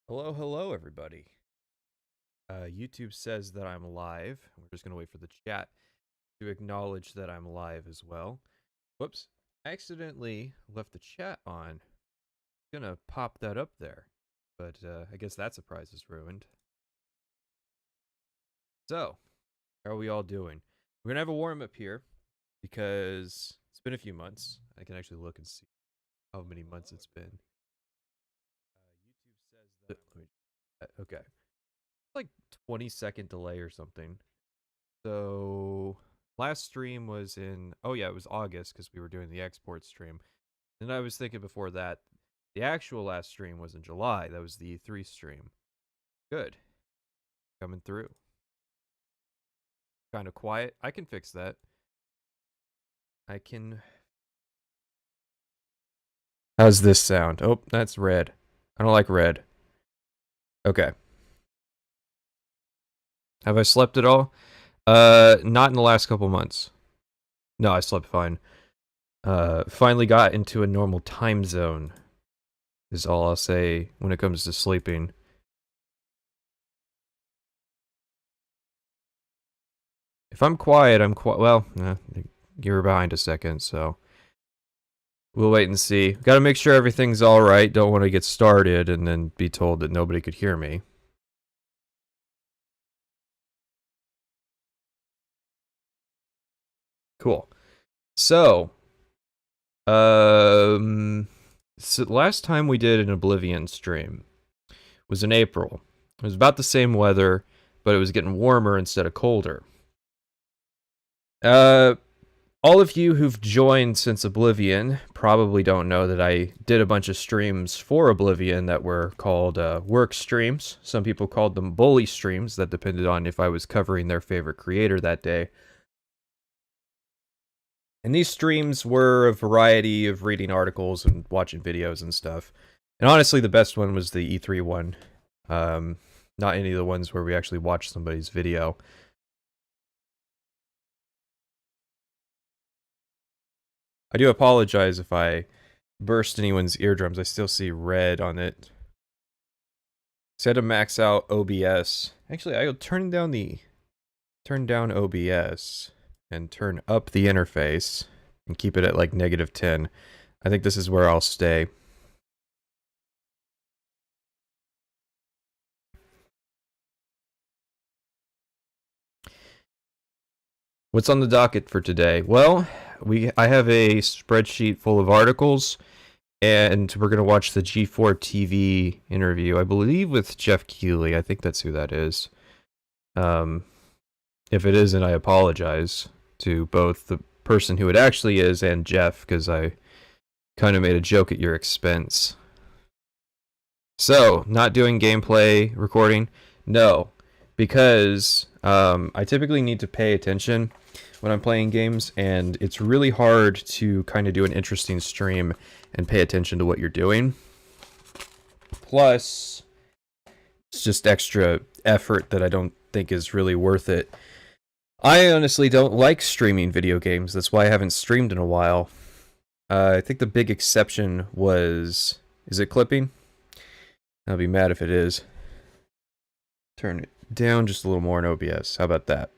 Hello, hello, everybody. YouTube says that I'm live. We're just going to wait for the chat to acknowledge that I'm live as well. Whoops. I accidentally left the chat on. I'm going to pop that up there. But I guess that surprise is ruined. So, how are we all doing? We're going to have a warm-up here because it's been a few months. I can actually look and see how many months it's been. YouTube says that... Okay. Like 20-second delay or something. So last stream was in it was August because we were doing the export stream. And I was thinking before that the actual last stream was in July. That was the E3 stream. Good. Coming through. Kind of quiet. I can fix that. I can. How's this sound? Oh, that's red. I don't like red. Okay. Have I slept at all? Not in the last couple months. No, I slept fine. Finally got into a normal time zone, is all I'll say when it comes to sleeping. If I'm quiet, I'm quiet. Well, you're behind a second, so we'll wait and see. Gotta make sure everything's alright. Don't want to get started and then be told that nobody could hear me. Cool. So, last time we did an Oblivion stream was in April. It was about the same weather, but it was getting warmer instead of colder. All of you who've joined since Oblivion probably don't know that I did a bunch of streams for Oblivion that were called work streams. Some people called them bully streams. That depended on if I was covering their favorite creator that day. And these streams were a variety of reading articles and watching videos and stuff. And honestly, the best one was the E3 one. Not any of the ones where we actually watched somebody's video. I do apologize if I burst anyone's eardrums. I still see red on it. So I had to max out OBS. Actually, I'll turn down OBS and turn up the interface and keep it at like -10. I think this is where I'll stay. What's on the docket for today? Well, I have a spreadsheet full of articles, and we're going to watch the G4TV interview, I believe with Jeff Keighley. I think that's who that is. If it isn't, I apologize to both the person who it actually is and Jeff, because I kind of made a joke at your expense. So, not doing gameplay recording? No, because I typically need to pay attention when I'm playing games, and it's really hard to kind of do an interesting stream and pay attention to what you're doing. Plus, it's just extra effort that I don't think is really worth it. I honestly don't like streaming video games. That's why I haven't streamed in a while. I think the big exception was... Is it clipping? I'll be mad if it is. Turn it down just a little more in OBS. How about that?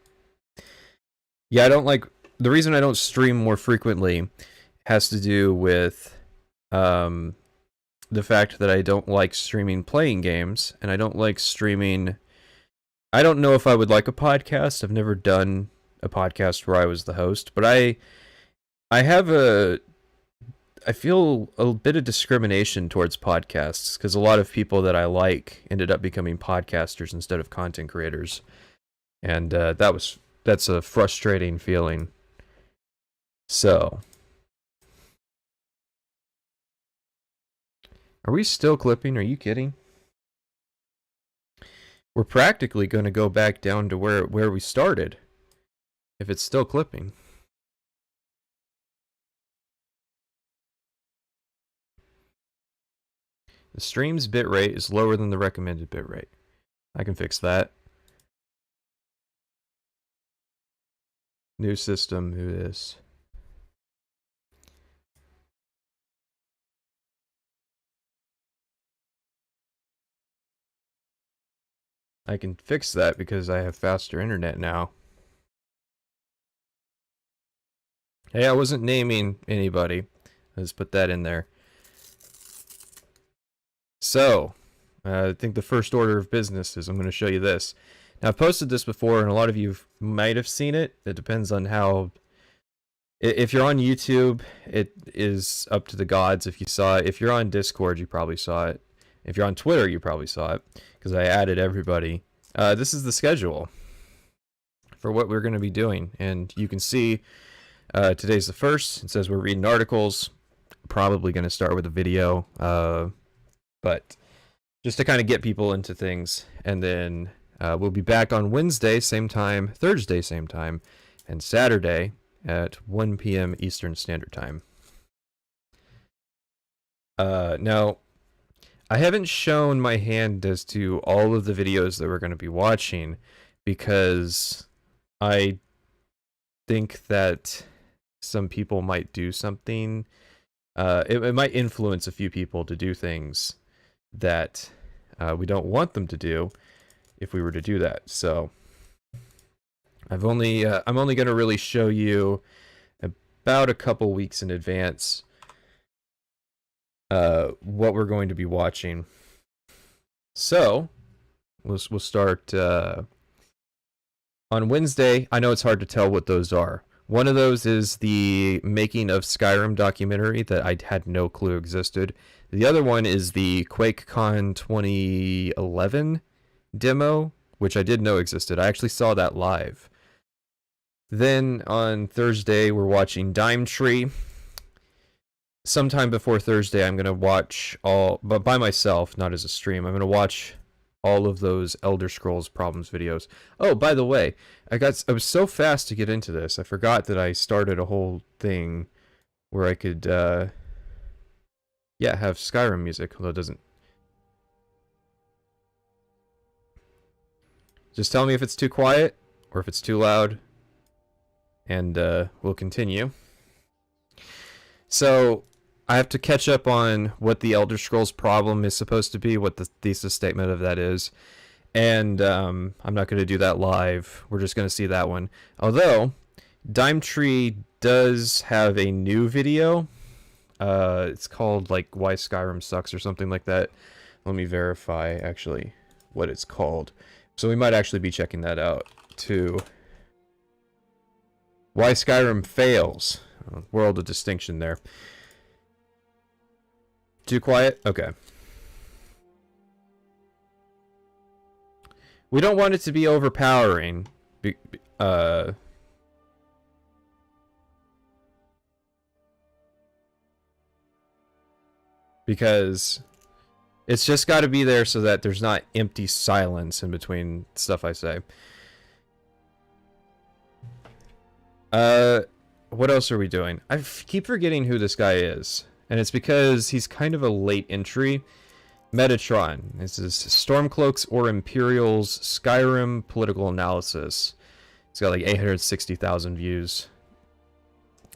Yeah, I don't like... The reason I don't stream more frequently has to do with the fact that I don't like streaming playing games, and I don't like streaming... I don't know if I would like a podcast. I've never done a podcast where I was the host, but I feel a bit of discrimination towards podcasts because a lot of people that I like ended up becoming podcasters instead of content creators, and that's a frustrating feeling. So, are we still clipping? Are you kidding? We're practically going to go back down to where we started if it's still clipping. The stream's bitrate is lower than the recommended bitrate. I can fix that. New system, who is? I can fix that because I have faster internet now. Hey, I wasn't naming anybody. Let's put that in there. So, I think the first order of business is I'm going to show you this. Now, I've posted this before, and a lot of you might have seen it. It depends on how... If you're on YouTube, it is up to the gods if you saw it. If you're on Discord, you probably saw it. If you're on Twitter, you probably saw it, because I added everybody. This is the schedule for what we're going to be doing, and you can see today's the 1st. It says we're reading articles. Probably going to start with a video, but just to kind of get people into things, and then we'll be back on Wednesday, same time, Thursday, same time, and Saturday at 1 p.m. Eastern Standard Time. Now, I haven't shown my hand as to all of the videos that we're going to be watching because I think that some people might do something. It might influence a few people to do things that we don't want them to do if we were to do that. So I'm only going to really show you about a couple weeks in advance what we're going to be watching. So we'll start on Wednesday. I know it's hard to tell what those are. One of those is the Making of Skyrim documentary that I had no clue existed. The other one is the QuakeCon 2011 demo, which I did know existed. I actually saw that live. Then on Thursday, we're watching Dime Tree. Sometime before Thursday, I'm going to watch all, but by myself, not as a stream. I'm going to watch all of those Elder Scrolls Problems videos. Oh, by the way, I was so fast to get into this, I forgot that I started a whole thing where I could, have Skyrim music, although it doesn't. Just tell me if it's too quiet or if it's too loud, and we'll continue. So, I have to catch up on what the Elder Scrolls problem is supposed to be, what the thesis statement of that is. And I'm not going to do that live. We're just going to see that one. Although, Dime Tree does have a new video. It's called, like, Why Skyrim Sucks or something like that. Let me verify, actually, what it's called. So we might actually be checking that out, too. Why Skyrim Fails. World of distinction there. Too quiet? Okay. We don't want it to be overpowering. Because it's just got to be there so that there's not empty silence in between stuff I say. What else are we doing? I keep forgetting who this guy is. And it's because he's kind of a late entry. Metatron. This is Stormcloaks or Imperials Skyrim political analysis. It's got like 860,000 views.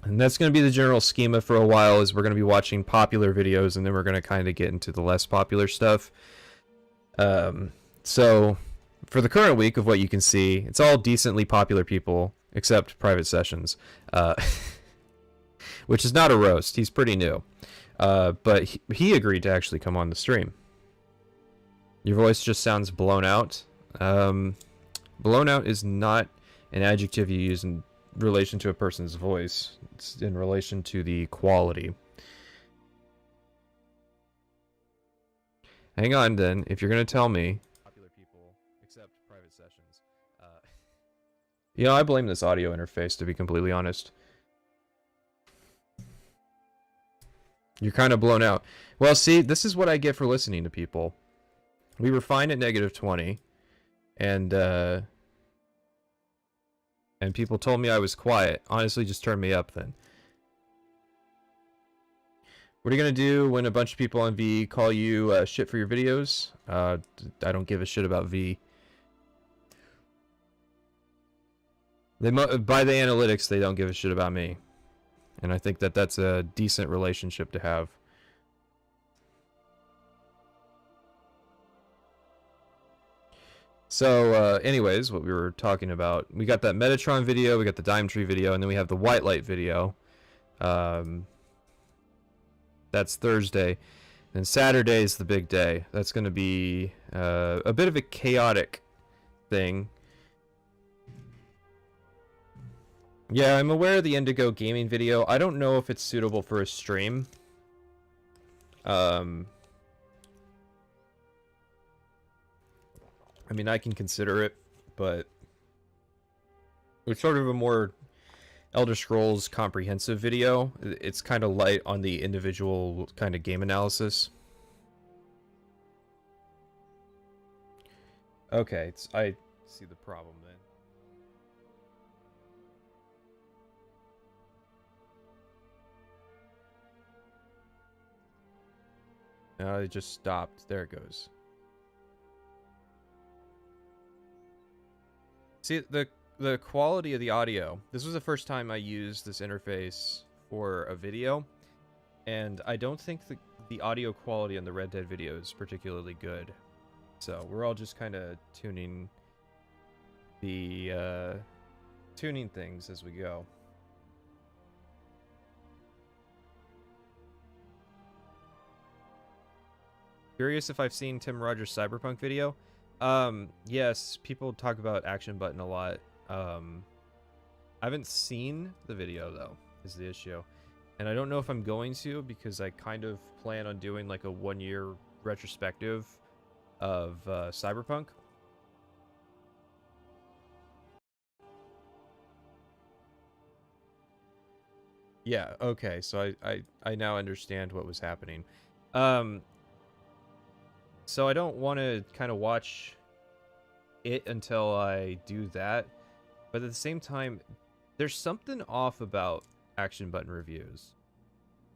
And that's going to be the general schema for a while, is we're going to be watching popular videos and then we're going to kind of get into the less popular stuff. So for the current week of what you can see, it's all decently popular people, except Private Sessions. Which is not a roast. He's pretty new. But he agreed to actually come on the stream. Your voice just sounds blown out. Blown out is not an adjective you use in relation to a person's voice. It's in relation to the quality. Hang on then, if you're going to tell me. Popular people, except Private Sessions. You know, I blame this audio interface, to be completely honest. You're kind of blown out. Well, see, this is what I get for listening to people. We were fine at -20, and people told me I was quiet. Honestly, just turn me up then. What are you gonna do when a bunch of people on V call you shit for your videos? I don't give a shit about V. By the analytics, they don't give a shit about me. And I think that that's a decent relationship to have. So, anyways, what we were talking about, we got that Metatron video, we got the Dime Tree video, and then we have the White Light video. That's Thursday. And Saturday is the big day. That's going to be a bit of a chaotic thing. Yeah, I'm aware of the Indigo gaming video. I don't know if it's suitable for a stream. I mean, I can consider it, but it's sort of a more Elder Scrolls comprehensive video. It's kind of light on the individual kind of game analysis. Okay, I see the problem then. It just stopped. There it goes. See, the quality of the audio. This was the first time I used this interface for a video, and I don't think the audio quality on the Red Dead video is particularly good. So we're all just kind of tuning things as we go. Curious if I've seen Tim Rogers' Cyberpunk video. Yes, people talk about Action Button a lot. I haven't seen the video though, is the issue. And I don't know if I'm going to, because I kind of plan on doing like a 1-year retrospective of Cyberpunk. Yeah, okay, so I now understand what was happening. So I don't want to kind of watch it until I do that. But at the same time, there's something off about Action Button reviews.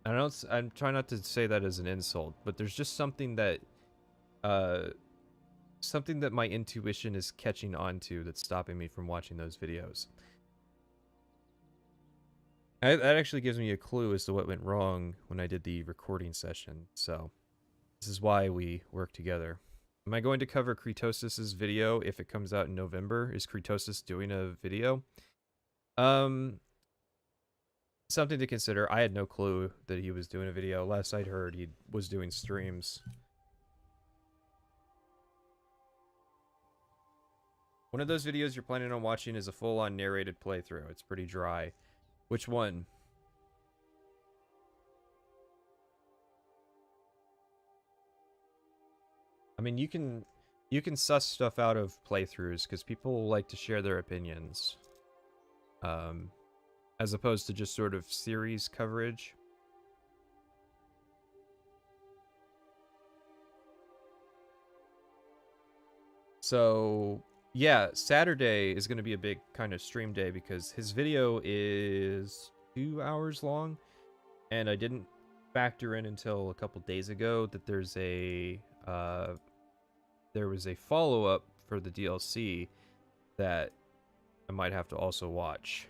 I'm trying not to say that as an insult, but there's just something that my intuition is catching on to that's stopping me from watching those videos. That actually gives me a clue as to what went wrong when I did the recording session, so this is why we work together. Am I going to cover Kretosis' video if it comes out in November? Is Kretosis doing a video? Something to consider. I had no clue that he was doing a video. Last I'd heard, he was doing streams. One of those videos you're planning on watching is a full-on narrated playthrough. It's pretty dry. Which one? I mean, you can suss stuff out of playthroughs because people like to share their opinions, as opposed to just sort of series coverage. So yeah, Saturday is going to be a big kind of stream day because his video is 2 hours long, and I didn't factor in until a couple days ago that there was a follow-up for the DLC that I might have to also watch.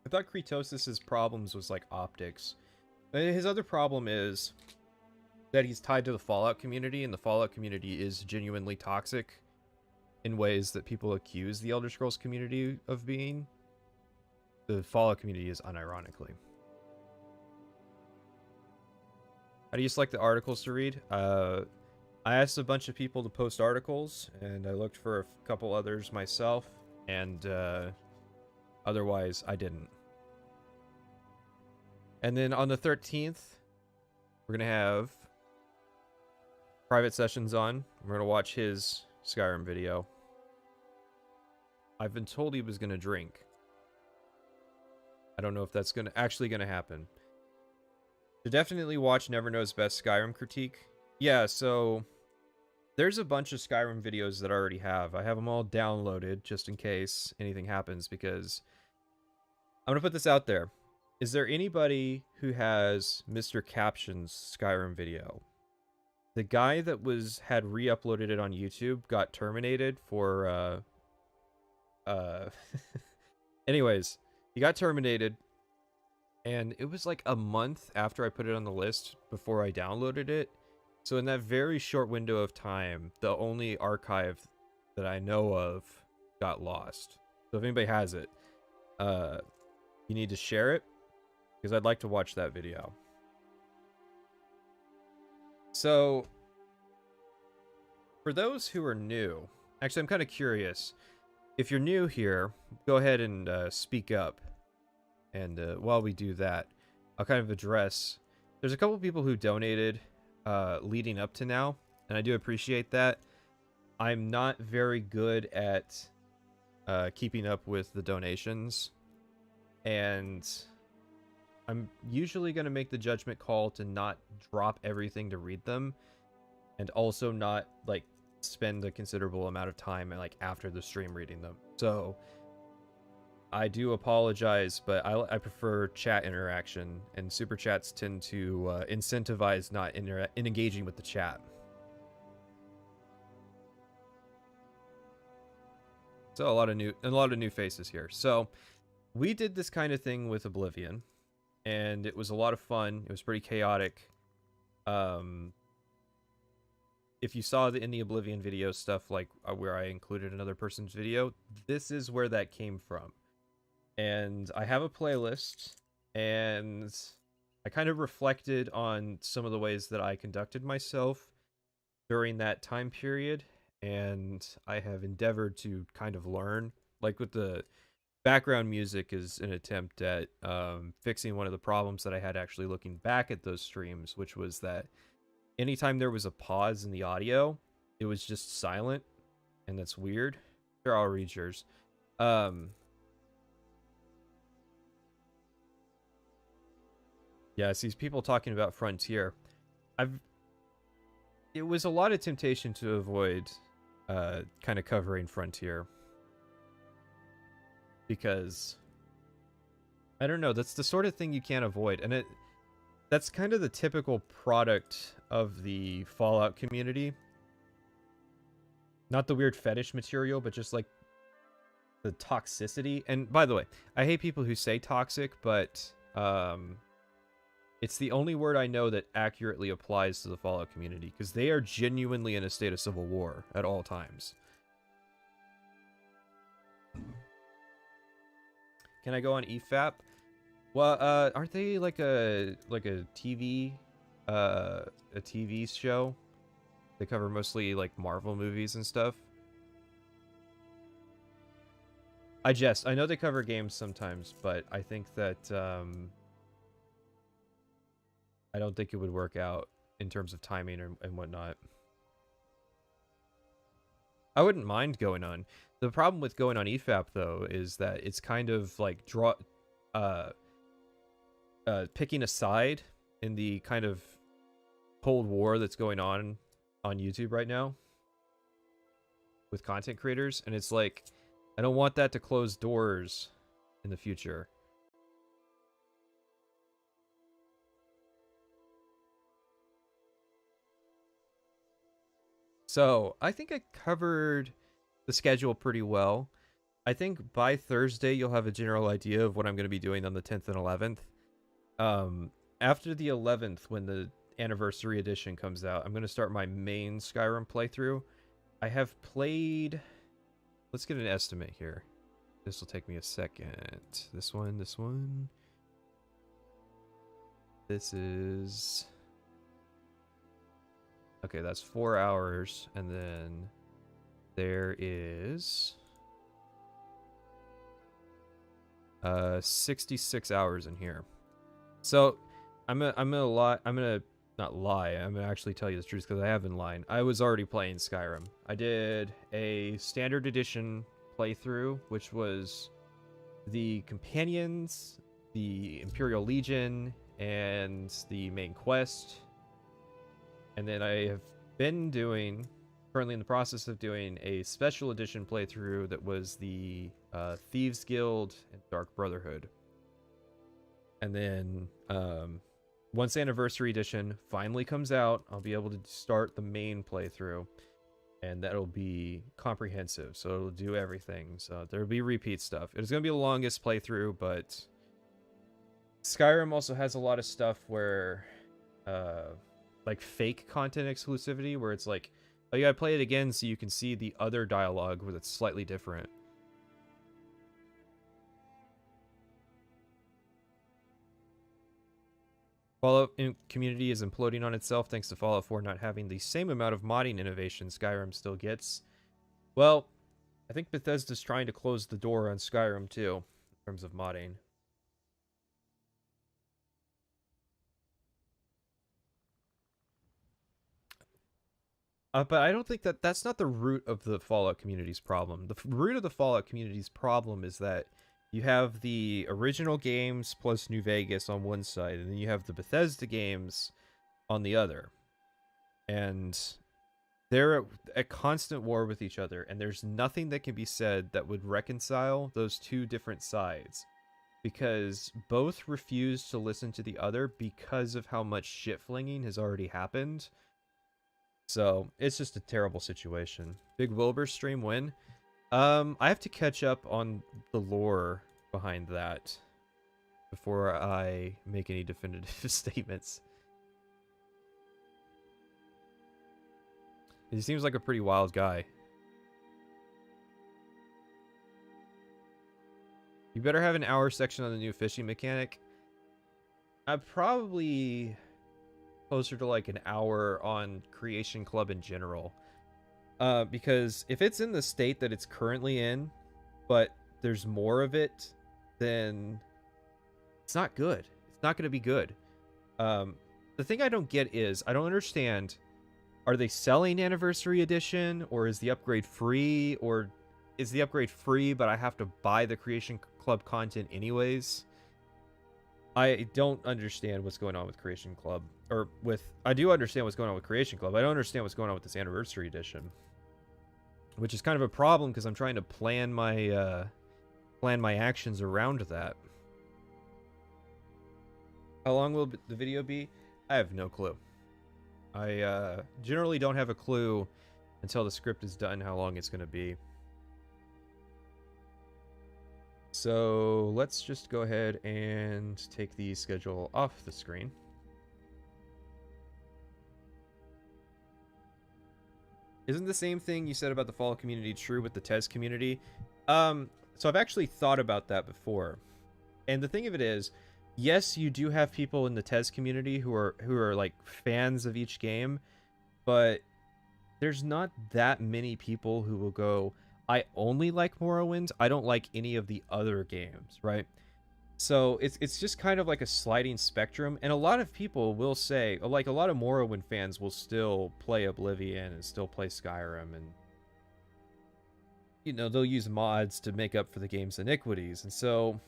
I thought Kretosis' problems was like optics. His other problem is that he's tied to the Fallout community, and the Fallout community is genuinely toxic in ways that people accuse the Elder Scrolls community of being. The Fallout community is unironically. How do you select the articles to read? I asked a bunch of people to post articles, and I looked for a couple others myself, and otherwise I didn't. And then on the 13th, we're going to have private sessions on. We're going to watch his Skyrim video. I've been told he was going to drink. I don't know if that's actually going to happen. To definitely watch Never Knows Best Skyrim critique. Yeah, so there's a bunch of Skyrim videos that I already have. I have them all downloaded just in case anything happens, because I'm going to put this out there. Is there anybody who has Mr. Caption's Skyrim video? The guy that had re-uploaded it on YouTube got terminated for anyways, he got terminated, and it was like a month after I put it on the list before I downloaded it, So in that very short window of time, the only archive that I know of got lost. So if anybody has it, you need to share it, because I'd like to watch that video. So, for those who are new, actually I'm kind of curious. If you're new here, go ahead and speak up. And while we do that, I'll kind of address... There's a couple people who donated leading up to now, and I do appreciate that. I'm not very good at keeping up with the donations, and I'm usually going to make the judgment call to not drop everything to read them, and also not like spend a considerable amount of time like after the stream reading them. So I do apologize, but I prefer chat interaction, and super chats tend to incentivize not in engaging with the chat. So a lot of new faces here. So we did this kind of thing with Oblivion, and it was a lot of fun. It was pretty chaotic. If you saw in the Oblivion video stuff, like where I included another person's video, this is where that came from. And I have a playlist, and I kind of reflected on some of the ways that I conducted myself during that time period, and I have endeavored to kind of learn. Like with the background music is an attempt at fixing one of the problems that I had actually looking back at those streams, which was that anytime there was a pause in the audio, it was just silent, and that's weird. Here, I'll read yours. Yeah, it's these people talking about Frontier. It was a lot of temptation to avoid kind of covering Frontier, because I don't know, that's the sort of thing you can't avoid, and that's kind of the typical product of the Fallout community. Not the weird fetish material, but just like the toxicity. And by the way, I hate people who say toxic, but it's the only word I know that accurately applies to the Fallout community, because they are genuinely in a state of civil war at all times. Can I go on EFAP? Well, aren't they like a TV show? They cover mostly like Marvel movies and stuff. I jest. I know they cover games sometimes, but I think that I don't think it would work out in terms of timing and whatnot. I wouldn't mind going on. The problem with going on EFAP though is that it's kind of like picking a side in the kind of Cold War that's going on YouTube right now with content creators, and it's like I don't want that to close doors in the future. So I think I covered the schedule pretty well. I think by Thursday you'll have a general idea of what I'm going to be doing on the 10th and 11th. After the 11th, when the anniversary edition comes out, I'm going to start my main Skyrim playthrough. I have played... Let's get an estimate here. This will take me a second. This one. This is... Okay, that's 4 hours, and then there is 66 hours in here. So I'm gonna not lie. I'm gonna actually tell you the truth, because I have been lying. I was already playing Skyrim. I did a standard edition playthrough, which was the companions, the Imperial Legion, and the main quest. And then I have been currently in the process of doing a special edition playthrough that was the Thieves Guild and Dark Brotherhood. And then once Anniversary Edition finally comes out, I'll be able to start the main playthrough, and that'll be comprehensive, so it'll do everything. So there'll be repeat stuff. It's going to be the longest playthrough, but Skyrim also has a lot of stuff where like fake content exclusivity where it's like, oh, you gotta play it again so you can see the other dialogue where it's slightly different. Fallout community is imploding on itself thanks to Fallout 4 not having the same amount of modding innovation Skyrim still gets. Well, I think Bethesda's trying to close the door on Skyrim too, in terms of modding. But I don't think that's not the root of the Fallout community's problem. The root of the Fallout community's problem is that you have the original games plus New Vegas on one side, and then you have the Bethesda games on the other. And they're at constant war with each other, and there's nothing that can be said that would reconcile those two different sides. Because both refuse to listen to the other because of how much shit-flinging has already happened. So, it's just a terrible situation. Big Wilbur stream win. I have to catch up on the lore behind that before I make any definitive statements. He seems like a pretty wild guy. You better have an hour section on the new fishing mechanic. I'm probably closer to like an hour on Creation Club in general. Because if it's in the state that it's currently in, but there's more of it, then it's not good. It's not going to be good. The thing I don't get is, I don't understand, are they selling Anniversary Edition, or is the upgrade free, or is the upgrade free, but I have to buy the Creation Club content anyways? I don't understand what's going on with Creation Club. I do understand what's going on with Creation Club. I don't understand what's going on with this Anniversary Edition. Which is kind of a problem, because I'm trying to plan my actions around that. How long will the video be? I have no clue. I generally don't have a clue until the script is done how long it's going to be. So let's just go ahead and take the schedule off the screen. Isn't the same thing you said about the Fallout community true with the TES community? So I've actually thought about that before. And the thing of it is, yes, you do have people in the TES community who are like fans of each game, but there's not that many people who will go, I only like Morrowind, I don't like any of the other games, right? So it's just kind of like a sliding spectrum, and a lot of people will say, like a lot of Morrowind fans will still play Oblivion and still play Skyrim, and you know, they'll use mods to make up for the game's iniquities. And so,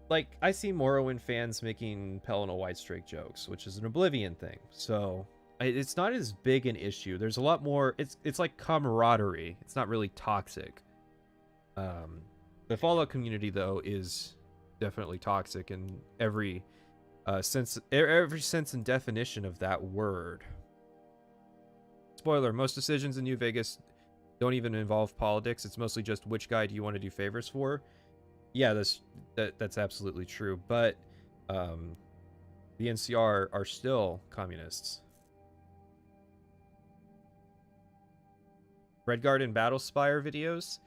like, I see Morrowind fans making Pelennor Whitestrake jokes, which is an Oblivion thing. So it's not as big an issue. There's a lot more. It's like camaraderie. It's not really toxic. The Fallout community, though, is definitely toxic in every sense and definition of that word. Spoiler: most decisions in New Vegas don't even involve politics. It's mostly just which guy do you want to do favors for. Yeah, that's absolutely true. But the NCR are still communists. Redguard and Battlespire videos,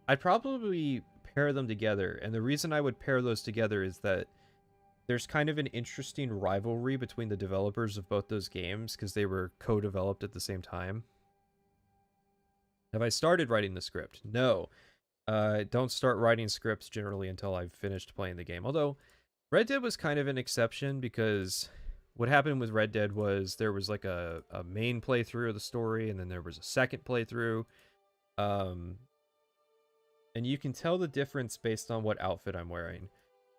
I'd probably pair them together. And the reason I would pair those together is that there's kind of an interesting rivalry between the developers of both those games because they were co-developed at the same time. Have I started writing the script? No. Don't start writing scripts generally until I've finished playing the game. Although, Red Dead was kind of an exception because what happened with Red Dead was there was like a main playthrough of the story, and then there was a second playthrough. And you can tell the difference based on what outfit I'm wearing.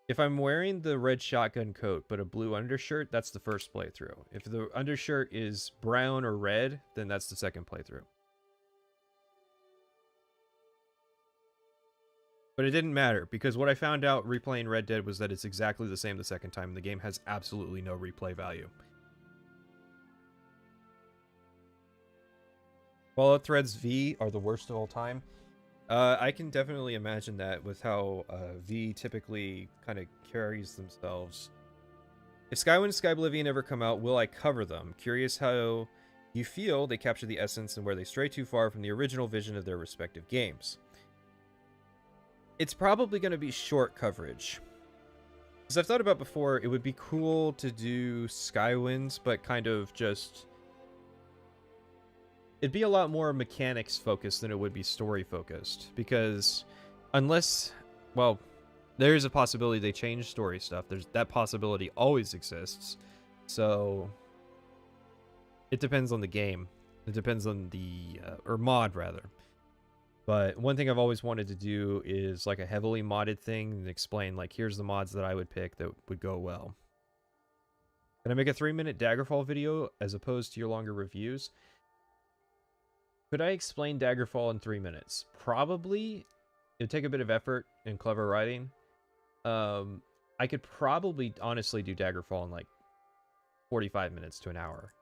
If I'm wearing the red shotgun coat but a blue undershirt, that's the first playthrough. If the undershirt is brown or red, then that's the second playthrough. But it didn't matter, because what I found out replaying Red Dead was that it's exactly the same the second time, and the game has absolutely no replay value. Fallout Threads V are the worst of all time. I can definitely imagine that with how V typically kind of carries themselves. If Skywind and Skyblivion ever come out, will I cover them? Curious how you feel they capture the essence and where they stray too far from the original vision of their respective games. It's probably going to be short coverage. As I've thought about before, it would be cool to do Skywinds, but kind of just... It'd be a lot more mechanics focused than it would be story focused, because unless, well, there's a possibility they change story stuff. That possibility always exists. So it depends on the game. It depends on the or mod rather. But one thing I've always wanted to do is like a heavily modded thing and explain like here's the mods that I would pick that would go well. Can I make a 3-minute Daggerfall video as opposed to your longer reviews? Could I explain Daggerfall in 3 minutes? Probably. It'd take a bit of effort and clever writing. I could probably honestly do Daggerfall in like 45 minutes to an hour.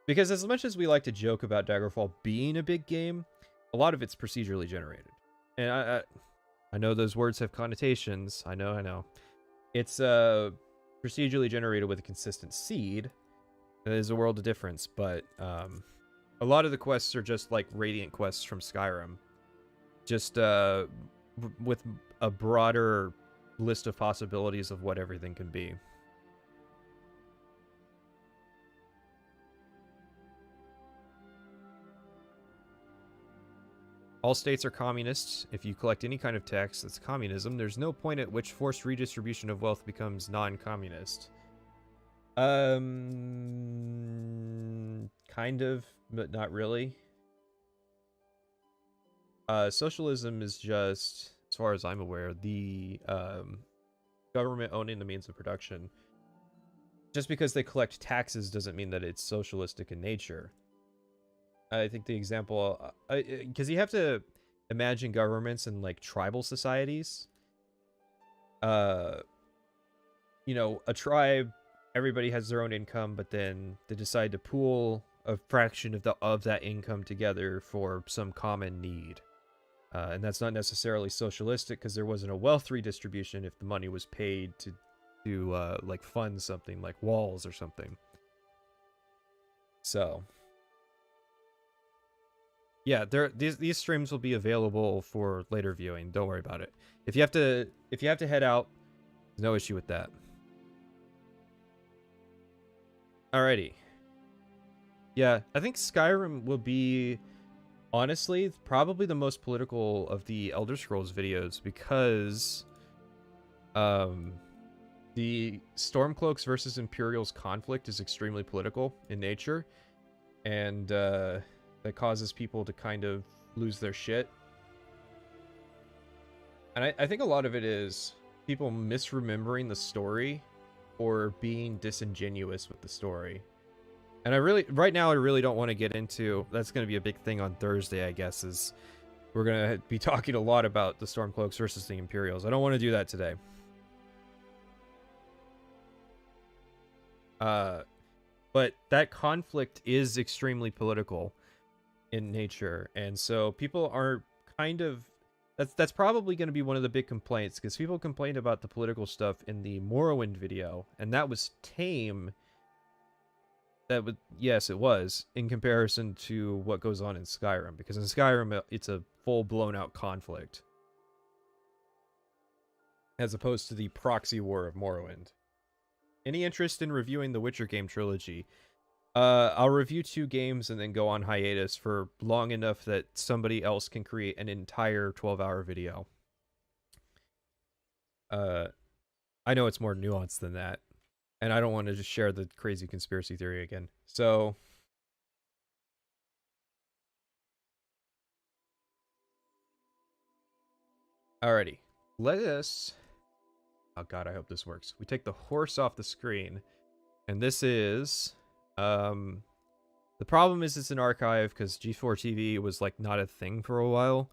Because as much as we like to joke about Daggerfall being a big game, a lot of it's procedurally generated. And I know those words have connotations. I know. It's procedurally generated with a consistent seed. There's a world of difference, but a lot of the quests are just like Radiant quests from Skyrim. Just with a broader list of possibilities of what everything can be. All states are communists. If you collect any kind of tax that's communism, there's no point at which forced redistribution of wealth becomes non-communist. Kind of, but not really. Socialism is just, as far as I'm aware, the government owning the means of production. Just because they collect taxes doesn't mean that it's socialistic in nature. I think the example, because you have to imagine governments in like tribal societies. You know, a tribe, everybody has their own income, but then they decide to pool a fraction of that income together for some common need. And that's not necessarily socialistic because there wasn't a wealth redistribution if the money was paid to like fund something like walls or something. So yeah, these streams will be available for later viewing. Don't worry about it. If you have to head out, there's no issue with that. Alrighty. Yeah, I think Skyrim will be, honestly, probably the most political of the Elder Scrolls videos because the Stormcloaks versus Imperials conflict is extremely political in nature, and that causes people to kind of lose their shit. And I think a lot of it is people misremembering the story or being disingenuous with the story. And right now I really don't want to get into, that's going to be a big thing on Thursday, I guess, is we're going to be talking a lot about the Stormcloaks versus the Imperials. I don't want to do that today. But that conflict is extremely political in nature, and so people are kind of, that's probably going to be one of the big complaints, because people complained about the political stuff in the Morrowind video, and that was tame. Yes, it was, in comparison to what goes on in Skyrim, because in Skyrim it's a full blown out conflict, as opposed to the proxy war of Morrowind. Any interest in reviewing the Witcher game trilogy? I'll review 2 games and then go on hiatus for long enough that somebody else can create an entire 12-hour video. I know it's more nuanced than that, and I don't want to just share the crazy conspiracy theory again. So alrighty, let us, oh god, I hope this works. We take the horse off the screen, and this is the problem is it's an archive because G4TV was like not a thing for a while.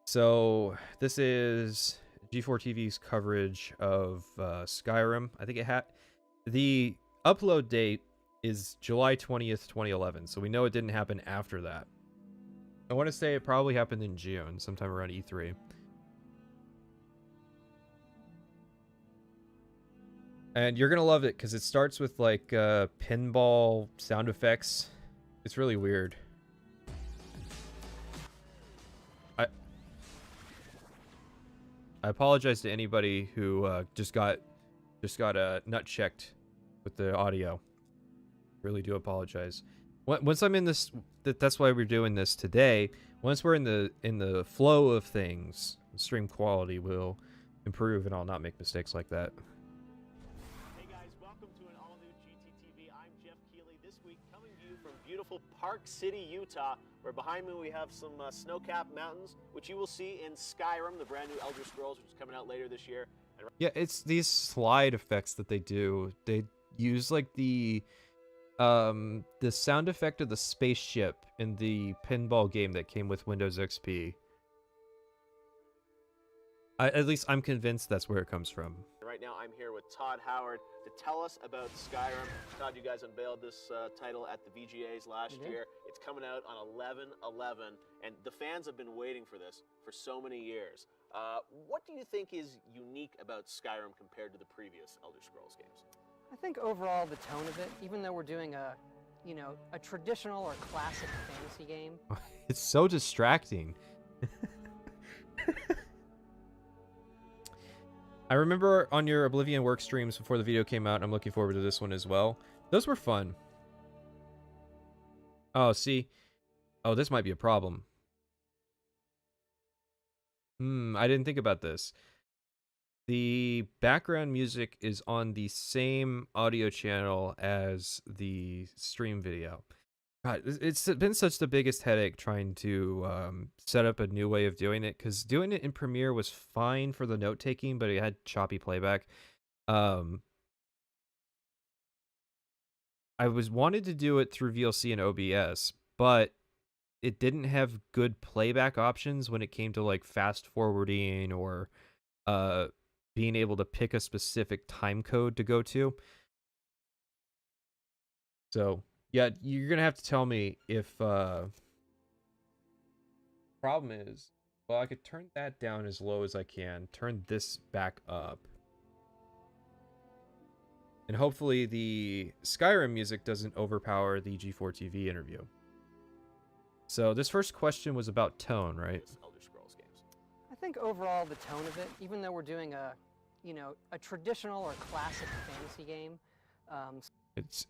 So this is G4TV's coverage of Skyrim. I think it had, the upload date is July 20th, 2011. So we know it didn't happen after that. I want to say it probably happened in June, sometime around E3. And you're gonna love it because it starts with like pinball sound effects. It's really weird. I apologize to anybody who just got nut checked with the audio. Really do apologize. Once I'm in this, that's why we're doing this today. Once we're in the flow of things, the stream quality will improve, and I'll not make mistakes like that. Hey guys, welcome to an all-new GTTV. I'm Jeff Keighley. This week, coming to you from beautiful Park City, Utah, where behind me we have some snow-capped mountains, which you will see in Skyrim, the brand new Elder Scrolls, which is coming out later this year. Yeah, it's these slide effects that they do. They use like the sound effect of the spaceship in the pinball game that came with Windows XP. At least I'm convinced that's where it comes from. Right now I'm here with Todd Howard to tell us about Skyrim. Todd, you guys unveiled this title at the VGAs last year. It's coming out on 11/11, and the fans have been waiting for this for so many years. What do you think is unique about Skyrim compared to the previous Elder Scrolls games? I think overall the tone of it, even though we're doing a traditional or classic fantasy game. It's so distracting. I remember on your Oblivion work streams before the video came out, and I'm looking forward to this one as well. Those were fun. Oh, see? Oh, this might be a problem. I didn't think about this. The background music is on the same audio channel as the stream video. God, it's been such the biggest headache trying to set up a new way of doing it, because doing it in Premiere was fine for the note-taking, but it had choppy playback. I wanted to do it through VLC and OBS, but it didn't have good playback options when it came to like fast-forwarding or being able to pick a specific time code to go to. So yeah, you're gonna have to tell me if problem is, well, I could turn that down as low as I can, turn this back up, and hopefully the Skyrim music doesn't overpower the G4TV interview. So this first question was about tone, right? Elder Scrolls games. I think overall the tone of it, even though we're doing a traditional or classic fantasy game.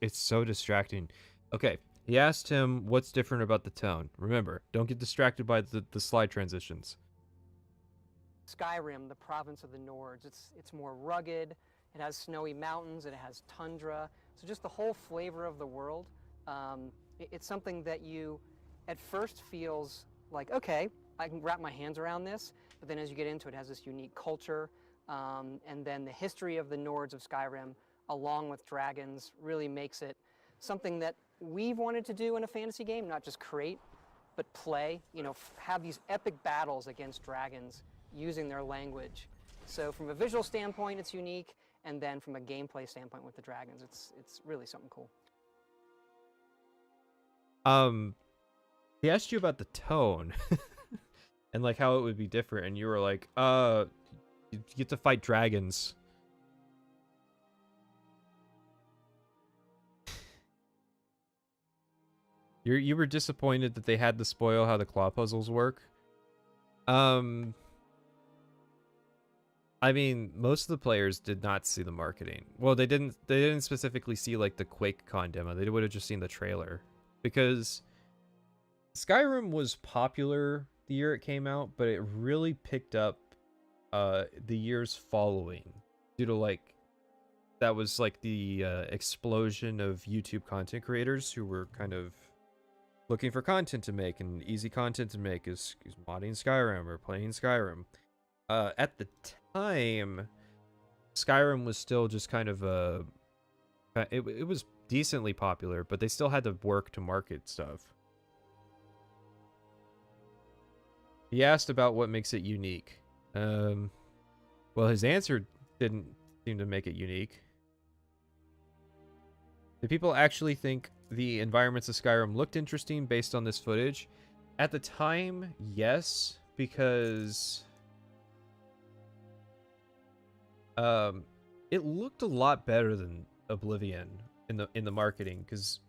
It's so distracting. Okay, he asked him what's different about the tone. Remember, don't get distracted by the slide transitions. Skyrim, the province of the Nords, it's more rugged. It has snowy mountains. It has tundra. So just the whole flavor of the world. It's something that you, at first, feels like, okay, I can wrap my hands around this. But then as you get into it, it has this unique culture. And then the history of the Nords of Skyrim, along with dragons, really makes it something that we've wanted to do in a fantasy game, not just create, but play, have these epic battles against dragons using their language. So from a visual standpoint, it's unique, and then from a gameplay standpoint with the dragons, it's really something cool. He asked you about the tone and like how it would be different, and you were like, you get to fight dragons. You were disappointed that they had to spoil how the claw puzzles work. I mean, most of the players did not see the marketing. Well, they didn't specifically see like the QuakeCon demo. They would have just seen the trailer, because Skyrim was popular the year it came out, but it really picked up the years following due to like that was like the explosion of YouTube content creators who were kind of looking for content to make, and easy content to make is modding Skyrim or playing Skyrim. At the time, Skyrim was still just kind of it was decently popular, but they still had to work to market stuff. He asked about what makes it unique. Well, his answer didn't seem to make it unique. Did people actually think the environments of Skyrim looked interesting based on this footage? At the time, yes, because it looked a lot better than Oblivion in the marketing, because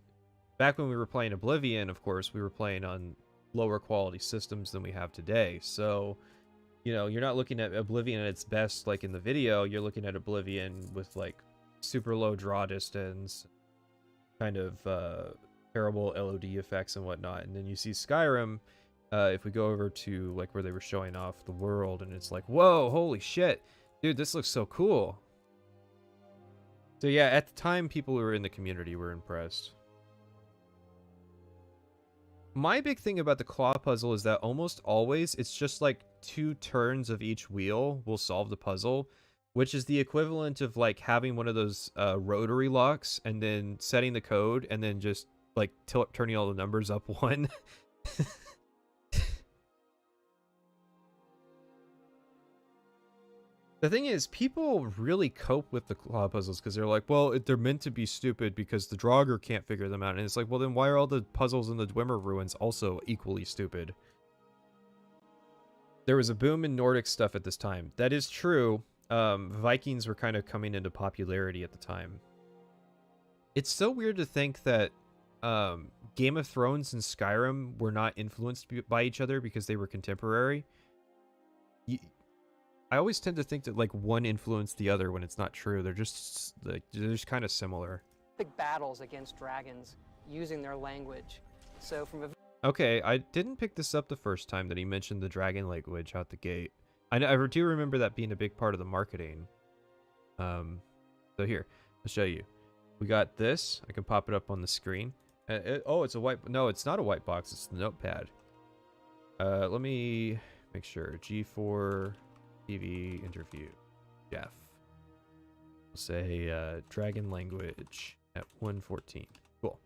back when we were playing Oblivion, of course, we were playing on lower quality systems than we have today. So, you know, you're not looking at Oblivion at its best like in the video, you're looking at Oblivion with like super low draw distance, kind of terrible LOD effects and whatnot. And then you see Skyrim, if we go over to like where they were showing off the world, and it's like, whoa, holy shit, dude, this looks so cool. So yeah, at the time, people who were in the community were impressed. My big thing about the claw puzzle is that almost always it's just like 2 turns of each wheel will solve the puzzle, which is the equivalent of like having one of those rotary locks and then setting the code and then just like turning all the numbers up 1. The thing is, people really cope with the claw puzzles because they're like, well, they're meant to be stupid because the Draugr can't figure them out. And it's like, well, then why are all the puzzles in the Dwemer ruins also equally stupid? There was a boom in Nordic stuff at this time. That is true. Vikings were kind of coming into popularity at the time. It's so weird to think that Game of Thrones and Skyrim were not influenced by each other because they were contemporary. I always tend to think that like one influenced the other when it's not true. They're just kind of similar. Big battles against dragons using their language. So from a Okay, I didn't pick this up the first time that he mentioned the dragon language out the gate. I do remember that being a big part of the marketing. So here, I'll show you. We got this. I can pop it up on the screen. Oh, it's a white. No, it's not a white box. It's the notepad. Let me make sure. G4TV Interview. Jeff. We'll say dragon language at 114. Cool.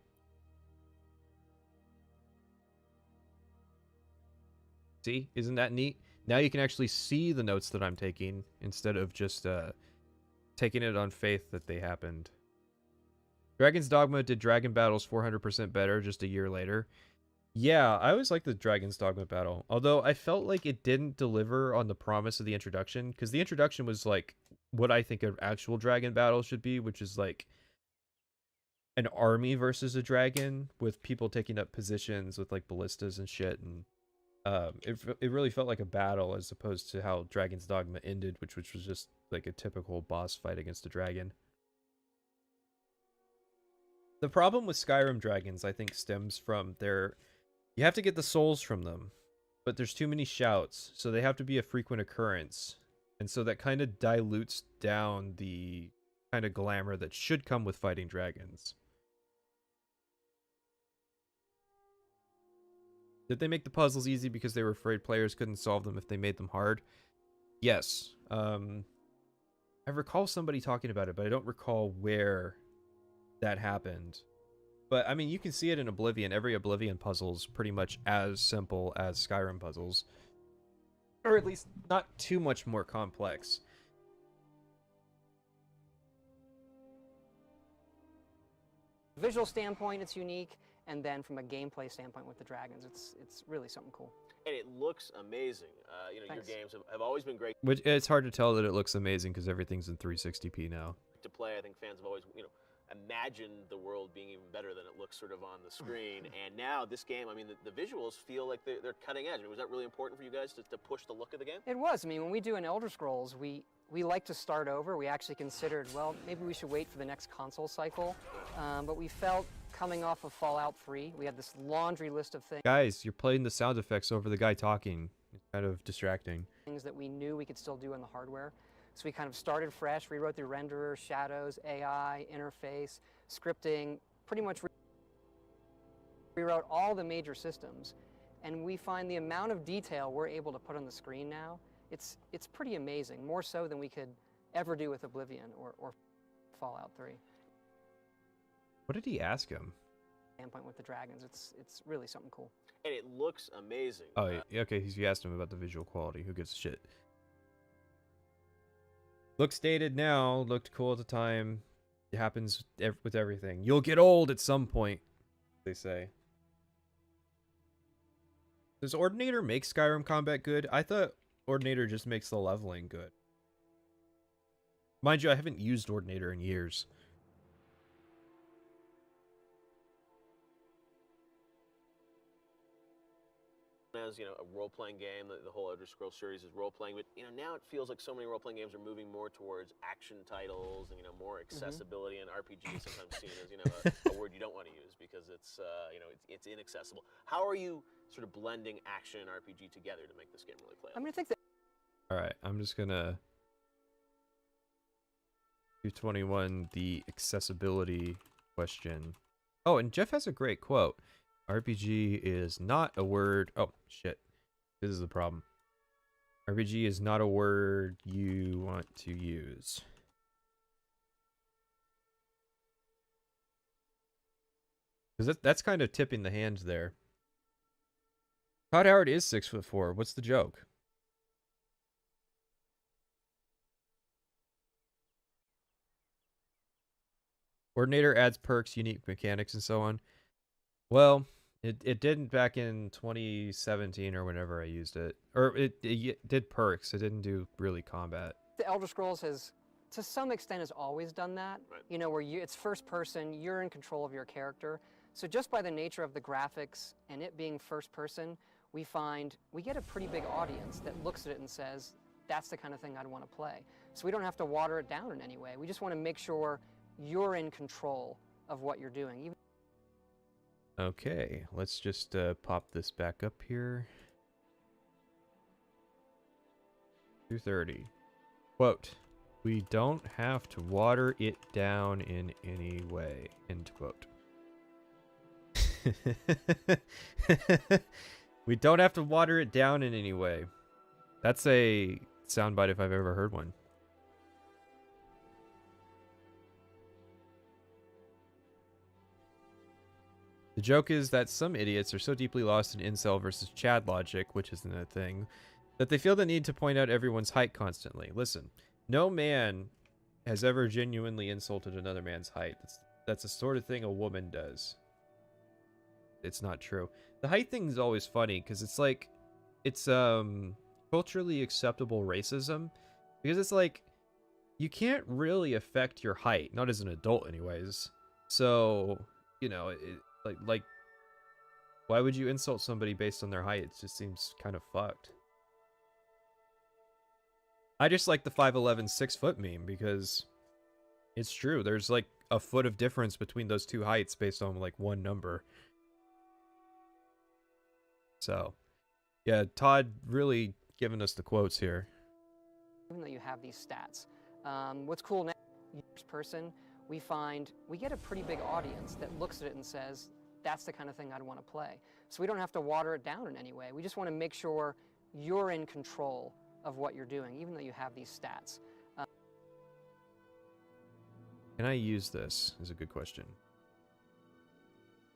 See, isn't that neat? Now you can actually see the notes that I'm taking instead of just taking it on faith that they happened. Dragon's Dogma did Dragon Battles 400% better just a year later. Yeah, I always liked the Dragon's Dogma battle, although I felt like it didn't deliver on the promise of the introduction, because the introduction was like what I think an actual dragon battle should be, which is like an army versus a dragon with people taking up positions with like ballistas and shit, and it really felt like a battle as opposed to how Dragon's Dogma ended, which was just like a typical boss fight against a dragon. The problem with Skyrim dragons, I think, stems from their... You have to get the souls from them, but there's too many shouts, so they have to be a frequent occurrence. And so that kind of dilutes down the kind of glamour that should come with fighting dragons. Did they make the puzzles easy because they were afraid players couldn't solve them if they made them hard? Yes. I recall somebody talking about it, but I don't recall where that happened. But, I mean, you can see it in Oblivion. Every Oblivion puzzle's pretty much as simple as Skyrim puzzles. Or at least not too much more complex. visual standpoint, it's unique, and then from a gameplay standpoint with the dragons, it's really something cool. And it looks amazing. You know, Thanks. your games have always been great Which, it's hard to tell that it looks amazing because everything's in 360p now. to play. I think fans have always, imagined the world being even better than it looks sort of on the screen. And now this game, I mean, the visuals feel like they're cutting edge. I mean, was that really important for you guys to push the look of the game? It was. I mean, when we do an Elder Scrolls, we like to start over. We actually considered, well, maybe we should wait for the next console cycle. But we felt coming off of Fallout 3, we had this laundry list of Guys, you're playing the sound effects over the guy talking. It's kind of distracting. things that we knew we could still do on the hardware. So we kind of started fresh, rewrote the renderer, shadows, AI, interface, scripting, pretty much rewrote all the major systems. And we find the amount of detail we're able to put on the screen now, it's pretty amazing, more so than we could ever do with Oblivion or Fallout 3. What did he ask him? Standpoint with the dragons, it's really something cool. And it looks amazing. Oh, yeah, okay, he asked him about the visual quality. Who gives a shit? Looks dated now, looked cool at the time. It happens with everything. You'll get old at some point, they say. Does Ordinator make Skyrim combat good? I thought Ordinator just makes the leveling good. Mind you, I haven't used Ordinator in years. As you know, a role-playing game, the whole Elder Scrolls series is role-playing, but now it feels like so many role-playing games are moving more towards action titles and more accessibility, and RPG is sometimes seen as a word you don't want to use because it's it's inaccessible. How are you sort of blending action and RPG together to make this game really playable? I mean, I think that. All right, I'm just gonna 221 the accessibility question. Oh, and Jeff has a great quote. RPG is not a word. Oh, shit. This is the problem. RPG is not a word you want to use. Because that's kind of tipping the hands there. Todd Howard is 6'4". What's the joke? Ordinator adds perks, unique mechanics, and so on. Well, it didn't back in 2017 or whenever I used it. Or it did perks. It didn't do really combat. The Elder Scrolls has, to some extent, has always done that. Right. Where it's first person, you're in control of your character. So just by the nature of the graphics and it being first person, we find we get a pretty big audience that looks at it and says, that's the kind of thing I'd want to play. So we don't have to water it down in any way. We just want to make sure you're in control of what you're doing. Okay, let's just pop this back up here. 230. Quote, we don't have to water it down in any way. End quote. We don't have to water it down in any way. That's a soundbite if I've ever heard one. The joke is that some idiots are so deeply lost in incel versus Chad logic, which isn't a thing, that they feel the need to point out everyone's height constantly. Listen, no man has ever genuinely insulted another man's height. That's the sort of thing a woman does. It's not true. The height thing is always funny because it's like, it's culturally acceptable racism, because it's like, you can't really affect your height, not as an adult anyways. So, like, why would you insult somebody based on their height? It just seems kind of fucked. I just like the 5'11", 6 foot meme because it's true. There's like a foot of difference between those two heights based on like one number. So, yeah, Todd really giving us the quotes here. Even though you have these stats, what's cool now, first person, we find we get a pretty big audience that looks at it and says, that's the kind of thing I'd want to play. So we don't have to water it down in any way. We just want to make sure you're in control of what you're doing, even though you have these stats. Can I use this? Is a good question.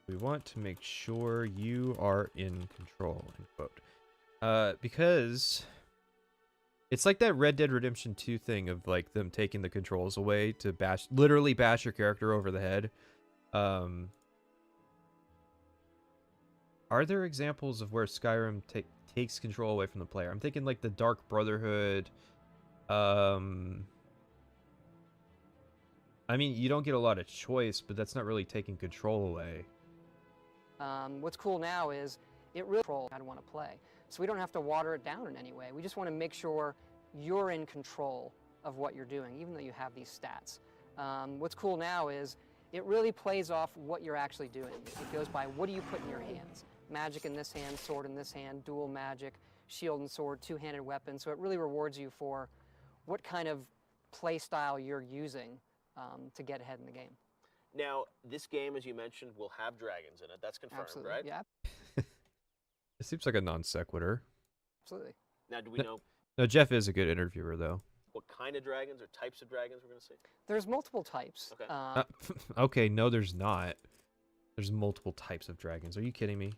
We want to make sure you are in control, end quote. Because it's like that Red Dead Redemption 2 thing of like them taking the controls away to literally bash your character over the head. Are there examples of where Skyrim takes control away from the player? I'm thinking like the Dark Brotherhood. I mean, you don't get a lot of choice, but that's not really taking control away. What's cool now is it really controls how I want to play. So we don't have to water it down in any way. We just want to make sure you're in control of what you're doing, even though you have these stats. What's cool now is it really plays off what you're actually doing. It goes by, what do you put in your hands? Magic in this hand, sword in this hand, dual magic, shield and sword, two-handed weapon. So it really rewards you for what kind of play style you're using to get ahead in the game. Now, this game, as you mentioned, will have dragons in it. That's confirmed, Absolutely. right? Yeah. It seems like a non sequitur. Absolutely. Now, do we know No, Jeff is a good interviewer, though. what kind of dragons or types of dragons we're going to see? There's multiple types. Okay. Okay, no, there's not. There's multiple types of dragons. Are you kidding me?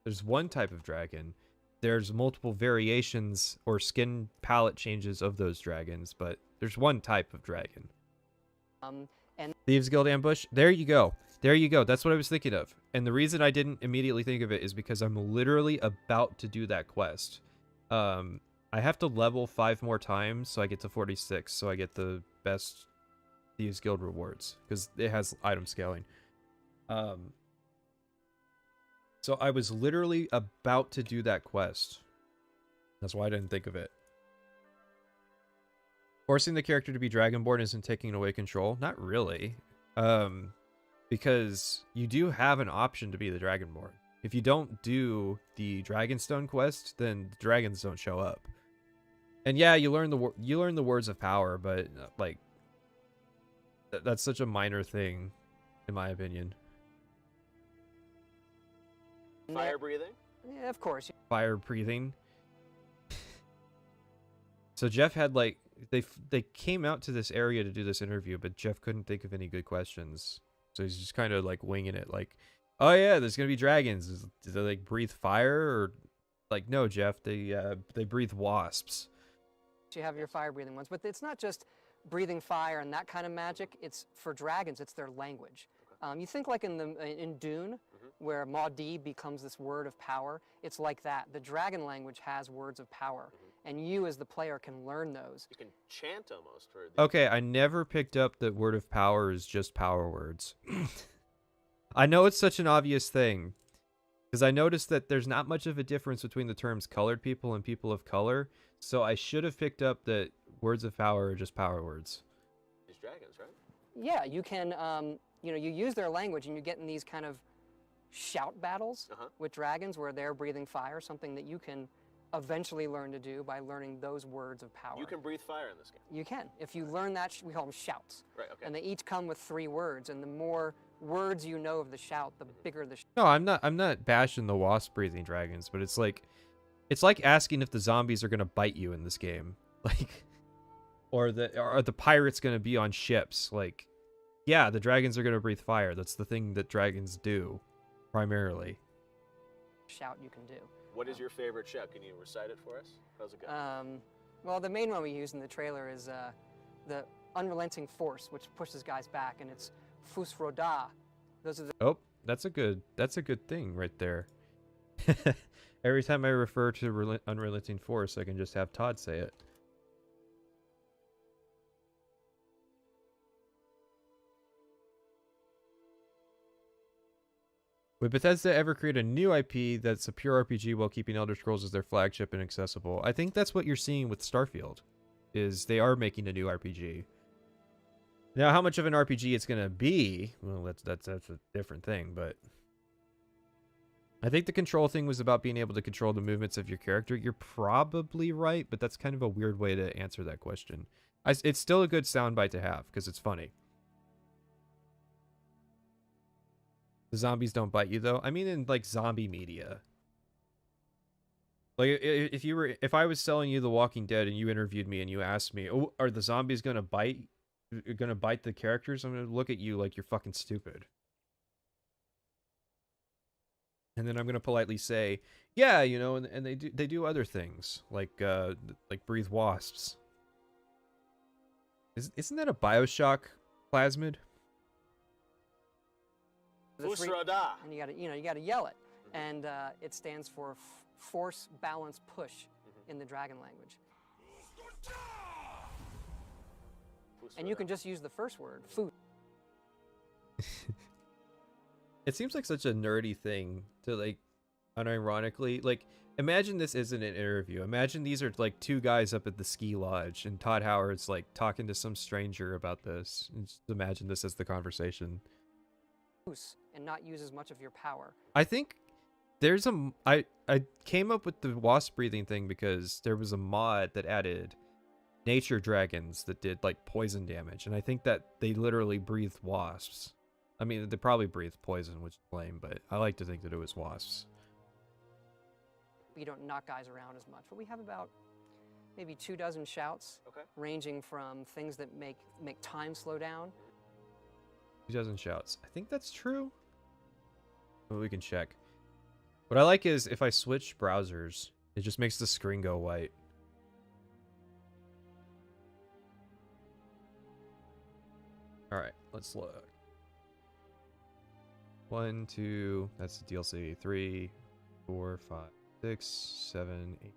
There's one type of dragon. There's multiple variations or skin palette changes of those dragons, but there's one type of dragon. And Thieves Guild Ambush. There you go. There you go. That's what I was thinking of. And the reason I didn't immediately think of it is because I'm literally about to do that quest. I have to level 5 more times, so I get to 46, so I get the best Thieves Guild rewards, because it has item scaling. So I was literally about to do that quest. That's why I didn't think of it. Forcing the character to be Dragonborn isn't taking away control. Not really. Because you do have an option to be the Dragonborn. If you don't do the Dragonstone quest, then the dragons don't show up. And yeah, you learn the words of power, but like that's such a minor thing, in my opinion. Fire breathing? Yeah, of course. Fire breathing. So Jeff had like they came out to this area to do this interview, but Jeff couldn't think of any good questions, so he's just kind of like winging it. Like, oh yeah, there's gonna be dragons. Do they like breathe fire, or like no, Jeff? They breathe wasps. You have your fire breathing ones, but it's not just breathing fire and that kind of magic. It's for dragons. It's their language. You think like in Dune, where Maudie becomes this word of power. It's like that. The dragon language has words of power, and you as the player can learn those. You can chant almost. Okay, I never picked up that word of power is just power words. I know it's such an obvious thing, because I noticed that there's not much of a difference between the terms colored people and people of color, so I should have picked up that words of power are just power words. These dragons, right? Yeah, you can, you use their language, and you get in these kind of shout battles with dragons where they're breathing fire, something that you can eventually learn to do by learning those words of power. You can breathe fire in this game. You can. If you learn that, we call them shouts. Right, okay. And they each come with 3 words, and the more words you know of the shout, the bigger the shout. No, I'm not bashing the wasp breathing dragons, but it's like asking if the zombies are gonna bite you in this game, like, or are the pirates gonna be on ships? Like, yeah, the dragons are gonna breathe fire. That's the thing that dragons do, primarily. Shout you can do. What is your favorite shout? Can you recite it for us? How's it go? Well, the main one we use in the trailer is the unrelenting force, which pushes guys back, and it's Fus Roda. Those are the. Oh, that's a good thing right there. Every time I refer to unrelenting force, I can just have Todd say it. Would Bethesda ever create a new IP that's a pure RPG while keeping Elder Scrolls as their flagship and accessible? I think that's what you're seeing with Starfield, is they are making a new RPG. Now, how much of an RPG it's going to be, well, that's a different thing, but I think the control thing was about being able to control the movements of your character. You're probably right, but that's kind of a weird way to answer that question. It's still a good soundbite to have, because it's funny. The zombies don't bite you, though. I mean, in like zombie media. Like, if I was selling you The Walking Dead and you interviewed me and you asked me, "Oh, are the zombies gonna bite? Gonna bite the characters?" I'm gonna look at you like you're fucking stupid. And then I'm gonna politely say, "Yeah, and they do other things like breathe wasps." Isn't that a BioShock plasmid? Fus Roda. And you gotta yell it, and it stands for force, balance, push in the dragon language. And you can just use the first word, food. It seems like such a nerdy thing to, like, unironically, like, imagine this isn't an interview. Imagine these are like 2 guys up at the ski lodge and Todd Howard's like talking to some stranger about this. And just imagine this as the conversation. And not use as much of your power. I think there's I came up with the wasp breathing thing because there was a mod that added nature dragons that did like poison damage, and I think that they literally breathed wasps. I mean, they probably breathed poison, which is lame, but I like to think that it was wasps. You don't knock guys around as much, but we have about maybe 24 shouts, ranging from things that make time slow down. 2 shouts. I think that's true. Well, we can check. What I like is if I switch browsers, it just makes the screen go white. Alright, let's look. 1, 2, that's the DLC. 3, 4, 5, 6, 7, 8.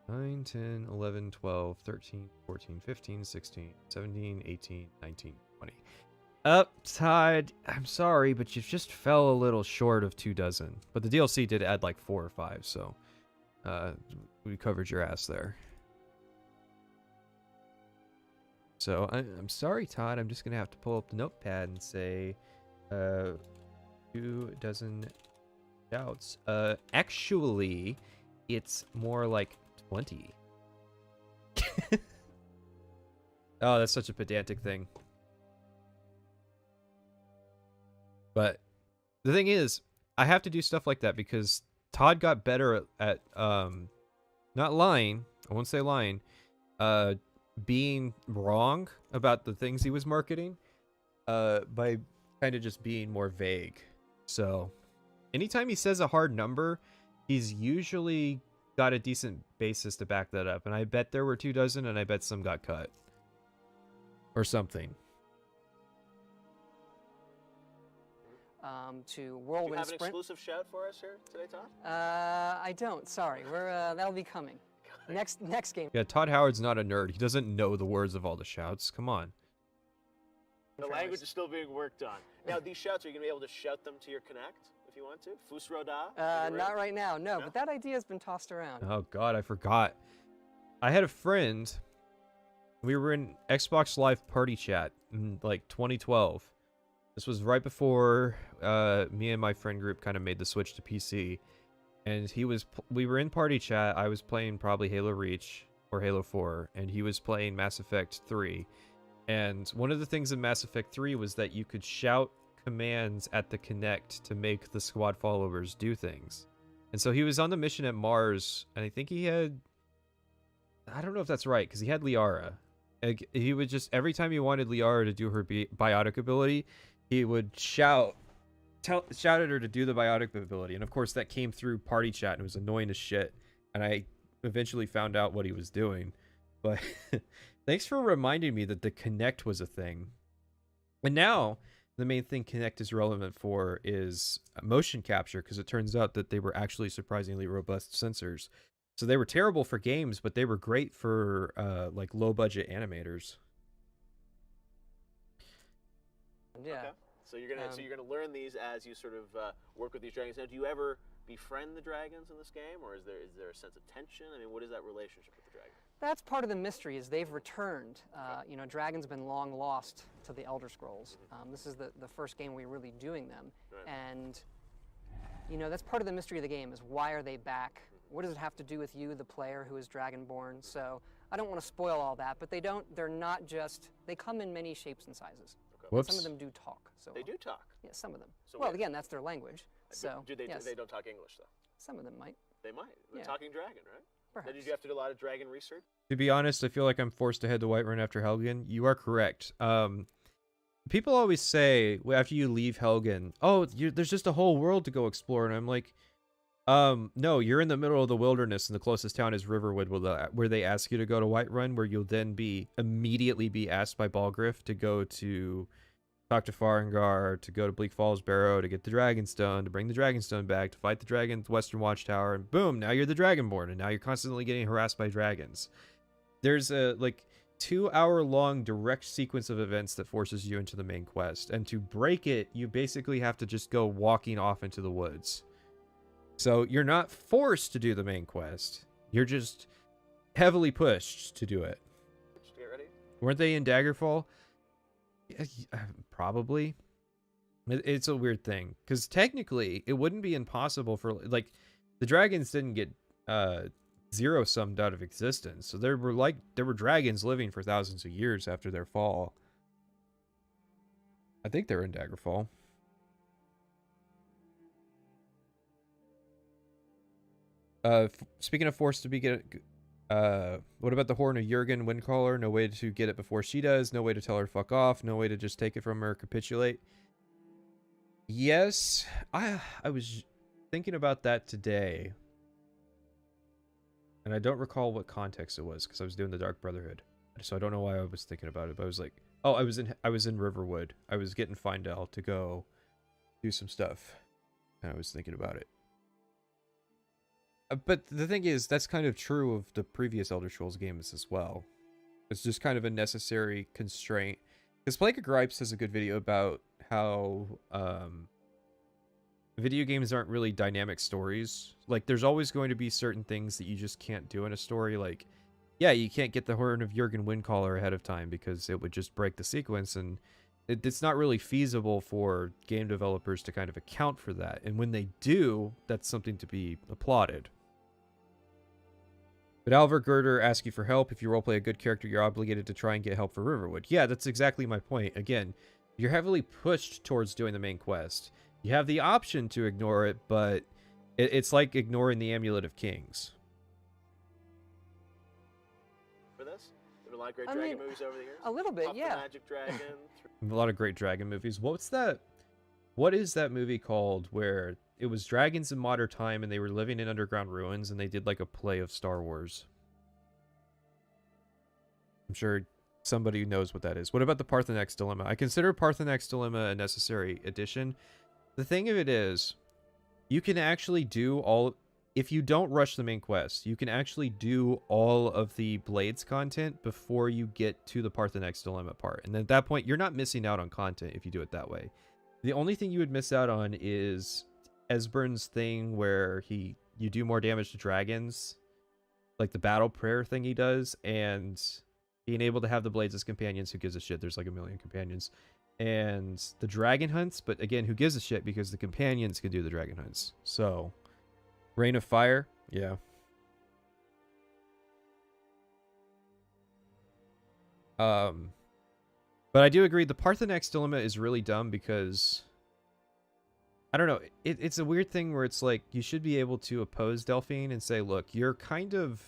9, 10, 11, 12, 13, 14, 15, 16, 17, 18, 19, 20. Todd, I'm sorry, but you just fell a little short of 24. But the DLC did add like 4 or 5, so we covered your ass there. So I'm sorry, Todd. I'm just gonna have to pull up the notepad and say 24 shouts. Actually, it's more like 20. Oh, that's such a pedantic thing. But the thing is, I have to do stuff like that because Todd got better at not lying. I won't say lying. Being wrong about the things he was marketing. By kind of just being more vague. So, anytime he says a hard number, he's usually got a decent basis to back that up. And I bet there were 24, and I bet some got cut. Or something. To Do Whirlwind you have an Sprint. exclusive shout for us here today, Todd? I don't. Sorry, that'll be coming. Next game. Yeah, Todd Howard's not a nerd. He doesn't know the words of all the shouts. Come on. The language is still being worked on. Now, these shouts, are you going to be able to shout them to your Connect if you want to? Fusroda? Not right now, no, No? but that idea has been tossed around. Oh god, I forgot. I had a friend. We were in Xbox Live Party Chat in like 2012. This was right before me and my friend group kind of made the switch to PC. And we were in Party Chat. I was playing probably Halo Reach or Halo 4, and he was playing Mass Effect 3. And one of the things in Mass Effect 3 was that you could shout commands at the Kinect to make the squad followers do things. And so he was on the mission at Mars, and I think he had... I don't know if that's right, because he had Liara. He would just... Every time he wanted Liara to do her biotic ability, he would shout at her to do the biotic ability. And of course, that came through Party Chat, and it was annoying as shit. And I eventually found out what he was doing. But... Thanks for reminding me that the Kinect was a thing. And now, the main thing Kinect is relevant for is motion capture, because it turns out that they were actually surprisingly robust sensors. So they were terrible for games, but they were great for like low-budget animators. Yeah. Okay. So you're gonna learn these as you sort of work with these dragons. Now, do you ever befriend the dragons in this game, or is there a sense of tension? I mean, what is that relationship with the dragon? That's part of the mystery, is they've returned. You know, dragons have been long lost to the Elder Scrolls. This is the first game we're really doing them. Right. And, you know, that's part of the mystery of the game, is why are they back? What does it have to do with you, the player, who is Dragonborn? So I don't want to spoil all that, but they're not just, they come in many shapes and sizes. Okay. Whoops. Some of them do talk. So They do talk. Yeah, some of them. So well, wait. again, that's their language. So Do they? yes, They don't talk English though. some of them might. They might. The Yeah. talking dragon, right? Perhaps. Now, did you have to do a lot of dragon research? To be honest, I feel like I'm forced to head to Whiterun after Helgen. You are correct. People always say after you leave Helgen, oh, there's just a whole world to go explore. And I'm like, no, you're in the middle of the wilderness, and the closest town is Riverwood, where they ask you to go to Whiterun, where you'll then immediately be asked by Balgriff to go to talk to Farengar, to go to Bleak Falls Barrow, to get the Dragonstone, to bring the Dragonstone back, to fight the dragon at the Western Watchtower, and boom, now you're the Dragonborn, and now you're constantly getting harassed by dragons. There's a, 2-hour-long direct sequence of events that forces you into the main quest, and to break it, you basically have to just go walking off into the woods. So you're not forced to do the main quest. You're just heavily pushed to do it. Just get ready. Weren't they in Daggerfall? Probably. It's a weird thing, because technically it wouldn't be impossible for, the dragons didn't get zero-summed out of existence, so there were dragons living for thousands of years after their fall. I think they're in Daggerfall. Speaking of forced to be what about the Horn of Jurgen Windcaller? No way to get it before she does. No way to tell her fuck off. No way to just take it from her, capitulate. Yes, I was thinking about that today, and I don't recall what context it was, because I was doing the Dark Brotherhood, so I don't know why I was thinking about it. But I was like, oh, I was in Riverwood. I was getting Findel to go do some stuff, and I was thinking about it. But the thing is, that's kind of true of the previous Elder Scrolls games as well. It's just kind of a necessary constraint. Because Plague of Gripes has a good video about how video games aren't really dynamic stories. Like, there's always going to be certain things that you just can't do in a story. Like, yeah, you can't get the Horn of Jurgen Windcaller ahead of time because it would just break the sequence, and it's not really feasible for game developers to kind of account for that. And when they do, that's something to be applauded. But Albert Girder asks you for help. If you roleplay a good character, you're obligated to try and get help for Riverwood. Yeah, that's exactly my point. Again, you're heavily pushed towards doing the main quest. You have the option to ignore it, but it's like ignoring the Amulet of Kings. For this? There's been a lot of great dragon movies over the years. A little bit, Puff yeah. the Magic Dragon. A lot of great dragon movies. What is that movie called where it was dragons in modern time and they were living in underground ruins and they did like a play of Star Wars? I'm sure somebody knows what that is. What about the Parthenax Dilemma? I consider Parthenax Dilemma a necessary addition. The thing of it is, you can actually do all... If you don't rush the main quest, you can actually do all of the Blades content before you get to the Parthenax Dilemma part. And at that point, you're not missing out on content if you do it that way. The only thing you would miss out on is Esbern's thing where you do more damage to dragons, like the battle prayer thing he does, and being able to have the Blades as companions. Who gives a shit? There's like a million companions. And the dragon hunts, but again, who gives a shit, because the companions can do the dragon hunts. So, Rain of Fire, yeah. But I do agree, the Parthenax Dilemma is really dumb because, I don't know, it's a weird thing where it's like, you should be able to oppose Delphine and say, look, you're kind of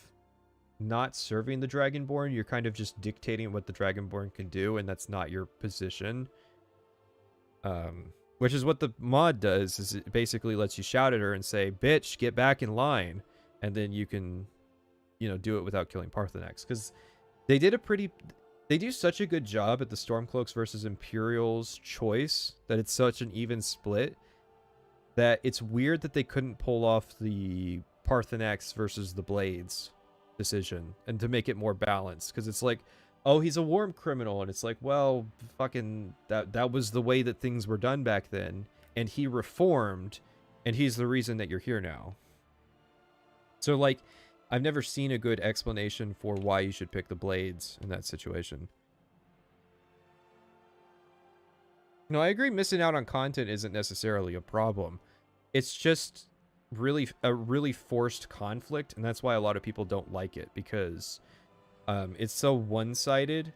not serving the Dragonborn, you're kind of just dictating what the Dragonborn can do, and that's not your position. Which is what the mod does, is it basically lets you shout at her and say, bitch, get back in line, and then you can, do it without killing Parthenax. Because they do such a good job at the Stormcloaks versus Imperials choice that it's such an even split that it's weird that they couldn't pull off the Parthenax versus the Blades decision and to make it more balanced. Because it's like, oh, he's a war criminal, and it's like, well, fucking that was the way that things were done back then, and he reformed, and he's the reason that you're here now. So, like, I've never seen a good explanation for why you should pick the Blades in that situation. No, I agree, missing out on content isn't necessarily a problem. It's just a really forced conflict, and that's why a lot of people don't like it, because it's so one-sided.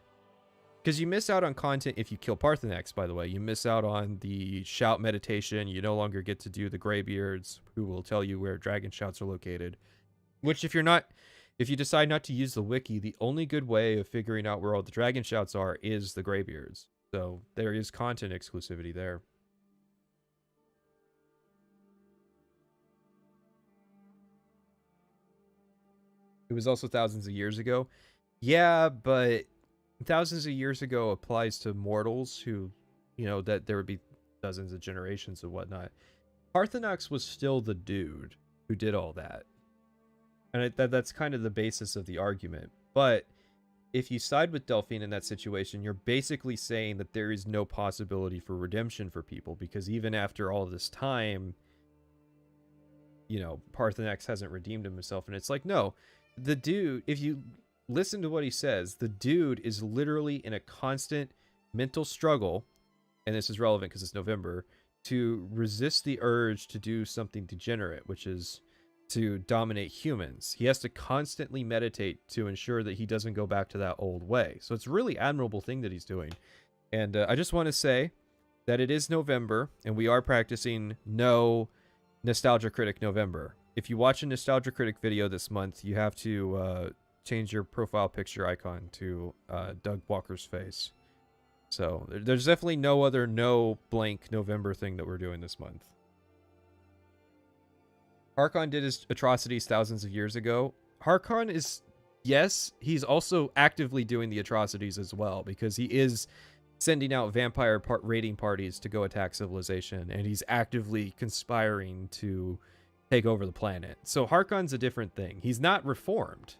Because you miss out on content if you kill Parthenax, by the way. You miss out on the shout meditation. You no longer get to do the Greybeards, who will tell you where dragon shouts are located. Which, if you decide not to use the wiki, the only good way of figuring out where all the dragon shouts are is the Greybeards. So there is content exclusivity there. It was also thousands of years ago. Yeah, but thousands of years ago applies to mortals who, that there would be dozens of generations and whatnot. Parthenax was still the dude who did all that. And that's kind of the basis of the argument. But if you side with Delphine in that situation, you're basically saying that there is no possibility for redemption for people, because even after all this time, Parthenax hasn't redeemed himself. And it's like, no, the dude, if you listen to what he says, the dude is literally in a constant mental struggle, and this is relevant because it's November, to resist the urge to do something degenerate, which is to dominate humans. He has to constantly meditate to ensure that he doesn't go back to that old way. So it's a really admirable thing that he's doing. And I just want to say that it is November, and we are practicing no Nostalgia Critic November. If you watch a Nostalgia Critic video this month, you have to change your profile picture icon to Doug Walker's face. So there's definitely no blank November thing that we're doing this month. Harkon did his atrocities thousands of years ago. Harkon is, yes, he's also actively doing the atrocities as well, because he is sending out vampire raiding parties to go attack civilization, and he's actively conspiring to take over the planet. So Harkon's a different thing. He's not reformed.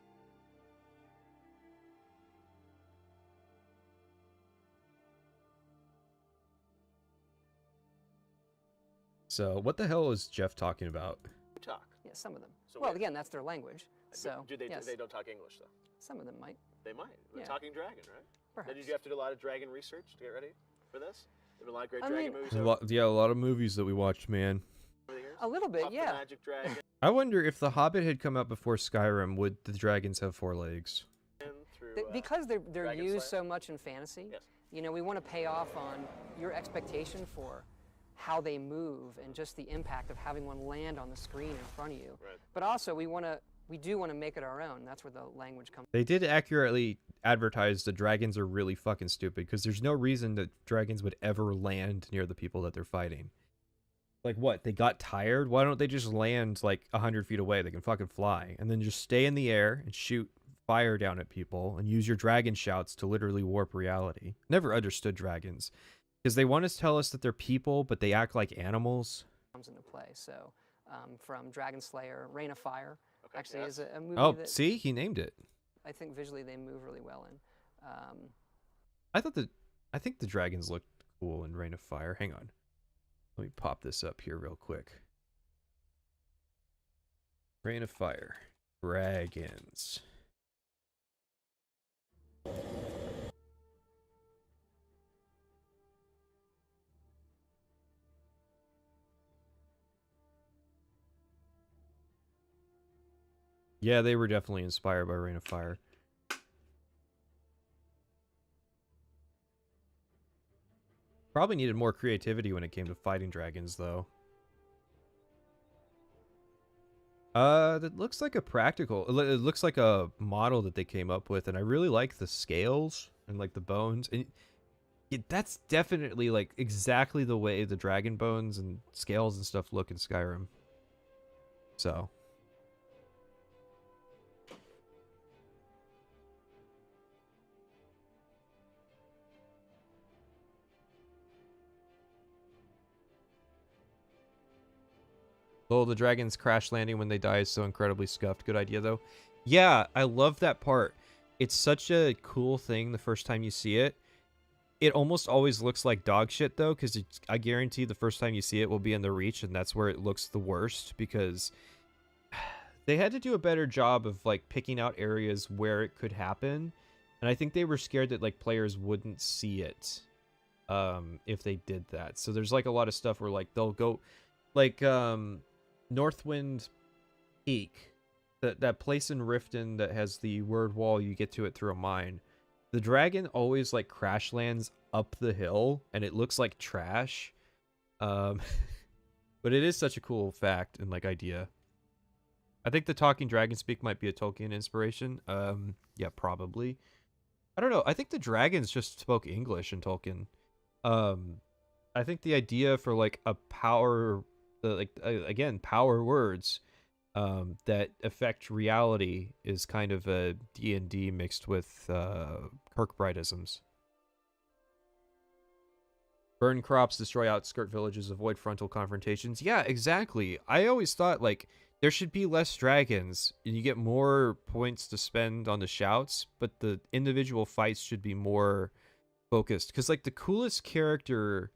So what the hell is Jeff talking about? Talk. Yeah, some of them. So well, wait. again, that's their language. So Do they? yes, They don't talk English though. some of them might. They might. They're Yeah. talking dragon, right? Perhaps. Did you have to do a lot of dragon research to get ready for this? There've been a lot of great I dragon mean- movies A lot of movies that we watched, man. over the years. A little bit, Puff the yeah. Magic Dragon I wonder if The Hobbit had come out before Skyrim, would the dragons have 4 legs? through. Because they're Dragon used Slayer? so much in fantasy. Yes. You know, we want to pay off on your expectation for how they move and just the impact of having one land on the screen in front of you. Right. But also, we do want to make it our own. That's where the language comes. They did accurately advertise the dragons are really fucking stupid, because there's no reason that dragons would ever land near the people that they're fighting. Like what? They got tired? Why don't they just land like 100 feet away? They can fucking fly. And then just stay in the air and shoot fire down at people and use your dragon shouts to literally warp reality. Never understood dragons. Because they want to tell us that they're people, but they act like animals. Comes into play. So, from Dragon Slayer, Reign of Fire, Okay, actually yes. is a movie Oh, that see? He named it. I think visually they move really well in. I think the dragons looked cool in Reign of Fire. Hang on. Let me pop this up here real quick. Reign of Fire. Dragons. Yeah, they were definitely inspired by Reign of Fire. Probably needed more creativity when it came to fighting dragons, though. That looks like a practical. It looks like a model that they came up with, and I really like the scales and like the bones. And that's definitely like exactly the way the dragon bones and scales and stuff look in Skyrim. So. Oh, the dragons crash landing when they die is so incredibly scuffed. Good idea, though. Yeah, I love that part. It's such a cool thing the first time you see it. It almost always looks like dog shit, though, because I guarantee the first time you see it will be in the Reach, and that's where it looks the worst, because they had to do a better job of, like, picking out areas where it could happen, and I think they were scared that, like, players wouldn't see it if they did that. So there's, like, a lot of stuff where, like, they'll go, like, Northwind Peak, that place in Riften that has the word wall, you get to it through a mine. The dragon always like crash lands up the hill, and it looks like trash. But it is such a cool fact and like idea. I think the talking dragon speak might be a Tolkien inspiration. Yeah, probably. I don't know. I think the dragons just spoke English in Tolkien. I think the idea for like a power, again, power words that affect reality is kind of a D&D mixed with Kirkbrideisms. Burn crops, destroy outskirt villages, avoid frontal confrontations. Yeah, exactly. I always thought like there should be less dragons and you get more points to spend on the shouts, but the individual fights should be more focused. Because like the coolest character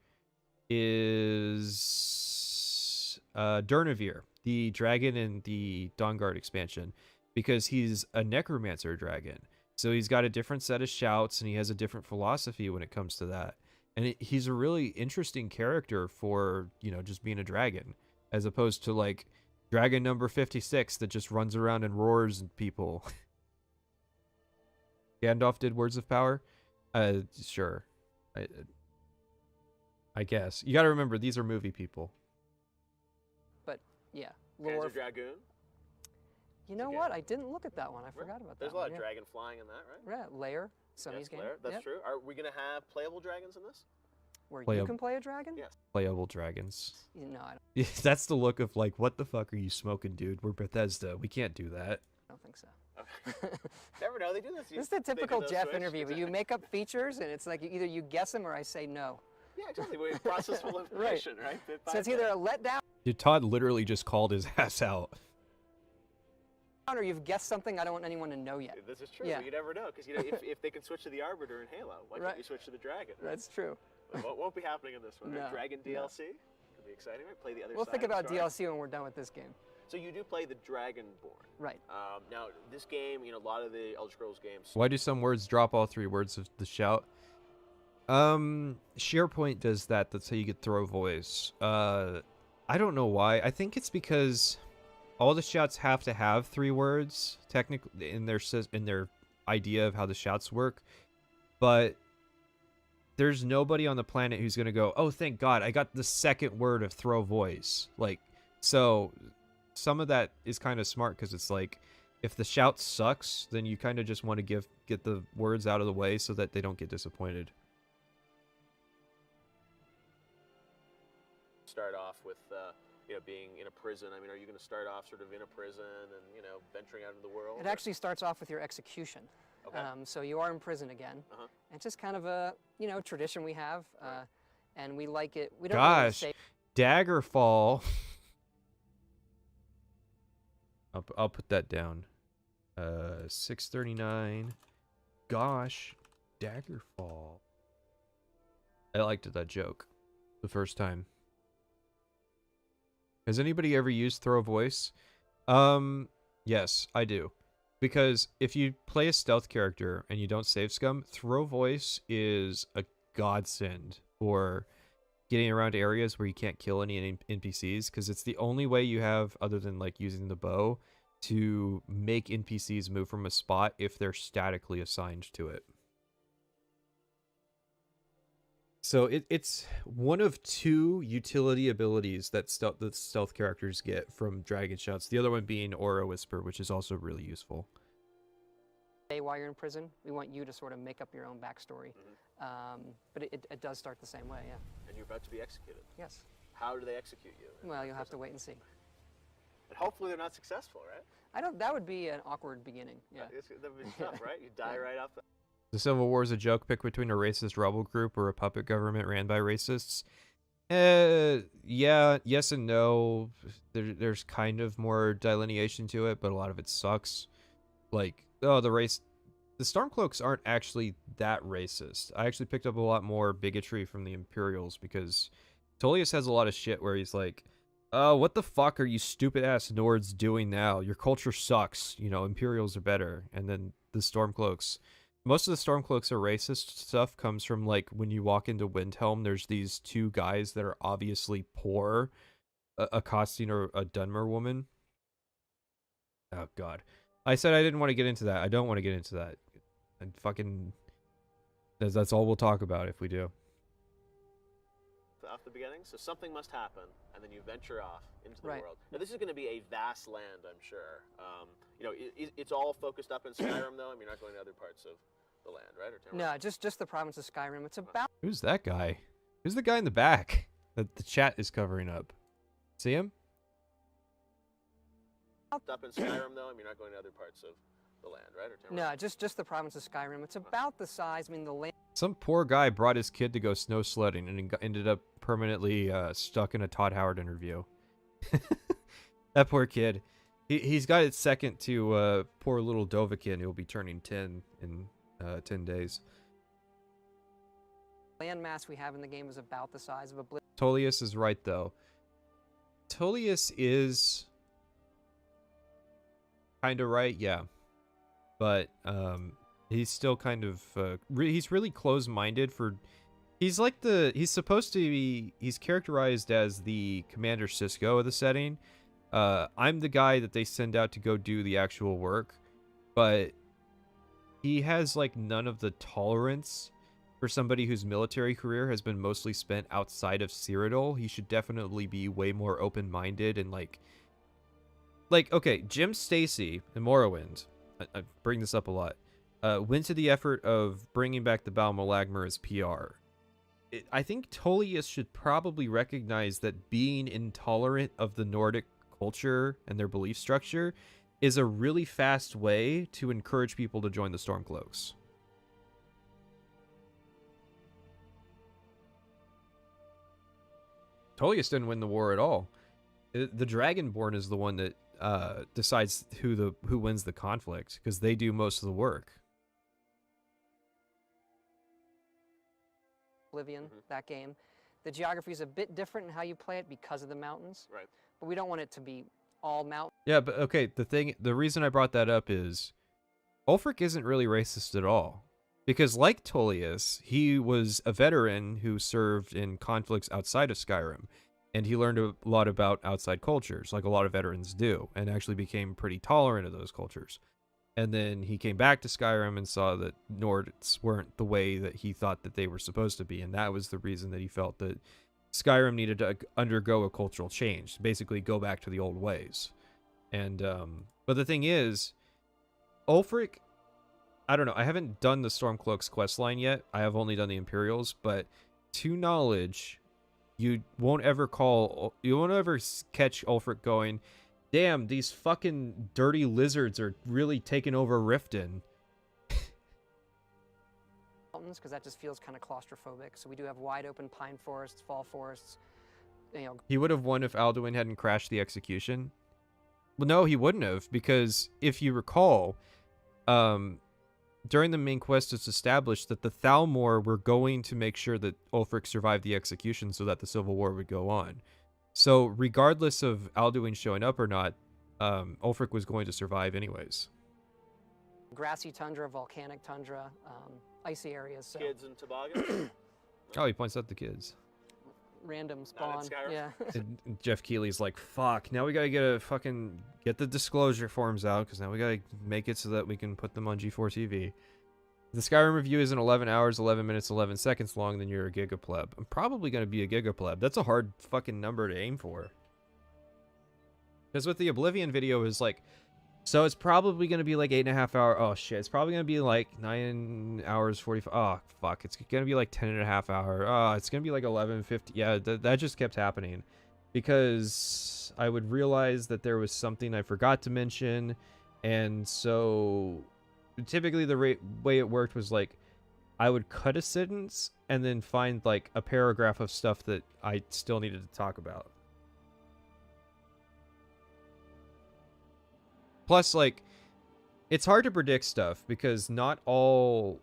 is Durnavir, the dragon in the Dawnguard expansion, because he's a necromancer dragon. So he's got a different set of shouts and he has a different philosophy when it comes to that. And he's a really interesting character for, you know, just being a dragon, as opposed to like dragon number 56 that just runs around and roars at people. Gandalf did Words of Power? Sure. I guess. You got to remember, these are movie people. But yeah, Panzer lore. Dragoon. You know Again. what? I didn't look at that one. I forgot about There's that a lot one. of dragon flying in that, right? Yeah, Lair, Sony's Yes, game. Blair, that's Yep. true. Are we gonna have playable dragons in this? Where Play you a- can play a dragon? Yes. Playable dragons. No, I That's the look of like, what the fuck are you smoking, dude? We're Bethesda. We can't do that. don't think so. Never know. They do this. This is the typical Jeff interview where you make up features and it's like either you guess them or I say no. Yeah, exactly. We process full information, right? Bit by So it's bit. either a letdown. Dude, Todd literally just called his ass out. Or you've guessed something I don't want anyone to know yet. This is true. Yeah. You never know, because if they can switch to the Arbiter in Halo, why can't you switch to the Dragon? That's true. What won't be happening in this one? No. Right? Dragon DLC could be exciting. Right? Play the other We'll side. think about story. DLC when we're done with this game. So you do play the Dragonborn. Right. Now, this game, a lot of the Elder Scrolls games. Why do some words drop all 3 words of the shout? SharePoint does that. That's how you get throw voice. I don't know why. I think it's because all the shouts have to have 3 words technically in their idea of how the shouts work, but there's nobody on the planet who's gonna go, oh, thank God, I got the second word of throw voice. Like, so some of that is kind of smart because it's like, if the shout sucks, then you kind of just want to get the words out of the way so that they don't get disappointed. Start off with being in a prison. I mean, are you going to start off sort of in a prison and venturing out into the world? It actually starts off with your execution. Okay. So you are in prison again. Uh-huh. It's just kind of a tradition we have, and we like it. We don't really Gosh, say Daggerfall. I'll put that down. 639. Gosh, Daggerfall. I liked that joke the first time. Has anybody ever used throw voice? Yes, I do. Because if you play a stealth character and you don't save scum, throw voice is a godsend for getting around areas where you can't kill any NPCs, because it's the only way you have, other than like using the bow, to make NPCs move from a spot if they're statically assigned to it. So it's one of 2 utility abilities that stealth characters get from Dragon Shouts. The other one being Aura Whisper, which is also really useful. While you're in prison, we want you to sort of make up your own backstory. But it does start the same way, yeah. And you're about to be executed. Yes. How do they execute you? Well, you'll have to wait and see. And hopefully they're not successful, right? That would be an awkward beginning, yeah. That would be tough, right? You die right off the... The Civil War is a joke pick between a racist rebel group or a puppet government ran by racists. Yeah, yes and no. There's kind of more delineation to it, but a lot of it sucks. Like, oh, the Stormcloaks aren't actually that racist. I actually picked up a lot more bigotry from the Imperials because Tullius has a lot of shit where he's like, what the fuck are you stupid ass Nords doing now? Your culture sucks. Imperials are better. And then the Stormcloaks, most of the Stormcloaks are racist stuff comes from like when you walk into Windhelm, there's these 2 guys that are obviously poor, accosting a Dunmer woman. Oh God. I said I didn't want to get into that. I don't want to get into that. And fucking... That's all we'll talk about if we do. Off the beginning, so something must happen, and then you venture off into the Right. world. Now, this is going to be a vast land, I'm sure. It's all focused up in Skyrim, though. I mean, you're not going to other parts of the land, right? Or No, just the province of Skyrim. It's about Who's that guy? Who's the guy in the back that the chat is covering up? See him? up in Skyrim, though. I mean, you're not going to other parts of the land, right? Or No, just the province of Skyrim. It's about the size. I mean, the land. Some poor guy brought his kid to go snow sledding and ended up permanently stuck in a Todd Howard interview. That poor kid. He's got it second to poor little Dovahkiin, who'll be turning 10 in 10 days. Landmass we have in the game is about the size of a blip. Tullius is right, though. Tullius is kind of right, yeah. But he's still kind of he's really close-minded for he's characterized as the Commander Cisco of the setting. I'm the guy that they send out to go do the actual work, but he has like none of the tolerance for somebody whose military career has been mostly spent outside of Cyrodiil. He should definitely be way more open-minded and like okay, Jim Stacy in Morrowind, I bring this up a lot, went to the effort of bringing back the Balmolagmer as PR. I think Tullius should probably recognize that being intolerant of the Nordic culture and their belief structure is a really fast way to encourage people to join the Stormcloaks. Tullius didn't win the war at all. The Dragonborn is the one that decides who wins the conflict, because they do most of the work. Oblivion, that game. The geography is a bit different in how you play it because of the mountains. Right. But we don't want it to be all mountain. Yeah, but okay, the reason I brought that up is Ulfric isn't really racist at all. Because like Tullius, he was a veteran who served in conflicts outside of Skyrim. And he learned a lot about outside cultures, like a lot of veterans do, and actually became pretty tolerant of those cultures. And then he came back to Skyrim and saw that Nords weren't the way that he thought that they were supposed to be. And that was the reason that he felt that Skyrim needed to undergo a cultural change, basically go back to the old ways. And but the thing is, Ulfric, I don't know, I haven't done the Stormcloaks questline yet. I have only done the Imperials, but to knowledge, you won't ever catch Ulfric going, damn, these fucking dirty lizards are really taking over Riften. Mountains, because that just feels kind of claustrophobic. So we do have wide open pine forests, fall forests. You know, he would have won if Alduin hadn't crashed the execution. Well, no, he wouldn't have, because if you recall, during the main quest, it's established that the Thalmor were going to make sure that Ulfric survived the execution so that the Civil War would go on. So regardless of Alduin showing up or not, Ulfric was going to survive anyways. grassy tundra, volcanic tundra, icy areas. So. Kids and toboggans? Oh, he points out the kids. Random spawn. Skyrim? Yeah. And Jeff Keighley's like, fuck, now we gotta get the disclosure forms out, because now we gotta make it so that we can put them on G4TV. The Skyrim review isn't 11 hours, 11 minutes, 11 seconds long, then you're a gigapleb. I'm probably gonna be a gigapleb. That's a hard fucking number to aim for. Because with the Oblivion video is like, so it's probably gonna be like 8.5 hours. Oh shit, it's probably gonna be like 9 hours 45. Oh fuck, it's gonna be like 10.5 hours. Oh, it's gonna be like 11:50. Yeah, that just kept happening, because I would realize that there was something I forgot to mention, and so typically the way it worked was like I would cut a sentence and then find like a paragraph of stuff that I still needed to talk about. Plus, like, it's hard to predict stuff because not all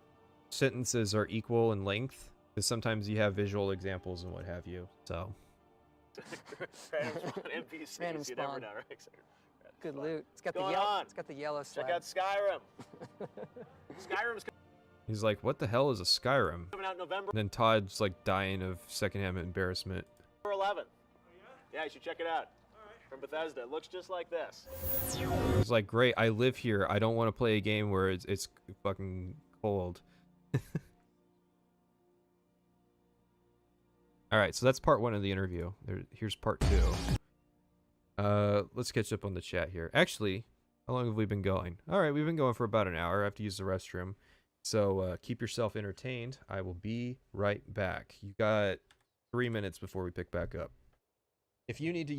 sentences are equal in length, because sometimes you have visual examples and what have you. So Random spawn NPCs, Random you never spawn. know, right? Good loot. It's got Going the yellow. on? It's got the yellow Check slab. out Skyrim. Skyrim's he's like, what the hell is a Skyrim? coming out November And then Todd's like dying of secondhand embarrassment. 11th. Yeah, you should check it out. From Bethesda. It looks just like this. He's like, great, I live here. I don't want to play a game where it's fucking cold. Alright, so that's part 1 of the interview. Here's part 2. Let's catch up on the chat here. Actually, how long have we been going? Alright, we've been going for about an hour. I have to use the restroom. So keep yourself entertained. I will be right back. You got 3 minutes before we pick back up. If you need to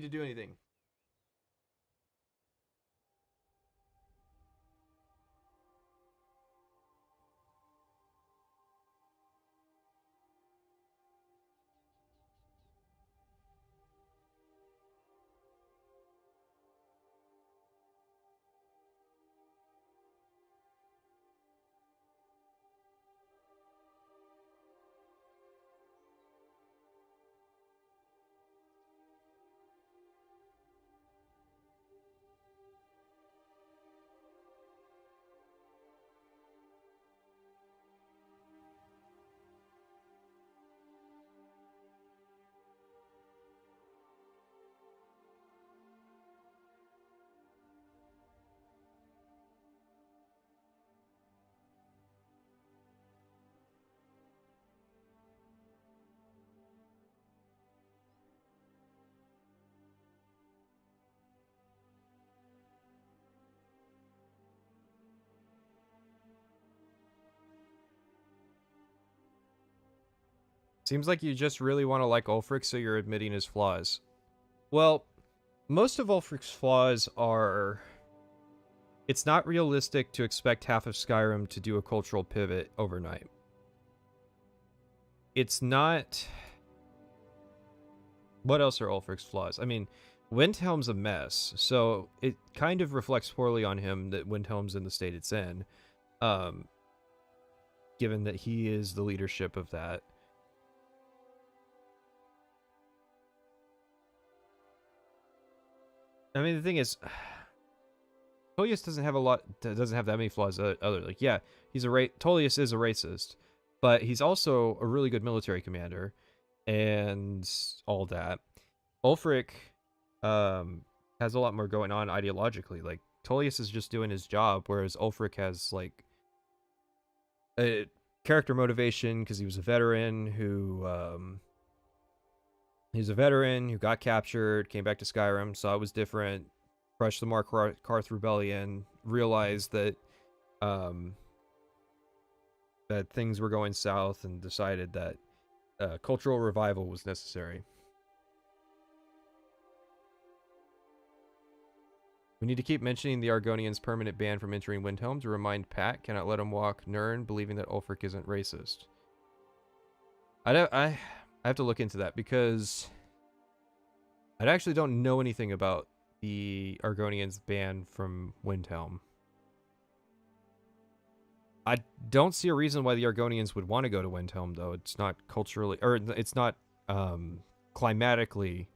do anything. Seems like you just really want to like Ulfric, so you're admitting his flaws. Well, most of Ulfric's flaws are... It's not realistic to expect half of Skyrim to do a cultural pivot overnight. It's not... what else are Ulfric's flaws? I mean, Windhelm's a mess, so it kind of reflects poorly on him that Windhelm's in the state it's in, given that he is the leadership of that. I mean, the thing is, Tullius doesn't have that many flaws. Yeah, Tullius is a racist, but he's also a really good military commander, and all that. Ulfric has a lot more going on ideologically. Like, Tullius is just doing his job, whereas Ulfric has like a character motivation because he was a veteran who got captured, came back to Skyrim, saw it was different, crushed the Karth rebellion, realized that that things were going south, and decided that cultural revival was necessary. We need to keep mentioning the Argonians' permanent ban from entering Windhelm to remind Pat cannot let him walk Nirn, believing that Ulfric isn't racist. I have to look into that, because I actually don't know anything about the Argonians' ban from Windhelm. I don't see a reason why the Argonians would want to go to Windhelm, though. It's not culturally, or it's not climatically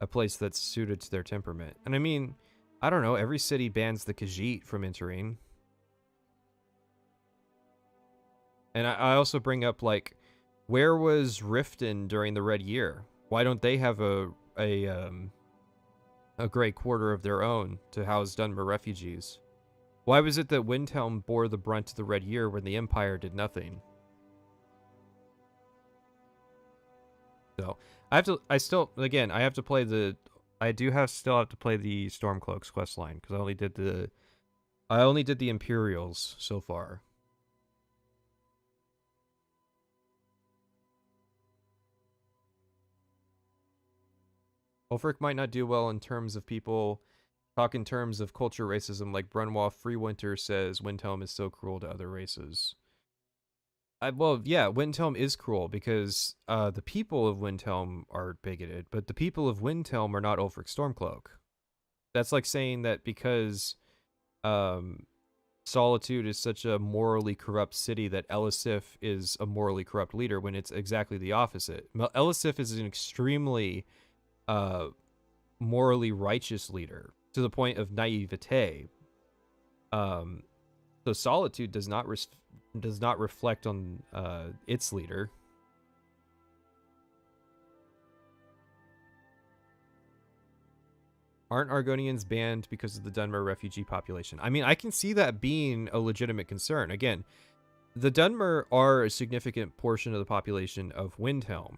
a place that's suited to their temperament. And I mean, I don't know, every city bans the Khajiit from entering. And I also bring up, like, where was Riften during the Red Year? Why don't they have a Grey Quarter of their own to house Dunmer refugees? Why was it that Windhelm bore the brunt of the Red Year when the Empire did nothing? So I still have to play the Stormcloaks questline, because I only did the Imperials so far. Ulfric might not do well in terms of people talk in terms of culture racism, like Brunwolf Freewinter says Windhelm is so cruel to other races. Well, yeah, Windhelm is cruel because the people of Windhelm are bigoted, but the people of Windhelm are not Ulfric Stormcloak. That's like saying that because Solitude is such a morally corrupt city that Elisif is a morally corrupt leader, when it's exactly the opposite. Elisif is an extremely morally righteous leader, to the point of naivete. So Solitude does not reflect on its leader. Aren't Argonians banned because of the Dunmer refugee population? I mean, I can see that being a legitimate concern. Again, the Dunmer are a significant portion of the population of Windhelm,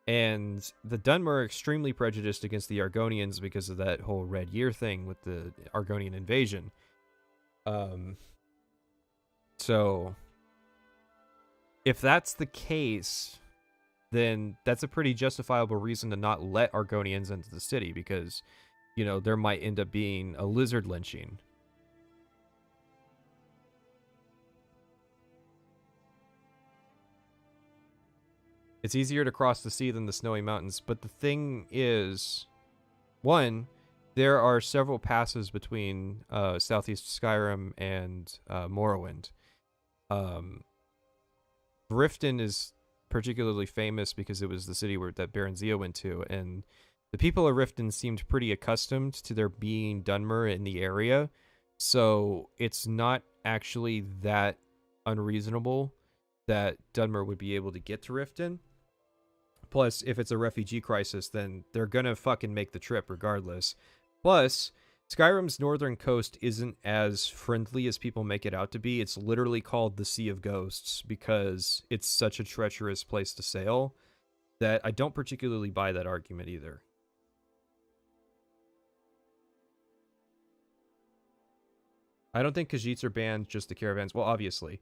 and the Dunmer are extremely prejudiced against the Argonians because of that whole Red Year thing with the Argonian invasion. So if that's the case, then that's a pretty justifiable reason to not let Argonians into the city, because, you know, there might end up being a lizard lynching. It's easier to cross the sea than the snowy mountains, but the thing is, one, there are several passes between Southeast Skyrim and Morrowind. Riften is particularly famous because it was the city that Baron Zia went to, and the people of Riften seemed pretty accustomed to there being Dunmer in the area, so it's not actually that unreasonable that Dunmer would be able to get to Riften. Plus, if it's a refugee crisis, then they're gonna fucking make the trip regardless. Plus, Skyrim's northern coast isn't as friendly as people make it out to be. It's literally called the Sea of Ghosts because it's such a treacherous place to sail that I don't particularly buy that argument either. I don't think Khajiits are banned, just the caravans. Well, obviously.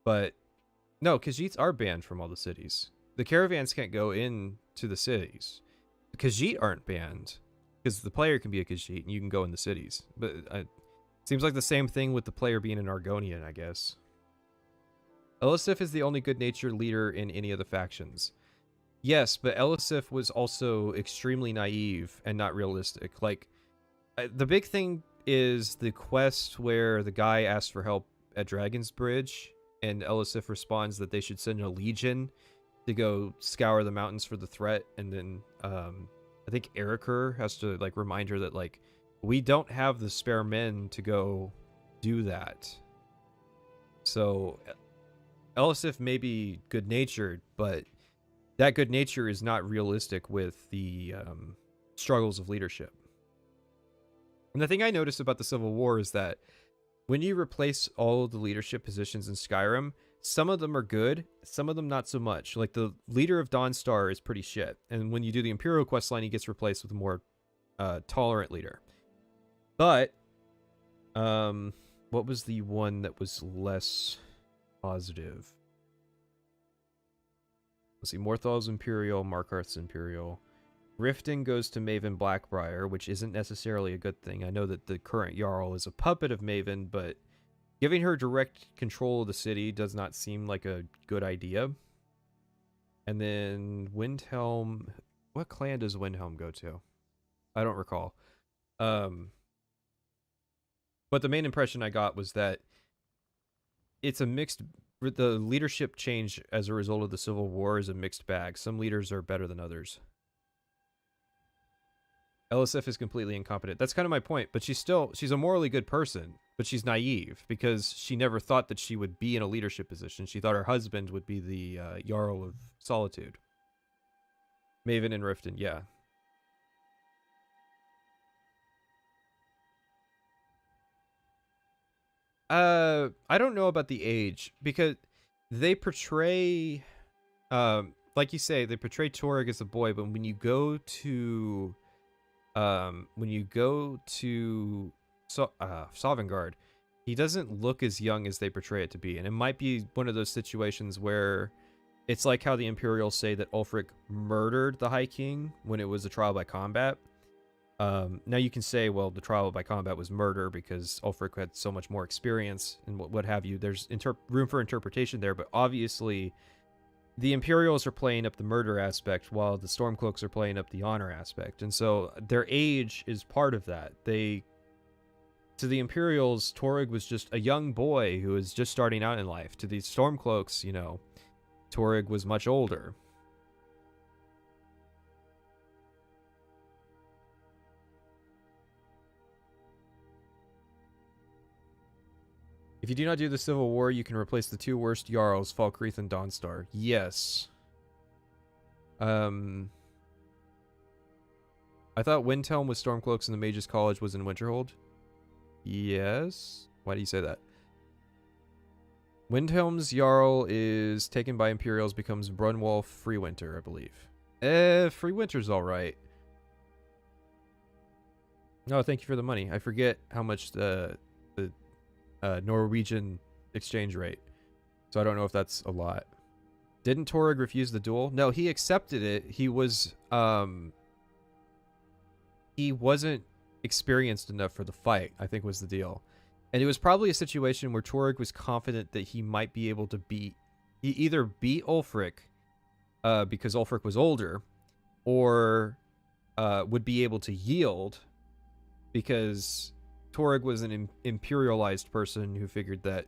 But no, Khajiits are banned from all the cities. The caravans can't go into the cities. The Khajiit aren't banned, because the player can be a Khajiit and you can go in the cities. But it seems like the same thing with the player being an Argonian, I guess. Elisif is the only good-natured leader in any of the factions. Yes, but Elisif was also extremely naive and not realistic. Like, the big thing is the quest where the guy asks for help at Dragon's Bridge, and Elisif responds that they should send a legion to go scour the mountains for the threat, and then I think Eriker has to like remind her that like we don't have the spare men to go do that. So Elisif may be good-natured, but that good nature is not realistic with the struggles of leadership. And the thing I noticed about the Civil War is that when you replace all of the leadership positions in Skyrim, some of them are good, some of them not so much. Like the leader of Dawnstar is pretty shit. And when you do the Imperial questline, he gets replaced with a more tolerant leader. But what was the one that was less positive? Let's see, Morthal's Imperial, Markarth's Imperial. Riften goes to Maven Blackbriar, which isn't necessarily a good thing. I know that the current Jarl is a puppet of Maven, but giving her direct control of the city does not seem like a good idea. And then Windhelm... What clan does Windhelm go to? I don't recall. But the main impression I got was that it's a mixed... The leadership change as a result of the Civil War is a mixed bag. Some leaders are better than others. Elisif is completely incompetent. That's kind of my point, but she's a morally good person, but she's naive because she never thought that she would be in a leadership position. She thought her husband would be the Jarl of Solitude. Maven and Riften, yeah. I don't know about the age because they portray, like you say, they portray Torag as a boy, but when you go to Sovngarde, he doesn't look as young as they portray it to be, and it might be one of those situations where it's like how the Imperials say that Ulfric murdered the High King when it was a trial by combat. Now you can say, well, the trial by combat was murder because Ulfric had so much more experience and what have you. There's room for interpretation there, but obviously the Imperials are playing up the murder aspect while the Stormcloaks are playing up the honor aspect. And so their age is part of that. To the Imperials, Torag was just a young boy who was just starting out in life. To the Stormcloaks, you know, Torag was much older. If you do not do the Civil War, you can replace the two worst Jarls, Falkreath and Dawnstar. Yes. I thought Windhelm with Stormcloaks and the Mages College was in Winterhold. Yes. Why do you say that? Windhelm's Jarl is taken by Imperials, becomes Brunwolf Freewinter, I believe. Freewinter's alright. No, thank you for the money. I forget how much the Norwegian exchange rate. So I don't know if that's a lot. Didn't Torag refuse the duel? No, he accepted it. He was he wasn't experienced enough for the fight, I think was the deal. And it was probably a situation where Torag was confident that he might be able to either beat Ulfric because Ulfric was older, or would be able to yield because Torag was an imperialized person who figured that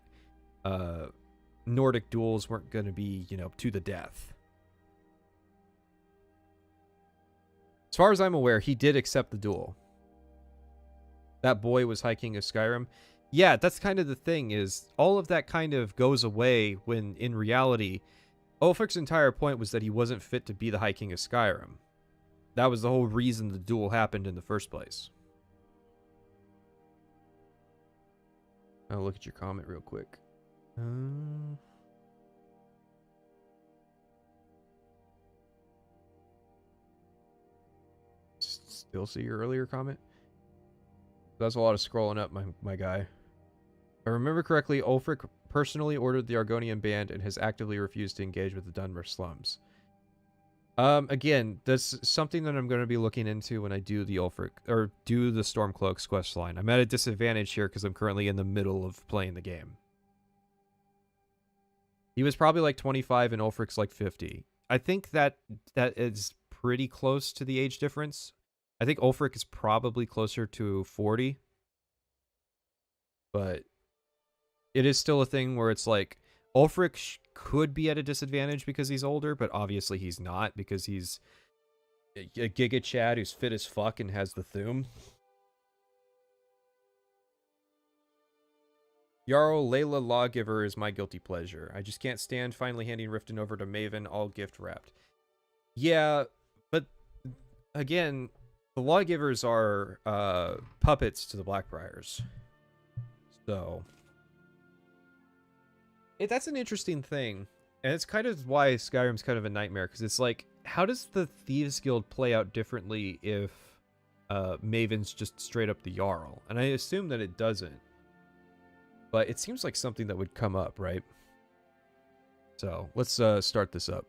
Nordic duels weren't going to be, you know, to the death. As far as I'm aware, he did accept the duel. That boy was High King of Skyrim. Yeah, that's kind of the thing, is all of that kind of goes away when, in reality, Ulfric's entire point was that he wasn't fit to be the High King of Skyrim. That was the whole reason the duel happened in the first place. I'll look at your comment real quick. Still see your earlier comment? That's a lot of scrolling up, my guy. If I remember correctly, Ulfric personally ordered the Argonian band and has actively refused to engage with the Dunmer slums. Again, that's something that I'm going to be looking into when I do the Ulfric, or do the Stormcloaks quest line. I'm at a disadvantage here because I'm currently in the middle of playing the game. He was probably like 25 and Ulfric's like 50. I think that is pretty close to the age difference. I think Ulfric is probably closer to 40. But it is still a thing where it's like Ulfric could be at a disadvantage because he's older, but obviously he's not because he's a Giga Chad who's fit as fuck and has the Thum. Jarl Layla Lawgiver is my guilty pleasure. I just can't stand finally handing Riften over to Maven, all gift wrapped. Yeah, but again, the Lawgivers are puppets to the Blackbriars. So that's an interesting thing. And it's kind of why Skyrim's kind of a nightmare, because it's like, how does the Thieves Guild play out differently if Maven's just straight up the Jarl? And I assume that it doesn't. But it seems like something that would come up, right? So let's start this up.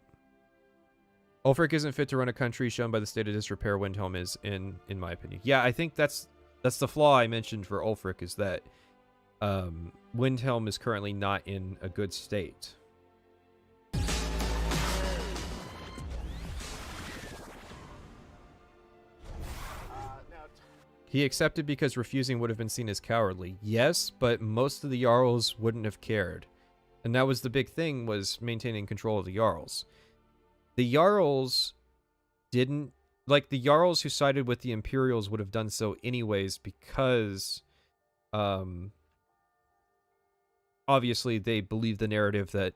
Ulfric isn't fit to run a country shown by the state of disrepair Windhelm is, in my opinion. Yeah, I think that's the flaw I mentioned for Ulfric, is that Windhelm is currently not in a good state. He accepted because refusing would have been seen as cowardly. Yes, but most of the Jarls wouldn't have cared. And that was the big thing, was maintaining control of the Jarls. The Jarls didn't... Like, the Jarls who sided with the Imperials would have done so anyways because... obviously, they believed the narrative that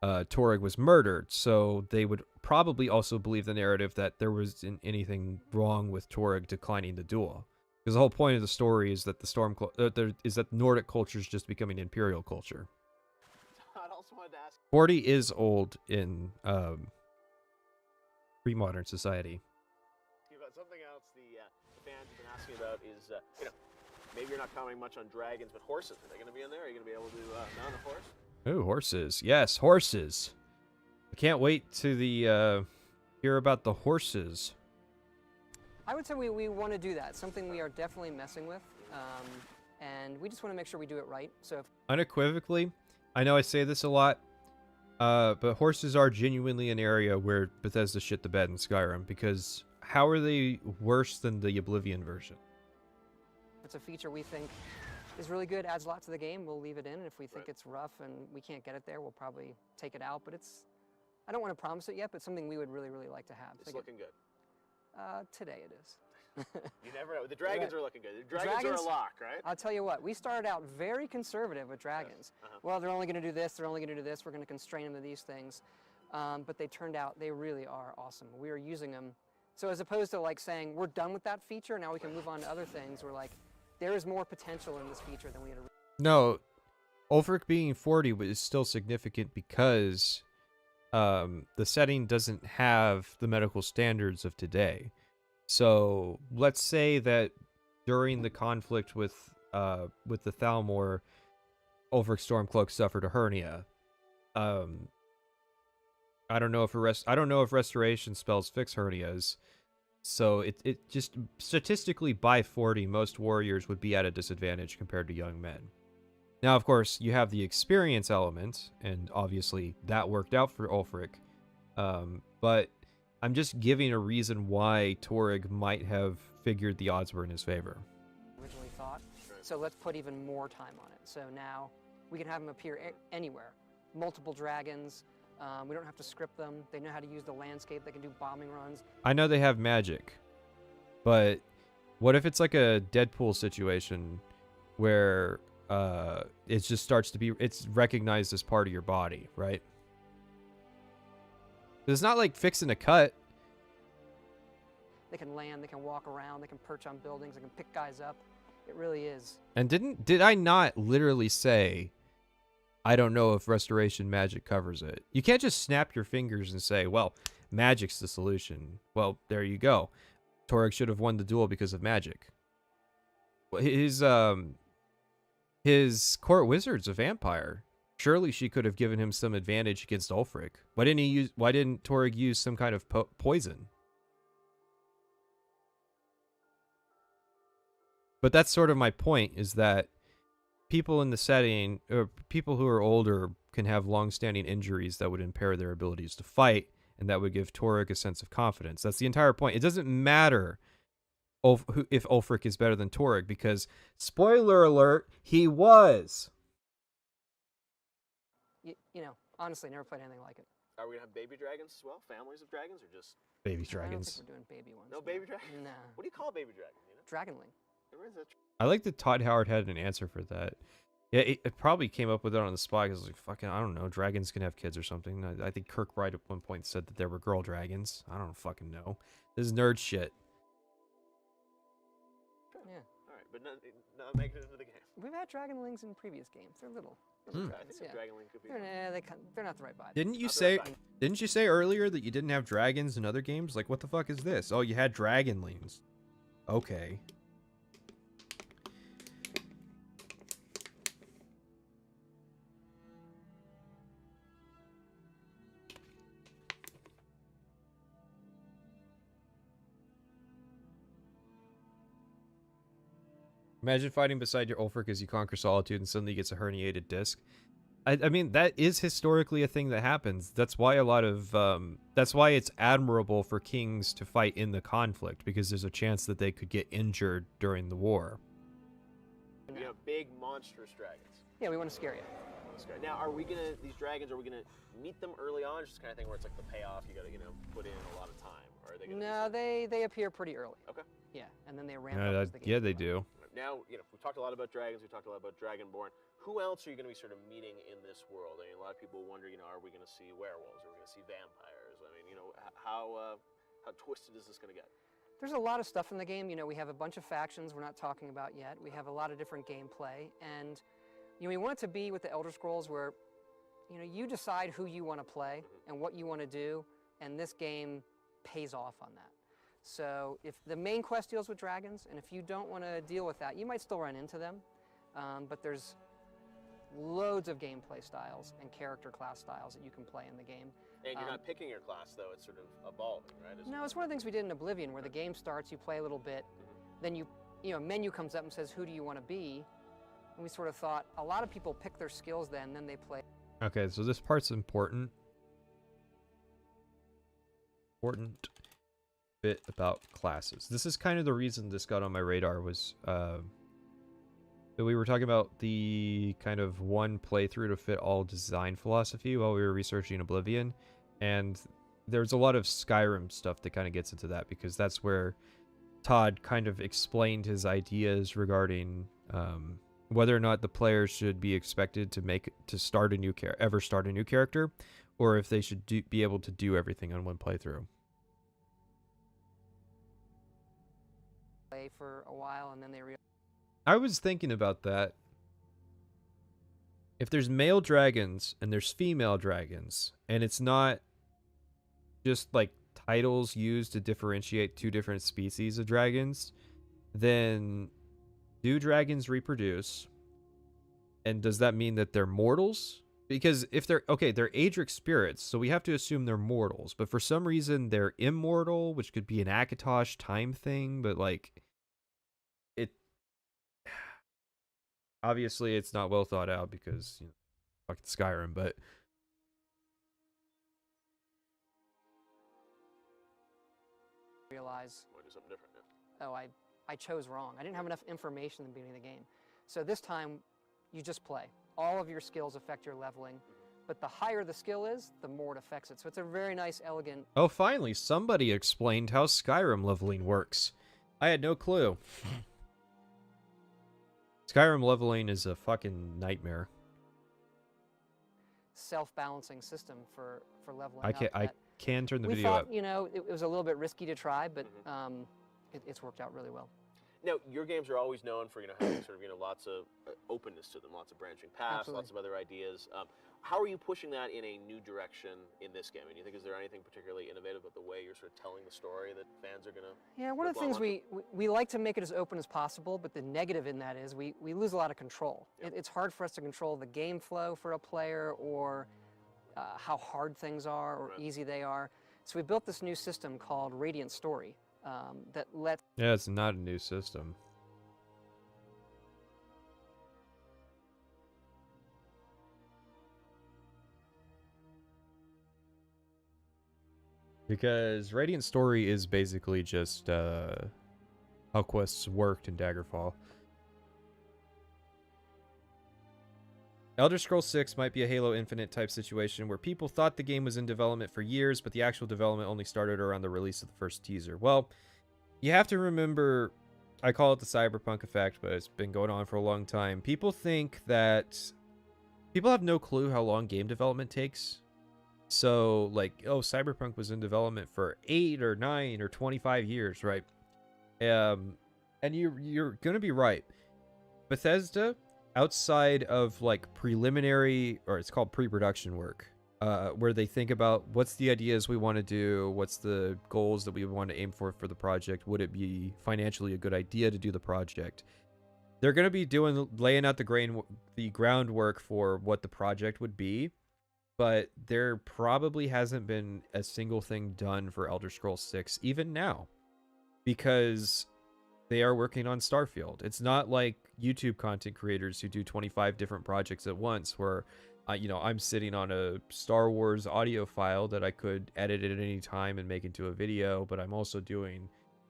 Torygg was murdered, so they would probably also believe the narrative that there wasn't anything wrong with Torygg declining the duel. Because the whole point of the story is that that Nordic culture is just becoming Imperial culture. I also wanted to ask. 40 is old in pre-modern society. About something else the fans have been asking about is, maybe you're not commenting much on dragons, but horses. Are they going to be in there? Are you going to be able to mount a horse? Ooh, horses. Yes, horses. I can't wait to hear about the horses. I would say we want to do that. Something we are definitely messing with, and we just want to make sure we do it right. So, unequivocally, I know I say this a lot, but horses are genuinely an area where Bethesda shit the bed in Skyrim, because how are they worse than the Oblivion version? It's a feature we think is really good, adds a lot to the game. We'll leave it in, and if we think it's rough and we can't get it there, we'll probably take it out. But I don't want to promise it yet, but something we would really, really like to have. It's looking good. Today it is. You never know. The dragons are looking good. The dragons are a lock, right? I'll tell you what, we started out very conservative with dragons. Yes. Well, they're only going to do this, they're only going to do this, we're going to constrain them to these things. But they turned out, they really are awesome. We are using them. So as opposed to like saying, we're done with that feature, now we can move on to other things, we're like, there is more potential in this feature than we had originally. No, Ulfric being 40 is still significant because the setting doesn't have the medical standards of today. So let's say that during the conflict with the Thalmor, Ulfric Stormcloak suffered a hernia. I don't know if restoration spells fix hernias. So it just statistically by 40, most warriors would be at a disadvantage compared to young men. Now, of course, you have the experience element, and obviously that worked out for Ulfric. But I'm just giving a reason why Torygg might have figured the odds were in his favor. Originally thought. So let's put even more time on it. So now we can have them appear anywhere. Multiple dragons. We don't have to script them. They know how to use the landscape. They can do bombing runs. I know they have magic, but what if it's like a Deadpool situation where it just starts to be, it's recognized as part of your body, right? It's not like fixing a cut. They can land, they can walk around, they can perch on buildings, they can pick guys up. It really is. And did I not literally say, I don't know if restoration magic covers it? You can't just snap your fingers and say, well, magic's the solution. Well, there you go. Torygg should have won the duel because of magic. His court wizard's a vampire. Surely she could have given him some advantage against Ulfric. Why didn't Torygg use some kind of poison? But that's sort of my point, is that people in the setting, or people who are older, can have long-standing injuries that would impair their abilities to fight, and that would give Torek a sense of confidence. That's the entire point. It doesn't matter if Ulfric is better than Torek, because, spoiler alert, he was. You know, honestly, never played anything like it. Are we gonna have baby dragons as well? Families of dragons, or just Baby I don't dragons. think we're doing baby ones. no baby dragons? Nah. What do you call a baby dragon? You know, Dragonling. Where is that? I like that Todd Howard had an answer for that. Yeah, it probably came up with it on the spot because, like, fucking, I don't know, dragons can have kids or something. I think Kirk Wright at one point said that there were girl dragons. I don't fucking know. This is nerd shit. Yeah. All right, but not making it into the game. We've had dragonlings in previous games. They're little. I think Yeah. the dragonling could be. They're not the right vibe. Didn't you Not the say? right vibe. Didn't you say earlier that you didn't have dragons in other games? Like, what the fuck is this? Oh, you had dragonlings. Okay. Imagine fighting beside your Ulfric as you conquer solitude and suddenly he gets a herniated disc. I mean, that is historically a thing that happens. That's why a lot of, that's why it's admirable for kings to fight in the conflict, because there's a chance that they could get injured during the war. You know, big monstrous dragons. Yeah, we want to scare you. Now, are we gonna these dragons? Are we gonna meet them early on? Just kind of thing where it's like the payoff. You gotta put in a lot of time. Or are they gonna? No, they appear pretty early. Okay. Yeah, and then they ramp up as the game Yeah, they goes on. do. Now, we've talked a lot about dragons. We talked a lot about Dragonborn. Who else are you going to be sort of meeting in this world? I mean, a lot of people wonder, are we going to see werewolves? Are we going to see vampires? I mean, how twisted is this going to get? There's a lot of stuff in the game. We have a bunch of factions we're not talking about yet. We have a lot of different gameplay, and we want it to be with the Elder Scrolls where, you decide who you want to play and what you want to do, and this game pays off on that. So if the main quest deals with dragons, and if you don't want to deal with that, you might still run into them, but there's loads of gameplay styles and character class styles that you can play in the game. And you're not picking your class, though. It's sort of evolving, right? No, it's one of the things we did in Oblivion, where the game starts, you play a little bit, then a menu comes up and says, who do you want to be? And we sort of thought, a lot of people pick their skills then they play. Okay, so this part's important. Important bit about classes. This is kind of the reason this got on my radar was that we were talking about the kind of one playthrough to fit all design philosophy while we were researching Oblivion, and there's a lot of Skyrim stuff that kind of gets into that, because that's where Todd kind of explained his ideas regarding whether or not the players should be expected to start a new character, or if they should be able to do everything on one playthrough. For a while, and then they I was thinking about that. If there's male dragons and there's female dragons, and it's not just like titles used to differentiate two different species of dragons, then do dragons reproduce? And does that mean that they're mortals? Because if they're Aedric spirits, so we have to assume they're mortals. But for some reason, they're immortal, which could be an Akatosh time thing. But like, obviously, it's not well thought out because fucking Skyrim. But realize, Want to do something different now? oh, I chose wrong. I didn't have enough information in the beginning of the game. So this time, you just play. All of your skills affect your leveling, but the higher the skill is, the more it affects it. So it's a very nice, elegant... oh, finally, somebody explained how Skyrim leveling works. I had no clue. Skyrim leveling is a fucking nightmare. self-balancing system for leveling I up. can turn the We video thought, up. it was a little bit risky to try, but it's worked out really well. Now, your games are always known for having sort of lots of openness to them, lots of branching paths, Absolutely. lots of other ideas. How are you pushing that in a new direction in this game? And you think, is there anything particularly innovative about the way you're sort of telling the story that fans are going to? Yeah, one of the things we like to make it as open as possible, but the negative in that is we lose a lot of control. Yep. It's hard for us to control the game flow for a player, or how hard things are or Right. easy they are. So we built this new system called Radiant Story that lets Yeah, it's not a new system. Because Radiant Story is basically just how quests worked in Daggerfall. Elder Scrolls 6 might be a Halo Infinite type situation where people thought the game was in development for years, but the actual development only started around the release of the first teaser. Well, you have to remember, I call it the Cyberpunk effect, but it's been going on for a long time. People think that people have no clue how long game development takes. So, like, oh, Cyberpunk was in development for 8 or 9 or 25 years, right? And you're going to be right. Bethesda, outside of like preliminary, or it's called pre-production work, where they think about what's the ideas we want to do, what's the goals that we want to aim for the project, would it be financially a good idea to do the project. They're going to be laying out the groundwork for what the project would be, but there probably hasn't been a single thing done for Elder Scrolls 6 even now, because they are working on Starfield. It's not like YouTube content creators who do 25 different projects at once, where I'm sitting on a Star Wars audio file that I could edit at any time and make into a video, but I'm also doing,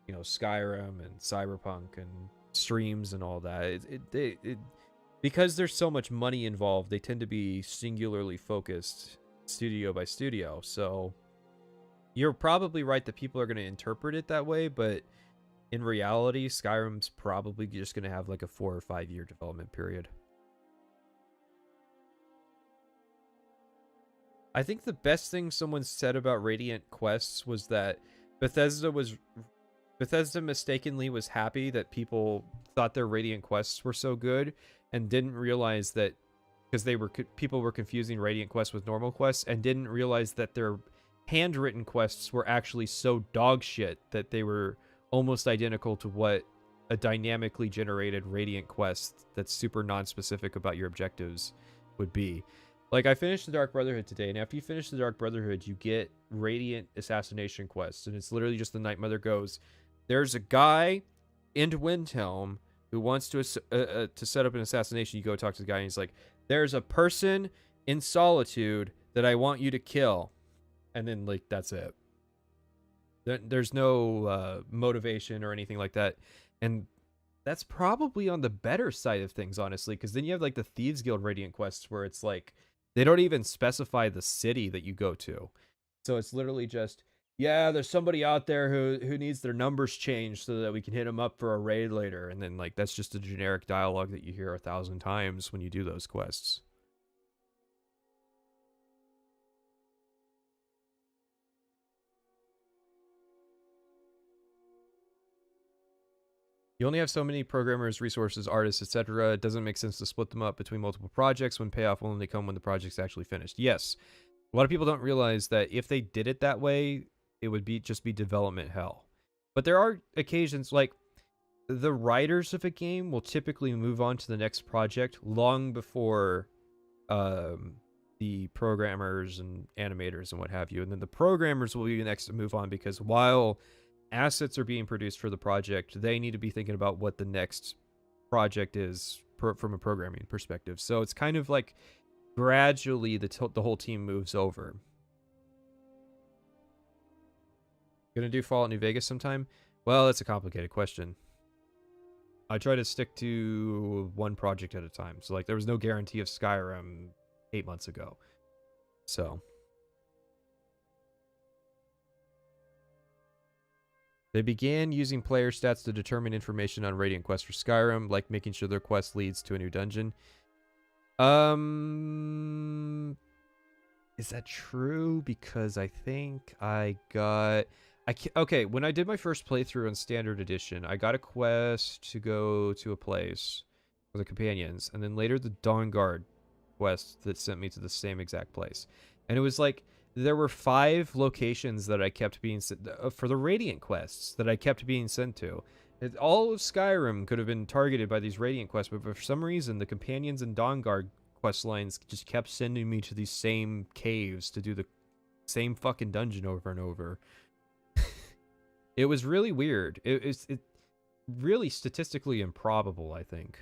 Skyrim and Cyberpunk and streams and all that. Because there's so much money involved, they tend to be singularly focused studio by studio. So you're probably right that people are going to interpret it that way, but in reality, Skyrim's probably just going to have like a 4 or 5 year development period. I think the best thing someone said about Radiant Quests was that Bethesda mistakenly was happy that people thought their Radiant Quests were so good, and didn't realize that, because people were confusing Radiant Quests with normal quests, and didn't realize that their handwritten quests were actually so dog shit that they were almost identical to what a dynamically generated Radiant quest that's super non-specific about your objectives would be. Like, I finished the Dark Brotherhood today, and after you finish the Dark Brotherhood, you get Radiant assassination quests, and it's literally just the Night Mother goes, there's a guy in Windhelm who wants to set up an assassination. You go talk to the guy, and he's like, there's a person in Solitude that I want you to kill. And then, like, that's it. There's no motivation or anything like that. And that's probably on the better side of things, honestly, because then you have, like, the Thieves Guild Radiant quests where it's like, they don't even specify the city that you go to. So it's literally just, yeah, there's somebody out there who needs their numbers changed so that we can hit them up for a raid later. And then, like, that's just a generic dialogue that you hear 1,000 times when you do those quests. You only have so many programmers, resources, artists, etc. It doesn't make sense to split them up between multiple projects when payoff will only come when the project's actually finished. Yes, a lot of people don't realize that if they did it that way, it would just be development hell. But there are occasions, like, the writers of a game will typically move on to the next project long before the programmers and animators and what have you. And then the programmers will be the next to move on, because while assets are being produced for the project, they need to be thinking about what the next project is from a programming perspective. So it's kind of like gradually the whole team moves over. Gonna do Fallout New Vegas sometime? Well, that's a complicated question. I try to stick to one project at a time. So, like, there was no guarantee of Skyrim 8 months ago. So they began using player stats to determine information on Radiant quests for Skyrim, like making sure their quest leads to a new dungeon. Is that true? Because I think okay, when I did my first playthrough on Standard Edition, I got a quest to go to a place with the companions, and then later the Dawn Guard quest that sent me to the same exact place. And it was like, there were 5 locations that I kept being sent for the Radiant quests that I kept being sent to. All of Skyrim could have been targeted by these Radiant quests, but for some reason, the companions and Dawn Guard quest lines just kept sending me to these same caves to do the same fucking dungeon over and over. It was really weird. It really statistically improbable, I think.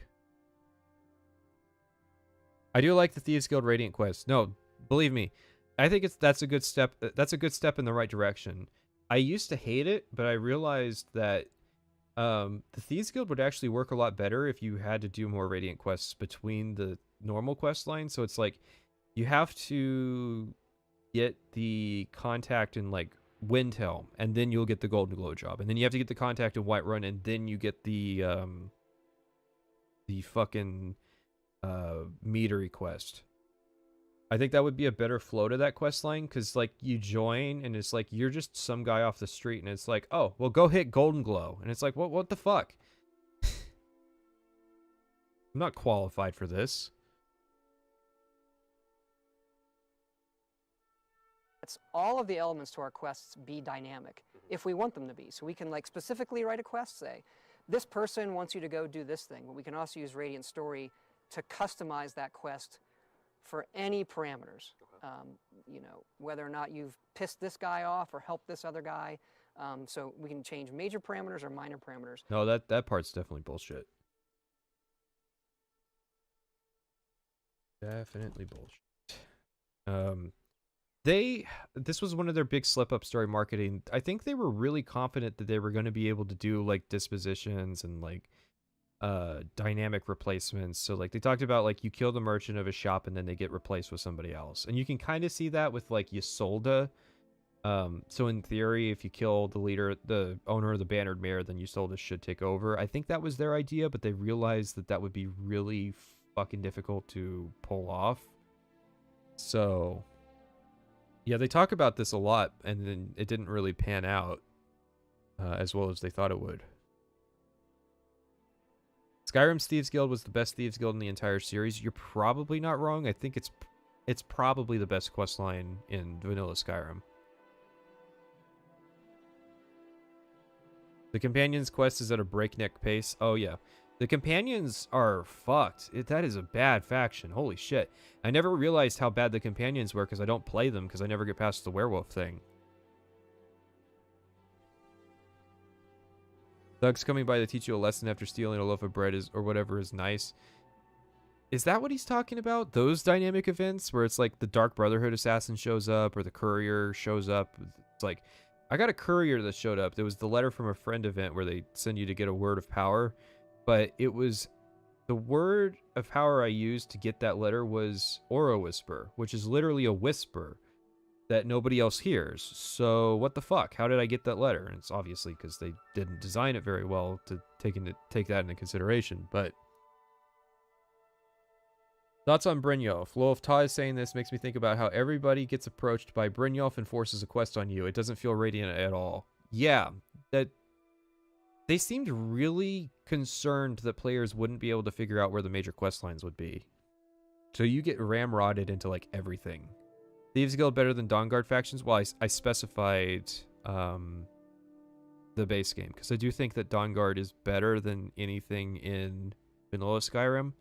I do like the Thieves Guild Radiant quest. No, believe me, I think that's a good step. That's a good step in the right direction. I used to hate it, but I realized that the Thieves Guild would actually work a lot better if you had to do more Radiant quests between the normal quest lines. So it's like you have to get the contact in like Windhelm, and then you'll get the Golden Glow job, and then you have to get the contact in Whiterun, and then you get the fucking meadery quest. I think that would be a better flow to that quest line, because like you join and it's like you're just some guy off the street, and it's like, oh well, go hit Golden Glow, and it's like, what the fuck? I'm not qualified for this. Let's all of the elements to our quests be dynamic if we want them to be. So we can like specifically write a quest, say, this person wants you to go do this thing, but we can also use Radiant Story to customize that quest for any parameters. You know, whether or not you've pissed this guy off or helped this other guy. So we can change major parameters or minor parameters. No, that part's definitely bullshit. Definitely bullshit. This was one of their big slip-ups during marketing. I think they were really confident that they were going to be able to do like dispositions and like dynamic replacements. So like they talked about like you kill the merchant of a shop and then they get replaced with somebody else, and you can kind of see that with like Ysolda. So in theory, if you kill the leader, the owner of the Bannered Mare, then Ysolda should take over. I think that was their idea, but they realized that that would be really fucking difficult to pull off. So yeah, they talk about this a lot, and then it didn't really pan out as well as they thought it would. Skyrim's Thieves Guild was the best Thieves Guild in the entire series. You're probably not wrong. I think it's probably the best questline in vanilla Skyrim. The Companions quest is at a breakneck pace. Oh yeah. The Companions are fucked. That is a bad faction. Holy shit. I never realized how bad the Companions were because I don't play them because I never get past the werewolf thing. Thugs coming by to teach you a lesson after stealing a loaf of bread or whatever is nice. Is that what he's talking about? Those dynamic events where it's like the Dark Brotherhood assassin shows up or the courier shows up. It's like, I got a courier that showed up. There was the letter from a friend event where they send you to get a word of power. But it was the word of power I used to get that letter was Aura Whisper, which is literally a whisper that nobody else hears. So what the fuck? How did I get that letter? And it's obviously because they didn't design it very well to take that into consideration. But thoughts on Brynjolf? Lolf Ta is saying this makes me think about how everybody gets approached by Brynjolf and forces a quest on you. It doesn't feel radiant at all. Yeah, that they seemed really concerned that players wouldn't be able to figure out where the major quest lines would be. So you get ramrodded into like everything. Thieves Guild better than Dawnguard factions? Well, I specified the base game because I do think that Dawnguard is better than anything in vanilla Skyrim,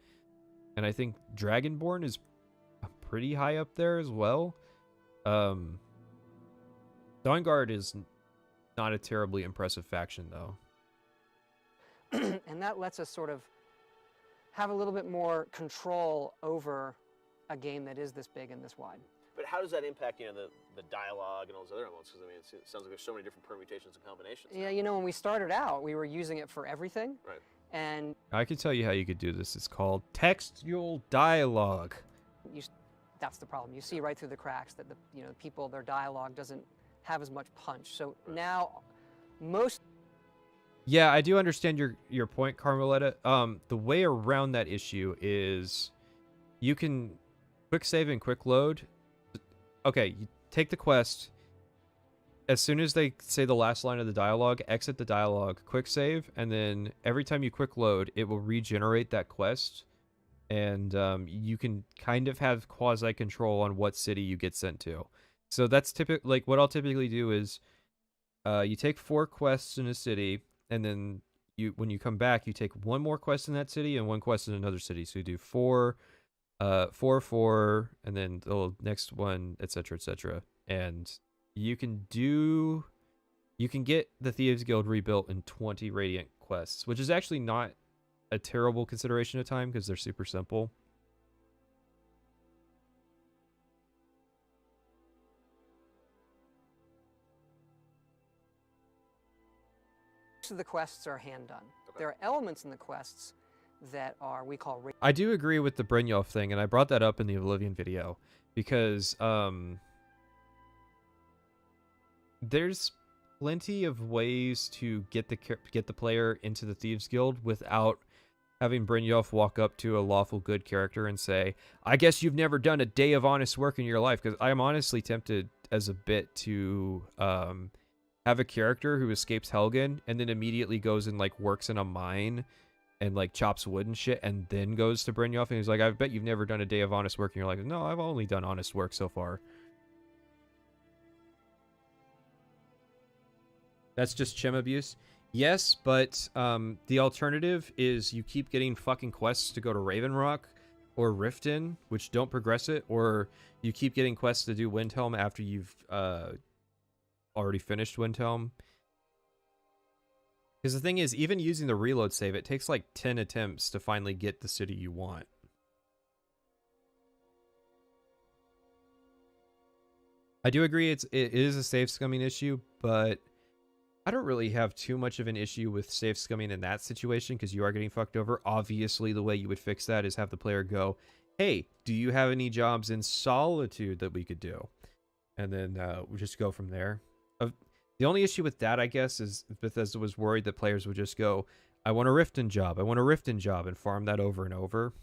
and I think Dragonborn is pretty high up there as well. Dawnguard is not a terribly impressive faction though. And that lets us sort of have a little bit more control over a game that is this big and this wide. But how does that impact, you know, the dialogue and all those other elements? Because I mean, it sounds like there's so many different permutations and combinations. Yeah, you know, when we started out, we were using it for everything. Right. And I can tell you how you could do this. It's called textual dialogue. That's the problem. You see right through the cracks that people, their dialogue doesn't have as much punch. So now, most. Yeah, I do understand your point, Carmeletta. The way around that issue is you can quick save and quick load. Okay, you take the quest. As soon as they say the last line of the dialogue, exit the dialogue, quick save, and then every time you quick load, it will regenerate that quest. And you can kind of have quasi control on what city you get sent to. So that's like what I'll typically do is you take 4 quests in a city, and then when you come back, you take 1 more quest in that city and 1 quest in another city. So you do 4, and then the next one, etc., etc. And you can get the Thieves Guild rebuilt in 20 Radiant quests, which is actually not a terrible consideration of time because they're super simple. Most of the quests are hand done. There are elements in the quests that are, we call... I do agree with the Brynjolf thing, and I brought that up in the Oblivion video, because there's plenty of ways to get the player into the Thieves Guild without having Brynjolf walk up to a lawful good character and say, I guess you've never done a day of honest work in your life, because I'm honestly tempted as a bit to have a character who escapes Helgen and then immediately goes and like works in a mine and like chops wood and shit, and then goes to Brynjolf and he's like, I bet you've never done a day of honest work in your life. No, I've only done honest work so far. That's just chim abuse. Yes, but the alternative is you keep getting fucking quests to go to Raven Rock or Riften, which don't progress it, or you keep getting quests to do Windhelm after you've already finished Windhelm. Because the thing is, even using the reload save, it takes like 10 attempts to finally get the city you want. I do agree it is a save scumming issue, but I don't really have too much of an issue with save scumming in that situation, because you are getting fucked over. Obviously, the way you would fix that is have the player go, hey, do you have any jobs in Solitude that we could do? And then we just go from there. The only issue with that, I guess, is Bethesda was worried that players would just go, I want a Riften job, I want a Riften job, and farm that over and over.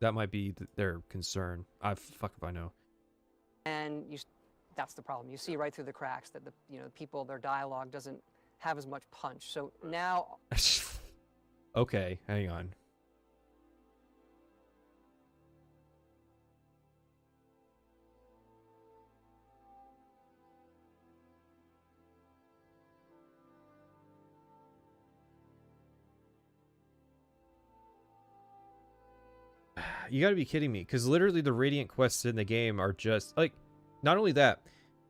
That might be their concern. Fuck if I know. And that's the problem. You see right through the cracks that the people, their dialogue doesn't have as much punch. So now... Okay, hang on. You gotta be kidding me, because literally the Radiant quests in the game are just like, not only that,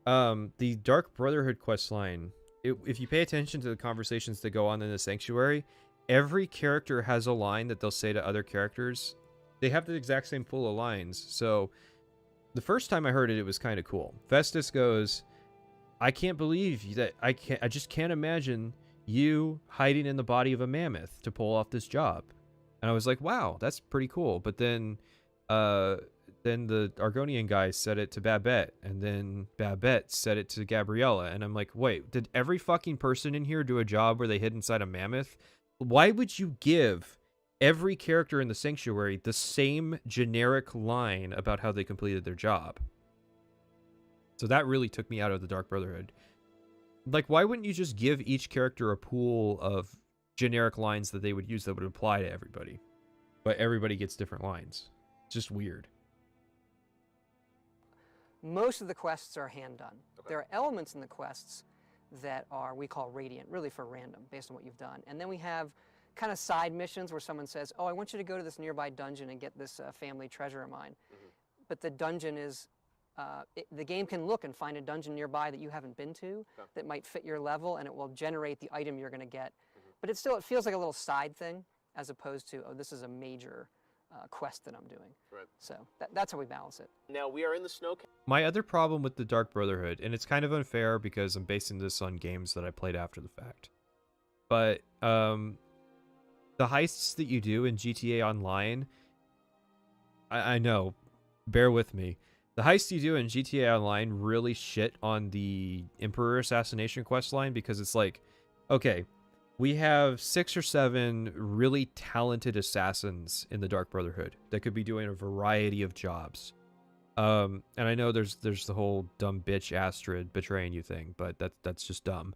the Dark Brotherhood quest line, if you pay attention to the conversations that go on in the Sanctuary, every character has a line that they'll say to other characters. They have the exact same pool of lines. So the first time I heard it, it was kind of cool. Festus goes, I can't believe that I just can't imagine you hiding in the body of a mammoth to pull off this job. And I was like, wow, that's pretty cool. But then the Argonian guy said it to Babette, and then Babette said it to Gabriella. And I'm like, wait, did every fucking person in here do a job where they hid inside a mammoth? Why would you give every character in the Sanctuary the same generic line about how they completed their job? So that really took me out of the Dark Brotherhood. Like, why wouldn't you just give each character a pool of generic lines that they would use that would apply to everybody? But everybody gets different lines. It's just weird. Most of the quests are hand done. There are elements in the quests that are, we call radiant, really for random, based on what you've done. And then we have kind of side missions where someone says, oh, I want you to go to this nearby dungeon and get this family treasure of mine. But the dungeon is, the game can look and find a dungeon nearby that you haven't been to that might fit your level, and it will generate the item you're going to get. But it feels like a little side thing, as opposed to, oh, this is a major quest that I'm doing. Right. So that's how we balance it. Now we are in the snow. My other problem with the Dark Brotherhood, and it's kind of unfair because I'm basing this on games that I played after the fact, but the heists that you do in GTA Online, I know, bear with me. The heists you do in GTA Online really shit on the Emperor assassination quest line, because it's like, okay, we have 6 or 7 really talented assassins in the Dark Brotherhood that could be doing a variety of jobs. And I know there's the whole dumb bitch Astrid betraying you thing, but that's just dumb.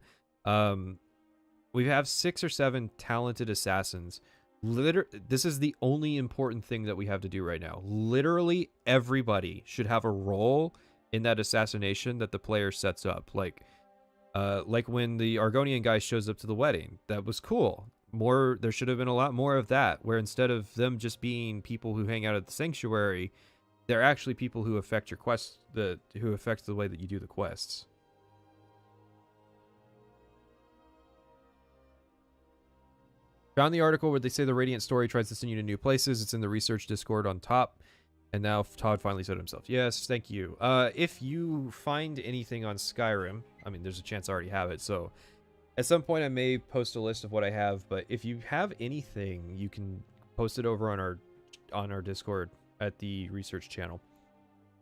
We have 6 or 7 talented assassins. This is the only important thing that we have to do right now. Literally everybody should have a role in that assassination that the player sets up. Like when the Argonian guy shows up to the wedding, that was cool. There should have been a lot more of that, where instead of them just being people who hang out at the Sanctuary, they're actually people who affect your quests, who affect the way that you do the quests. Found the article where they say the Radiant story tries to send you to new places. It's in the research Discord on top. And now Todd finally said it himself. Yes, thank you. If you find anything on Skyrim, I mean, there's a chance I already have it, so At some point, I may post a list of what I have, but if you have anything, you can post it over on our Discord at the research channel.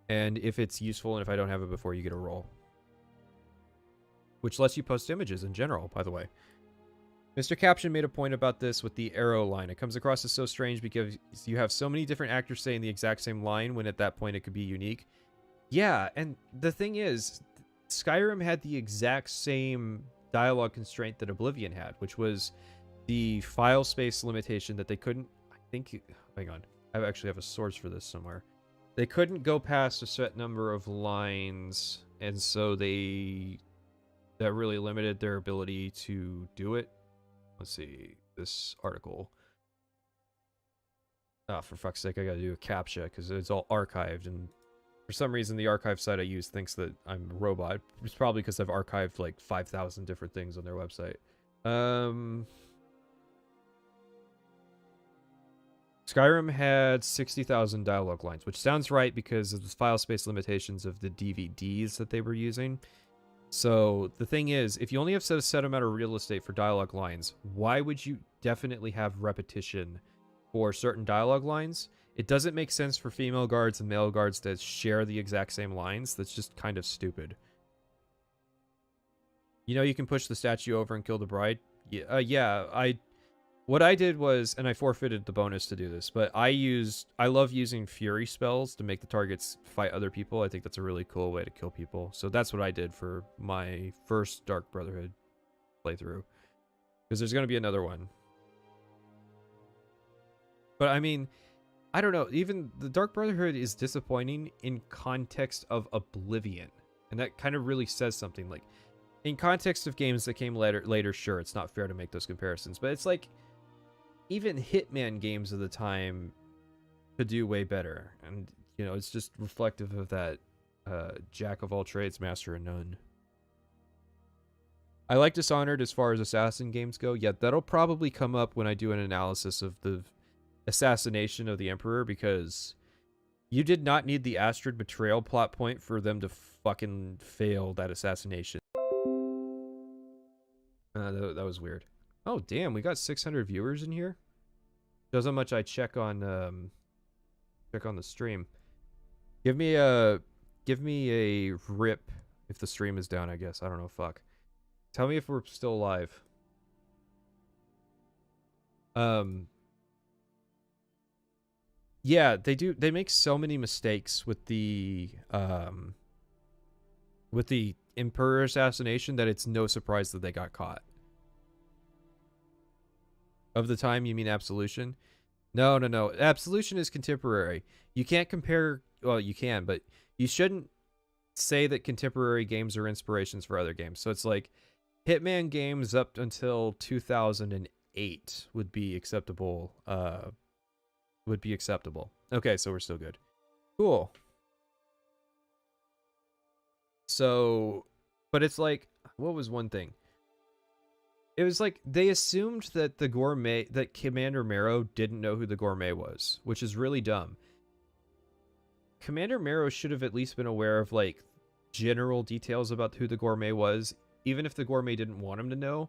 And if it's useful and if I don't have it before, you get a roll. Which lets you post images in general, by the way. Mr. Caption made a point about this with the arrow line. It comes across as so strange because you have so many different actors saying the exact same line when at that point it could be unique. Yeah, and the thing is, Skyrim had the exact same dialogue constraint that Oblivion had, which was the file space limitation that they couldn't, I think, hang on, I actually have a source for this somewhere. They couldn't go past a set number of lines, and so that really limited their ability to do it. Let's see, this article. Oh, for fuck's sake, I gotta do a CAPTCHA because it's all archived, and for some reason the archive site I use thinks that I'm a robot. It's probably because I've archived like 5,000 different things on their website. Skyrim had 60,000 dialogue lines, which sounds right because of the file space limitations of the DVDs that they were using. So the thing is, if you only have a set amount of real estate for dialogue lines, why would you definitely have repetition for certain dialogue lines? It doesn't make sense for female guards and male guards to share the exact same lines. That's just kind of stupid. You know, you can push the statue over and kill the bride. Yeah, what I did was, and I forfeited the bonus to do this, but I love using fury spells to make the targets fight other people. I think that's a really cool way to kill people. So that's what I did for my first Dark Brotherhood playthrough. Because there's going to be another one. But I mean, I don't know. Even the Dark Brotherhood is disappointing in context of Oblivion. And that kind of really says something. Like, in context of games that came later, sure, it's not fair to make those comparisons. But it's like, even Hitman games of the time could do way better. And, you know, it's just reflective of that jack of all trades, master of none. I like Dishonored as far as assassin games go. Yeah, that'll probably come up when I do an analysis of the assassination of the Emperor, because you did not need the Astrid betrayal plot point for them to fucking fail that assassination. That was weird. Oh damn, we got 600 viewers in here. Shows how much I check on the stream. Give me a rip if the stream is down, I guess. I don't know, fuck. Tell me if we're still alive. Yeah, they make so many mistakes with the Emperor assassination that it's no surprise that they got caught. Of the time, you mean Absolution? No. Absolution is contemporary. You can't compare... Well, you can, but you shouldn't say that contemporary games are inspirations for other games. So it's like Hitman games up until 2008 would be acceptable. Okay, so we're still good. Cool. So, but it's like, what was one thing? It was like they assumed that that Commander Marrow didn't know who the Gourmet was, which is really dumb. Commander Marrow should have at least been aware of like general details about who the Gourmet was, even if the Gourmet didn't want him to know,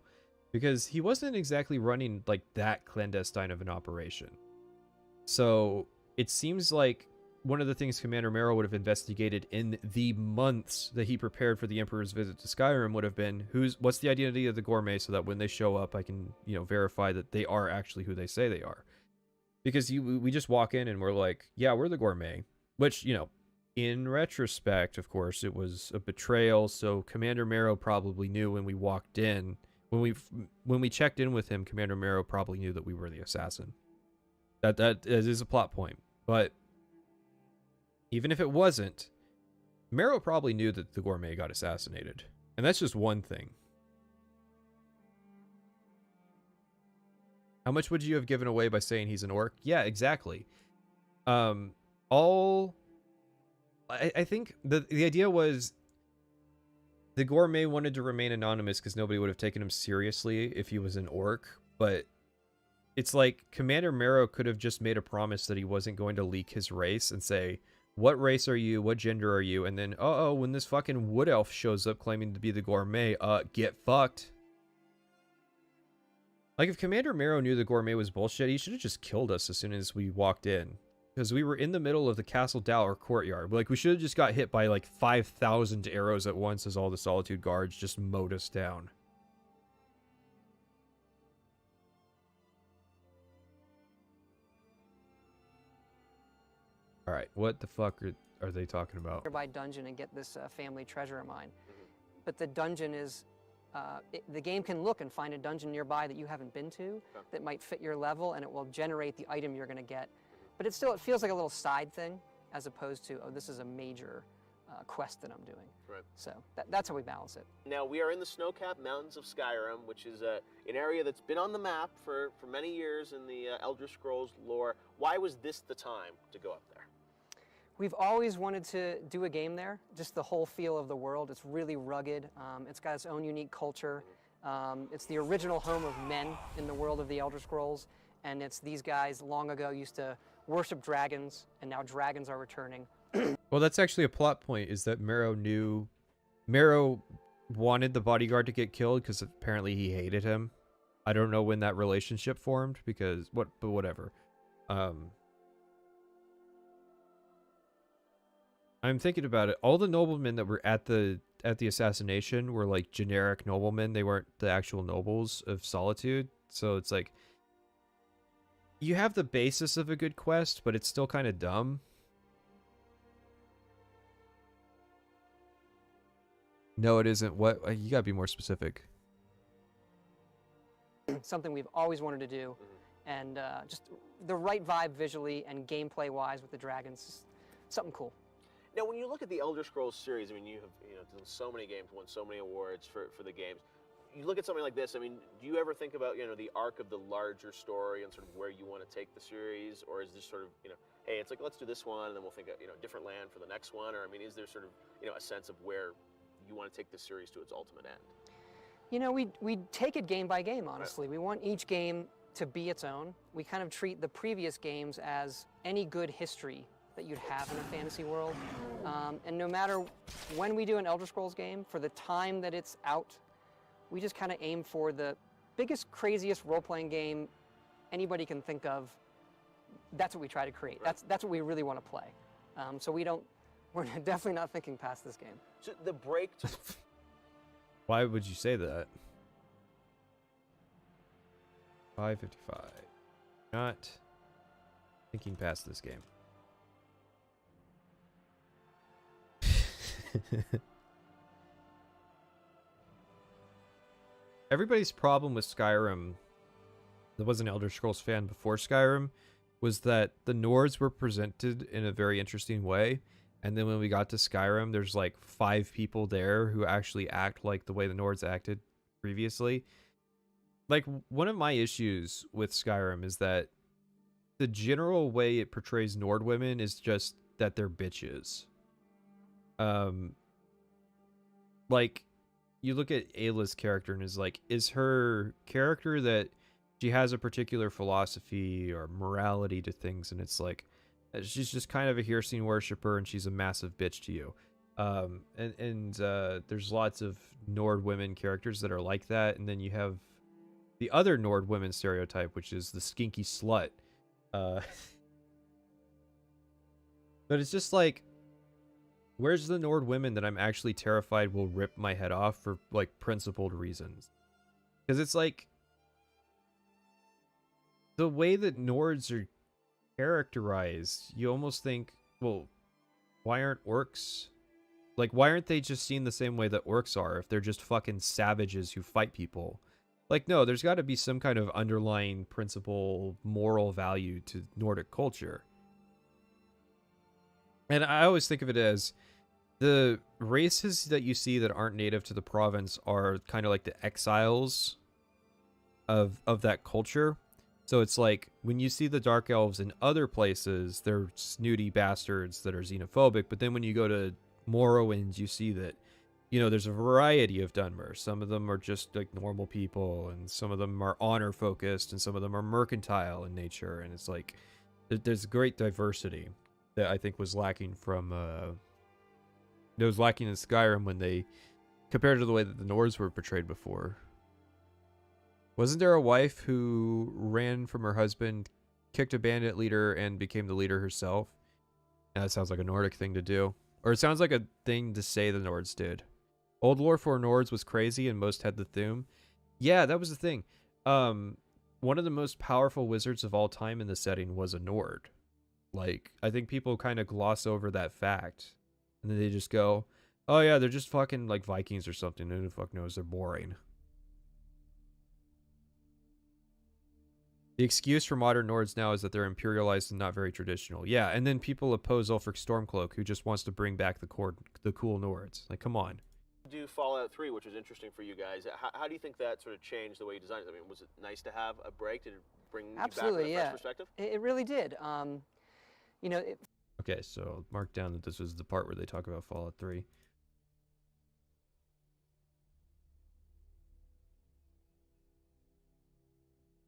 because he wasn't exactly running like that clandestine of an operation. So it seems like one of the things Commander Marrow would have investigated in the months that he prepared for the Emperor's visit to Skyrim would have been what's the identity of the Gourmet, so that when they show up, I can, you know, verify that they are actually who they say they are. Because we just walk in and we're like, yeah, we're the Gourmet, which, you know, in retrospect, of course, it was a betrayal. So Commander Marrow probably knew when we walked in, when we checked in with him, Commander Marrow probably knew that we were the assassin. That is a plot point, but even if it wasn't, Marrow probably knew that the Gourmet got assassinated. And that's just one thing. How much would you have given away by saying he's an orc? Yeah, exactly. I think the idea was the Gourmet wanted to remain anonymous because nobody would have taken him seriously if he was an orc, but it's like Commander Marrow could have just made a promise that he wasn't going to leak his race and say, what race are you? What gender are you? And then, when this fucking wood elf shows up claiming to be the Gourmet, get fucked. Like, if Commander Mero knew the gourmet was bullshit, he should have just killed us as soon as we walked in. Because we were in the middle of the Castle Dower courtyard. Like, we should have just got hit by, like, 5,000 arrows at once as all the Solitude guards just mowed us down. Alright, what the fuck are they talking about? Nearby dungeon and get this family treasure of mine. But the dungeon is, the game can look and find a dungeon nearby that you haven't been to that might fit your level, and it will generate the item you're going to get. But it feels like a little side thing, as opposed to, oh, this is a major quest that I'm doing. Right. So that's how we balance it. Now, we are in the snow-capped mountains of Skyrim, which is an area that's been on the map for many years in the Elder Scrolls lore. Why was this the time to go up there? We've always wanted to do a game there, just the whole feel of the world. It's really rugged. It's got its own unique culture. It's the original home of men in the world of the Elder Scrolls, and it's these guys long ago used to worship dragons, and now dragons are returning. Well, that's actually a plot point, is that Mero wanted the bodyguard to get killed because apparently he hated him. I don't know when that relationship formed, but whatever. I'm thinking about it. All the noblemen that were at the assassination were like generic noblemen. They weren't the actual nobles of Solitude. So it's like, you have the basis of a good quest, but it's still kind of dumb. No, it isn't. What? You gotta be more specific. Something we've always wanted to do, and just the right vibe visually and gameplay-wise with the dragons. Something cool. Now, when you look at the Elder Scrolls series, I mean, you have done so many games, won so many awards for the games. You look at something like this, I mean, do you ever think about, the arc of the larger story and sort of where you want to take the series? Or is this sort of, hey, it's like, let's do this one, and then we'll think of, different land for the next one? Or, I mean, is there sort of, a sense of where you want to take this series to its ultimate end? We take it game by game, honestly. Right. We want each game to be its own. We kind of treat the previous games as any good history that you'd have in a fantasy world. And no matter when we do an Elder Scrolls game, for the time that it's out, we just kind of aim for the biggest, craziest role-playing game anybody can think of. That's what we try to create. Right. That's what we really want to play. So we're definitely not thinking past this game. So the break to... Why would you say that? 5:55. Not thinking past this game. Everybody's problem with Skyrim, that was an Elder Scrolls fan before Skyrim, was that the Nords were presented in a very interesting way, and then when we got to Skyrim, there's like 5 people there who actually act like the way the Nords acted previously. Like, one of my issues with Skyrim is that the general way it portrays Nord women is just that they're bitches. Like, you look at Ayla's character and is her character that she has a particular philosophy or morality to things, and it's like, she's just kind of a Hircine worshiper and she's a massive bitch to you. There's lots of Nord women characters that are like that, and then you have the other Nord women stereotype, which is the skinky slut. But it's just like, where's the Nord women that I'm actually terrified will rip my head off for, like, principled reasons? Because it's like, the way that Nords are characterized, you almost think, well, why aren't orcs? Like, why aren't they just seen the same way that orcs are, if they're just fucking savages who fight people? Like, no, there's got to be some kind of underlying principle, moral value to Nordic culture. And I always think of it as, the races that you see that aren't native to the province are kind of like the exiles of that culture. So it's like, when you see the Dark Elves in other places, they're snooty bastards that are xenophobic. But then when you go to Morrowind, you see that, there's a variety of Dunmer. Some of them are just like normal people, and some of them are honor focused, and some of them are mercantile in nature. And it's like, there's great diversity that I think was lacking from, that was lacking in Skyrim when they, compared to the way that the Nords were portrayed before. Wasn't there a wife who ran from her husband, kicked a bandit leader, and became the leader herself? That sounds like a Nordic thing to do. Or it sounds like a thing to say the Nords did. Old lore for Nords was crazy and most had the Thume. Yeah, that was the thing. One of the most powerful wizards of all time in the setting was a Nord. Like, I think people kind of gloss over that fact. And then they just go, oh yeah, they're just fucking like Vikings or something. Who the fuck knows? They're boring. The excuse for modern Nords now is that they're imperialized and not very traditional. Yeah, and then people oppose Ulfric Stormcloak, who just wants to bring back the cool Nords. Like, come on. Do Fallout 3, which was interesting for you guys. How do you think that sort of changed the way you designed it? I mean, was it nice to have a break? Did it bring you back with a fresh perspective? It really did. You know, Okay, so mark down that this was the part where they talk about Fallout 3.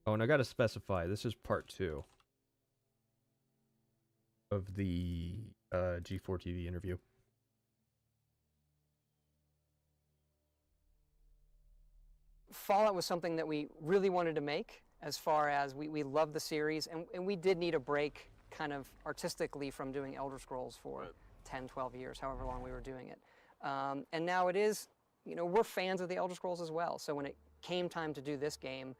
Oh, and I gotta specify, this is part 2 of the G4TV interview. Fallout was something that we really wanted to make, as far as we love the series, and we did need a break kind of artistically from doing Elder Scrolls for 10, 12 years, however long we were doing it. And now it is, you know, we're fans of the Elder Scrolls as well, so when it came time to do this game,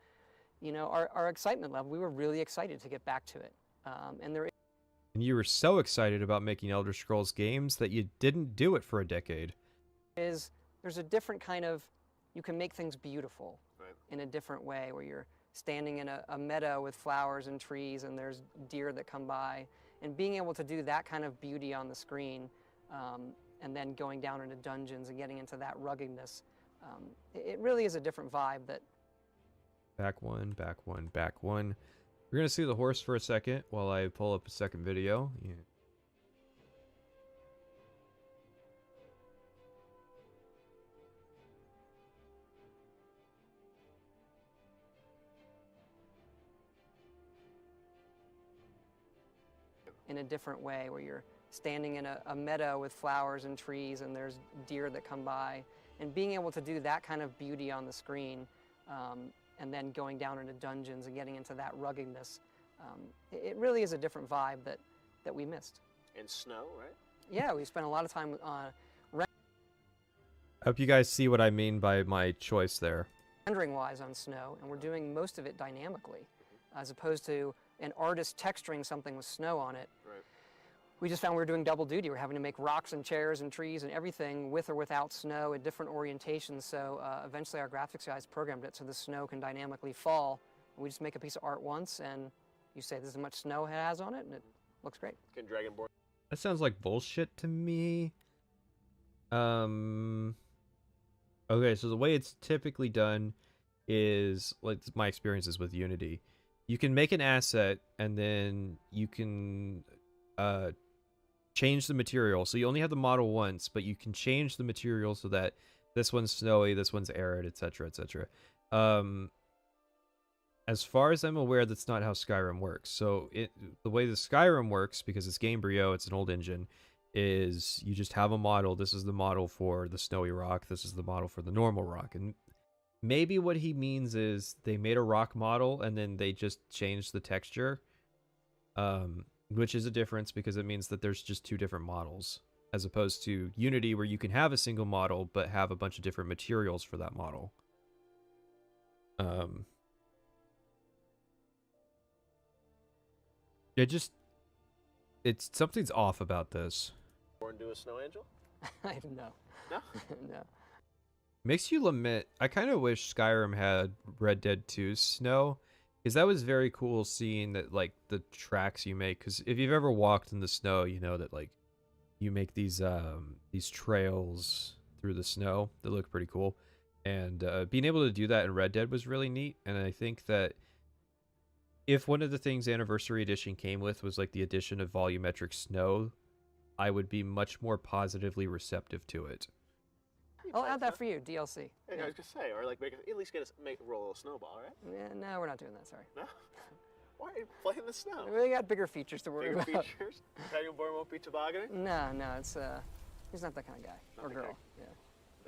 you know, our excitement level, we were really excited to get back to it. And you were so excited about making Elder Scrolls games that you didn't do it for a decade. There's a different kind of, you can make things beautiful in a different way, where you're standing in a meadow with flowers and trees and there's deer that come by, and being able to do that kind of beauty on the screen, and then going down into dungeons and getting into that ruggedness, it really is a different vibe that... Back one, back one, back one. We're going to see the horse for a second while I pull up a second video. Yeah. In a different way, where you're standing in a meadow with flowers and trees and there's deer that come by, and being able to do that kind of beauty on the screen, and then going down into dungeons and getting into that ruggedness, it really is a different vibe that we missed. And snow, right? Yeah, we spent a lot of time I hope you guys see what I mean by my choice there. rendering-wise on snow, and we're doing most of it dynamically, as opposed to an artist texturing something with snow on it. Right. We just found we were doing double duty. We're having to make rocks and chairs and trees and everything with or without snow at different orientations. So eventually our graphics guys programmed it so the snow can dynamically fall. We just make a piece of art once and you say this is how much snow it has on it, and it looks great. Can Dragonborn... That sounds like bullshit to me. Okay, so the way it's typically done is, like my experiences with Unity, you can make an asset and then you can change the material. So you only have the model once, but you can change the material so that this one's snowy, this one's arid, etc., etc. As far as I'm aware, that's not how Skyrim works. So the way the Skyrim works, because it's Gamebryo, it's an old engine, is you just have a model. This is the model for the snowy rock. This is the model for the normal rock. And maybe what he means is they made a rock model and then they just changed the texture. Which is a difference because it means that there's just two different models, as opposed to Unity, where you can have a single model but have a bunch of different materials for that model. It's something's off about this. Born to a snow angel? No. No? No. Makes you lament. I kind of wish Skyrim had Red Dead 2's snow, because that was very cool seeing that, like, the tracks you make. Because if you've ever walked in the snow, you know that, like, you make these trails through the snow that look pretty cool. And being able to do that in Red Dead was really neat. And I think that if one of the things Anniversary Edition came with was, like, the addition of volumetric snow, I would be much more positively receptive to it. I'll add that for you, DLC. Yeah, I was gonna say, or like at least roll a snowball, right? Yeah, no, we're not doing that, sorry. No? Why are you playing the snow? We got bigger features to worry about. Bigger features? Dragonborn won't be tobogganing? No, it's he's not that kind of guy or girl. Guy. Yeah.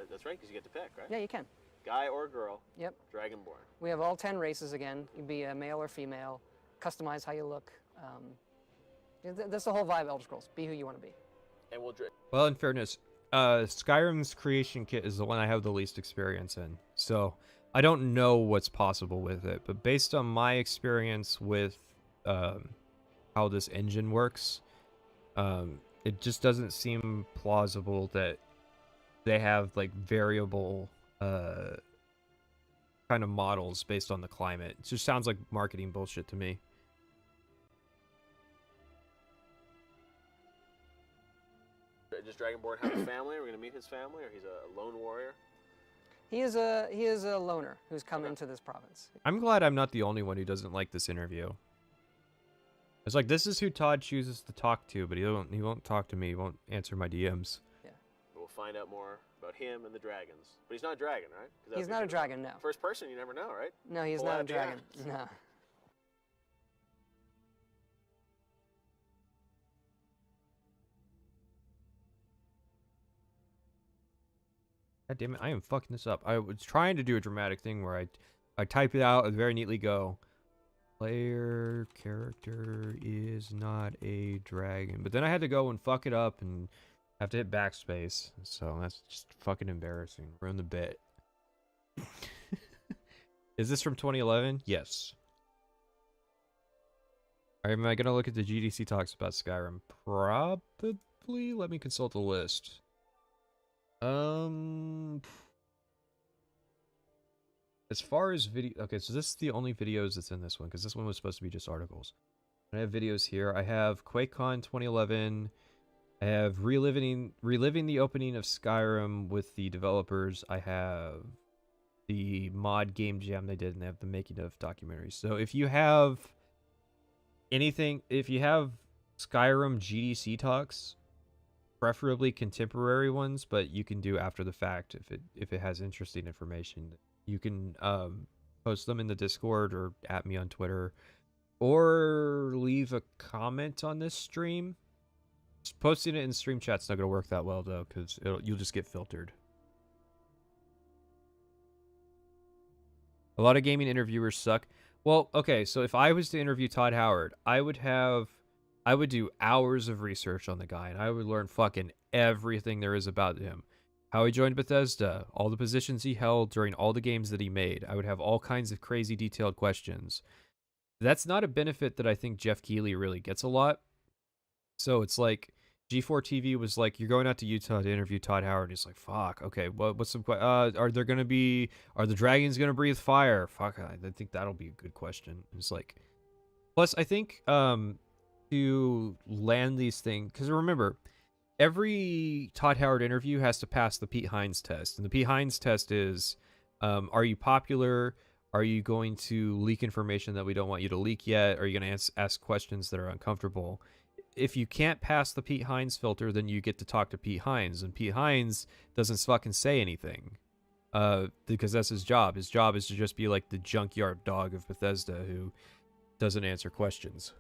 That's right, because you get to pick, right? Yeah, you can. guy or girl. Yep. Dragonborn. We have all 10 races again. You can be a male or female. Customize how you look. That's the whole vibe of Elder Scrolls. Be who you want to be. And we'll. Well, in fairness, Skyrim's creation kit is the one I have the least experience in, so I don't know what's possible with it. But based on my experience with how this engine works, it just doesn't seem plausible that they have like variable kind of models based on the climate. It just sounds like marketing bullshit to me. Does Dragonborn have a family? Are we going to meet his family, or he's a lone warrior? He is a loner who's come into this province. I'm glad I'm not the only one who doesn't like this interview. It's like, this is who Todd chooses to talk to, but he won't talk to me. He won't answer my DMs. Yeah. We'll find out more about him and the dragons. But he's not a dragon, right? He's not a dragon, no. First person, you never know, right? No, he's not a dragon. No. God damn it, I am fucking this up. I was trying to do a dramatic thing where I type it out and very neatly go, player character is not a dragon. But then I had to go and fuck it up and have to hit backspace. So that's just fucking embarrassing. Ruin the bit. Is this from 2011? Yes. Am I gonna look at the GDC talks about Skyrim? Probably. Let me consult the list. As far as video, okay, so this is the only videos that's in this one, because this one was supposed to be just articles. I have videos here. I have QuakeCon 2011. I have reliving the opening of Skyrim with the developers. I have the mod game jam they did, and they have the making of documentaries. So if you have anything, if you have Skyrim GDC talks, preferably contemporary ones, but you can do after the fact if it has interesting information. You can post them in the Discord or at me on Twitter, or leave a comment on this stream. Just posting it in stream chat's not gonna work that well though, because you'll just get filtered. A lot of gaming interviewers suck. Well, okay, so if I was to interview Todd Howard, I would do hours of research on the guy, and I would learn fucking everything there is about him. How he joined Bethesda, all the positions he held during all the games that he made. I would have all kinds of crazy detailed questions. That's not a benefit that I think Jeff Keighley really gets a lot. So it's like, G4TV was like, you're going out to Utah to interview Todd Howard. He's like, fuck, okay, what's some, are the dragons gonna breathe fire? Fuck, I think that'll be a good question. It's like, plus I think, to land these things, because remember, every Todd Howard interview has to pass the Pete Hines test. And the Pete Hines test is, are you popular? Are you going to leak information that we don't want you to leak yet? Are you going to ask questions that are uncomfortable? If you can't pass the Pete Hines filter, then you get to talk to Pete Hines. And Pete Hines doesn't fucking say anything. Because that's his job. His job is to just be like the junkyard dog of Bethesda who doesn't answer questions.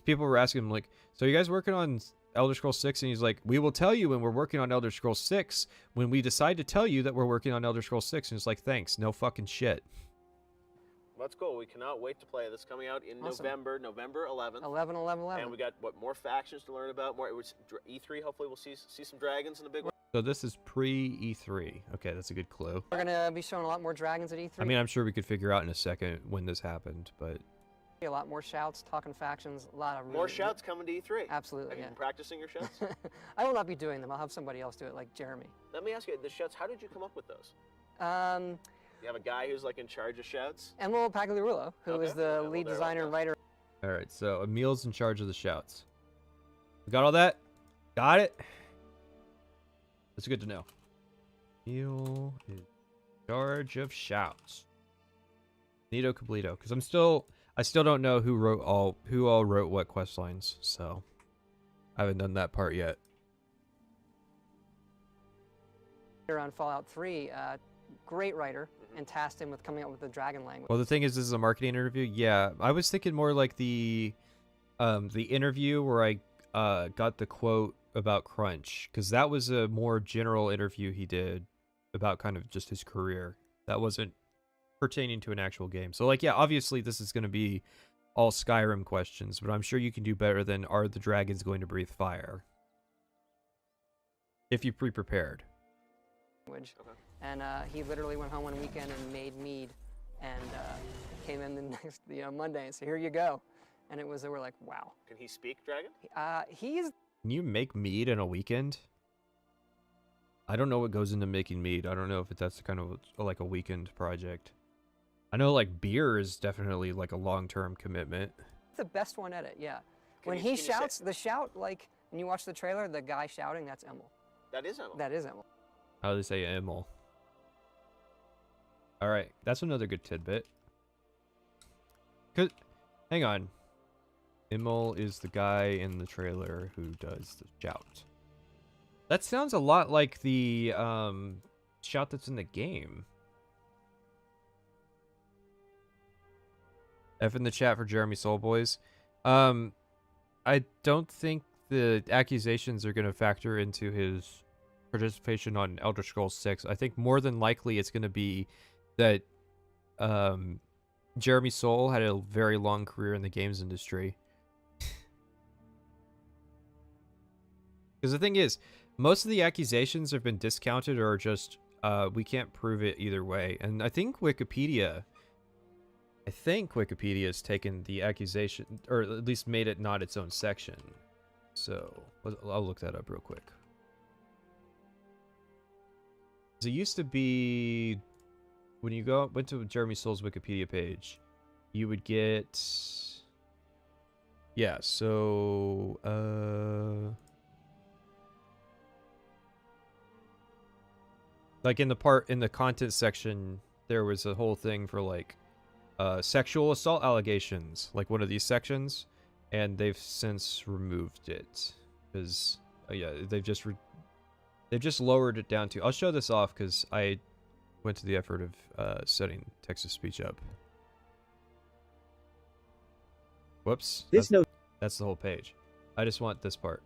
People were asking him, like, so you guys working on Elder Scrolls 6? And he's like, we will tell you when we're working on Elder Scrolls 6, when we decide to tell you that we're working on Elder Scrolls 6. And it's like, thanks, no fucking shit. Let's go. We cannot wait to play this. Coming out in Awesome. November 11th. 11. And we got, more factions to learn about. More E3, hopefully we'll see some dragons in a big way. So this is pre-E3. Okay, that's a good clue. We're going to be showing a lot more dragons at E3. I mean, I'm sure we could figure out in a second when this happened, but... A lot more shouts, talking factions, a lot of... More shouts coming to E3. Absolutely, Have you yeah. been practicing your shouts? I will not be doing them. I'll have somebody else do it, like Jeremy. Let me ask you, the shouts, how did you come up with those? You have a guy who's like in charge of shouts? Emil Pagliarulo, who is the lead designer and writer. All right, so Emil's in charge of the shouts. Got all that? Got it? That's good to know. Emil is in charge of shouts. Neato Completo, because I still don't know who all wrote what quest lines, so I haven't done that part yet. On Fallout 3, great writer, and tasked him with coming up with the dragon language. Well, the thing is, this is a marketing interview. Yeah, I was thinking more like the interview where I got the quote about Crunch, because that was a more general interview he did about kind of just his career. That wasn't pertaining to an actual game. So, like, yeah, obviously this is going to be all Skyrim questions, but I'm sure you can do better than are the dragons going to breathe fire? If you pre-prepared. Okay. And he literally went home one weekend and made mead, and came in the next Monday and said, "Here you go." And we're like, wow. Can he speak dragon? He's. Can you make mead in a weekend? I don't know what goes into making mead. I don't know if that's kind of like a weekend project. I know like beer is definitely like a long-term commitment. The best one at it, yeah. When he shouts, the shout, like when you watch the trailer, the guy shouting, that's Emil. That is Emil. That is Emil. How do they say Emil? All right, that's another good tidbit. Hang on. Emil is the guy in the trailer who does the shout. That sounds a lot like the shout that's in the game. F in the chat for Jeremy Soulboys. I don't think the accusations are going to factor into his participation on Elder Scrolls 6. I think more than likely it's going to be that Jeremy Soule had a very long career in the games industry. Because the thing is, most of the accusations have been discounted or just, we can't prove it either way. And I think Wikipedia has taken the accusation, or at least made it not its own section. So, I'll look that up real quick. It used to be, when you went to Jeremy Soule's Wikipedia page, you would get, yeah, so, like in the content section, there was a whole thing for like sexual assault allegations, like one of these sections, and they've since removed it because yeah, they've just lowered it down to. I'll show this off because I went to the effort of setting text-to-speech up. Whoops. That's the whole page. I just want this part.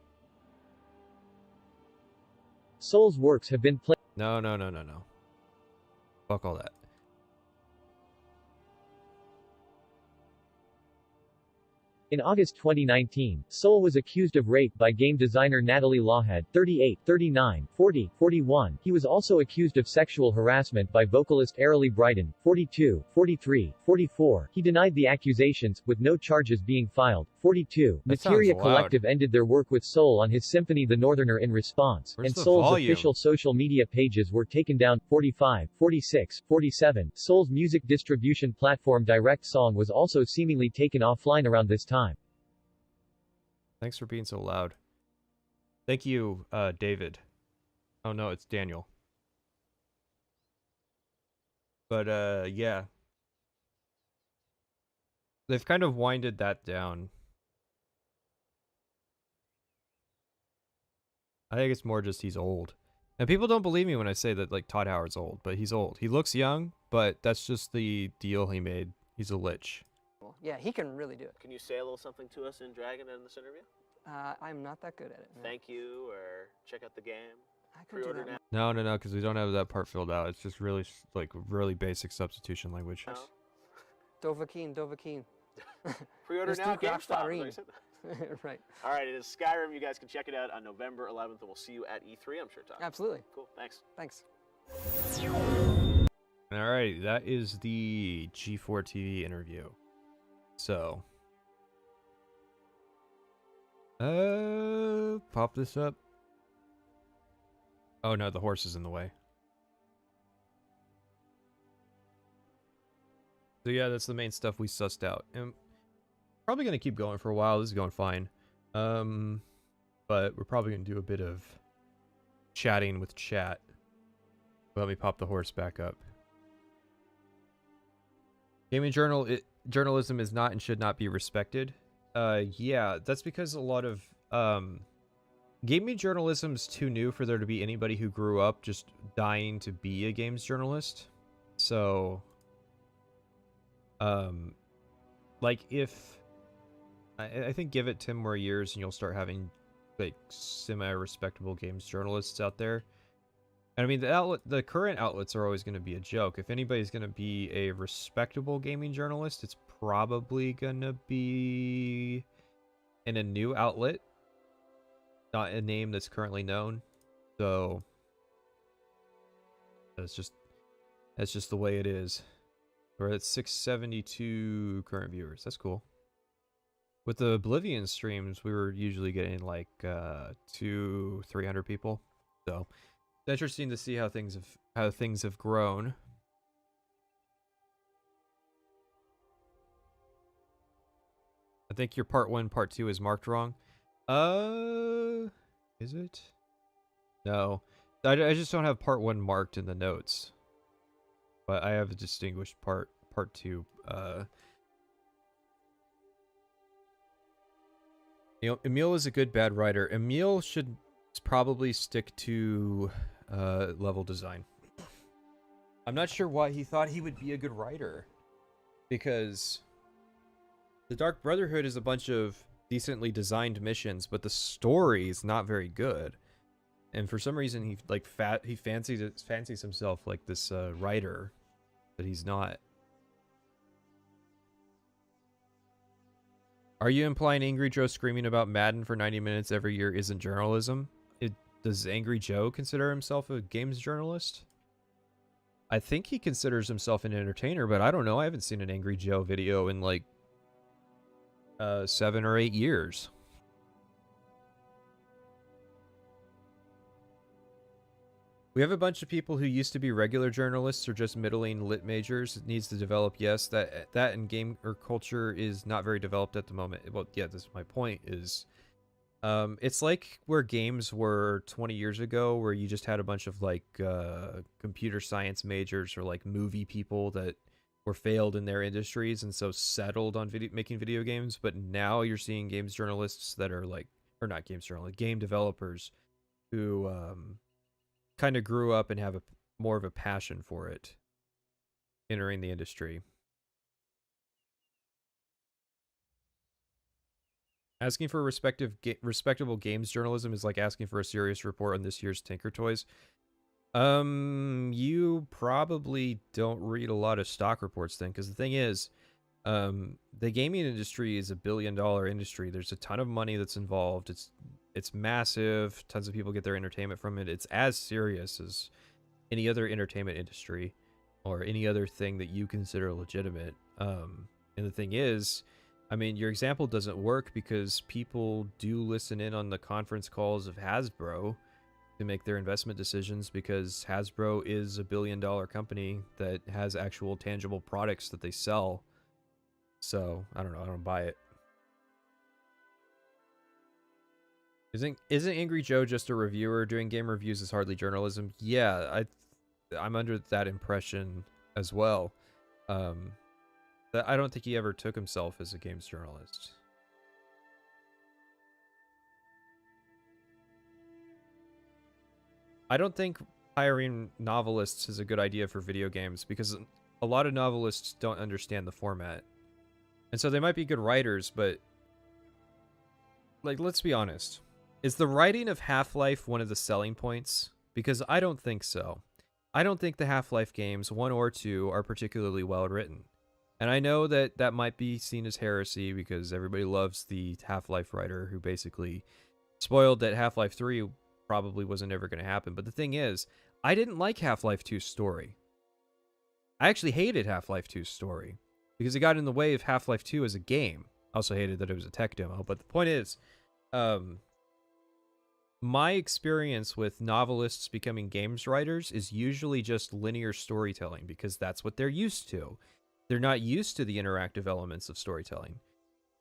Soule's works have been played. No. Fuck all that. In August 2019, Soule was accused of rape by game designer Natalie Lawhead, 38, 39, 40, 41. He was also accused of sexual harassment by vocalist Arilee Brighton, 42, 43, 44. He denied the accusations, with no charges being filed. 42. Materia Collective ended their work with Soule on his symphony The Northerner in response, and Soule's official social media pages were taken down. 45, 46, 47. Soule's music distribution platform Direct Song was also seemingly taken offline around this time. Thanks for being so loud. Thank you, David. Oh no, it's Daniel. But yeah. They've kind of winded that down. I think it's more just he's old. And people don't believe me when I say that like Todd Howard's old, but he's old. He looks young, but that's just the deal he made. He's a lich. Yeah, he can really do it. Can you say a little something to us in Dragon in this interview? I'm not that good at it. No. Thank you, or check out the game. I could do that. No, because we don't have that part filled out. It's just really like really basic substitution language. No. Dovahkiin. Pre-order now, GameStop. Right. All right, it is Skyrim. You guys can check it out on November 11th, and we'll see you at E3, I'm sure, Todd. Absolutely. Cool, thanks. Thanks. All right, that is the G4TV interview. So, pop this up. Oh no, the horse is in the way. So yeah, that's the main stuff we sussed out. And probably going to keep going for a while. This is going fine. But we're probably going to do a bit of chatting with chat. Let me pop the horse back up. Gaming journalism is not and should not be respected. Yeah, that's because a lot of gaming journalism is too new for there to be anybody who grew up just dying to be a games journalist. So, like if I think give it 10 more years and you'll start having like semi-respectable games journalists out there. And I mean, the current outlets are always going to be a joke. If anybody's going to be a respectable gaming journalist, it's probably going to be in a new outlet, not a name that's currently known. So that's just the way it is. We're at 672 current viewers. That's cool. With the Oblivion streams, we were usually getting like 200-300 people. So it's interesting to see how things have grown. I think your part 1, part 2 is marked wrong. Is it? No. I just don't have part 1 marked in the notes. But I have a distinguished part 2. Emil is a good bad writer. Emil should probably stick to level design. I'm not sure why he thought he would be a good writer, because the Dark Brotherhood is a bunch of decently designed missions, but the story is not very good. And for some reason, he fancies himself like this writer, but he's not. Are you implying Angry Joe screaming about Madden for 90 minutes every year isn't journalism? Does Angry Joe consider himself a games journalist? I think he considers himself an entertainer, but I don't know. I haven't seen an Angry Joe video in like 7 or 8 years. We have a bunch of people who used to be regular journalists or just middling lit majors. It needs to develop. Yes, that and game or culture is not very developed at the moment. Well, yeah, this is my point. Is it's like where games were 20 years ago, where you just had a bunch of like computer science majors or like movie people that were failed in their industries and so settled on making video games. But now you're seeing games journalists that are like, or not games journalists, game developers who kind of grew up and have more of a passion for it, entering the industry. Asking for respectable games journalism is like asking for a serious report on this year's Tinker Toys. You probably don't read a lot of stock reports then, because the thing is, the gaming industry is $1 billion industry. There's a ton of money that's involved. It's massive. Tons of people get their entertainment from it. It's as serious as any other entertainment industry or any other thing that you consider legitimate. And the thing is, I mean, your example doesn't work because people do listen in on the conference calls of Hasbro to make their investment decisions, because Hasbro is $1 billion company that has actual tangible products that they sell. So, I don't know. I don't buy it. Isn't Angry Joe just a reviewer? Doing game reviews is hardly journalism. Yeah, I'm under that impression as well. That I don't think he ever took himself as a games journalist. I don't think hiring novelists is a good idea for video games, because a lot of novelists don't understand the format. And so they might be good writers, but like, let's be honest. Is the writing of Half-Life one of the selling points? Because I don't think so. I don't think the Half-Life games, 1 or 2, are particularly well written. And I know that that might be seen as heresy because everybody loves the Half-Life writer who basically spoiled that Half-Life 3 probably wasn't ever going to happen. But the thing is, I didn't like Half-Life 2's story. I actually hated Half-Life 2's story because it got in the way of Half-Life 2 as a game. I also hated that it was a tech demo. But the point is, my experience with novelists becoming games writers is usually just linear storytelling, because that's what they're used to. They're not used to the interactive elements of storytelling.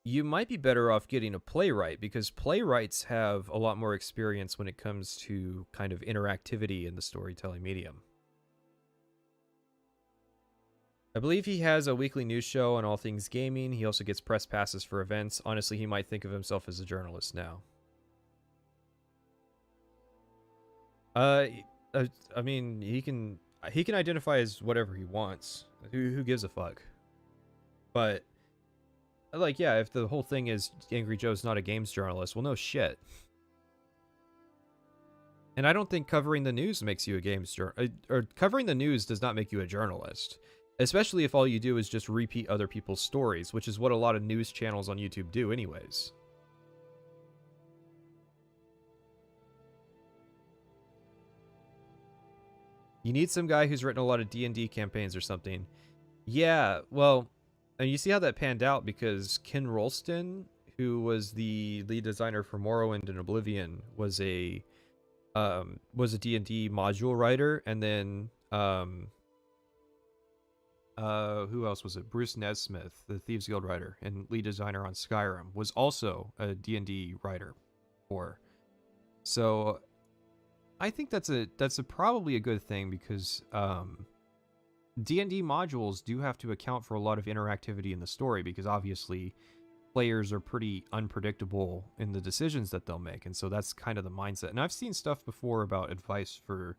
You might be better off getting a playwright, because playwrights have a lot more experience when it comes to kind of interactivity in the storytelling medium. I believe he has a weekly news show on all things gaming. He also gets press passes for events. Honestly, he might think of himself as a journalist now. I mean, he can identify as whatever he wants. Who gives a fuck? But like, yeah, if the whole thing is Angry Joe's not a games journalist, well, no shit. And I don't think covering the news makes you a games or covering the news does not make you a journalist, especially if all you do is just repeat other people's stories, which is what a lot of news channels on YouTube do anyways. You need some guy who's written a lot of D&D campaigns or something. Yeah, well, and you see how that panned out because Ken Rolston, who was the lead designer for Morrowind and Oblivion, was a D&D module writer, and then who else was it? Bruce Nesmith, the Thieves Guild writer and lead designer on Skyrim, was also a D&D writer for. So I think that's probably a good thing because D&D modules do have to account for a lot of interactivity in the story because obviously players are pretty unpredictable in the decisions that they'll make, and so that's kind of the mindset. And I've seen stuff before about advice for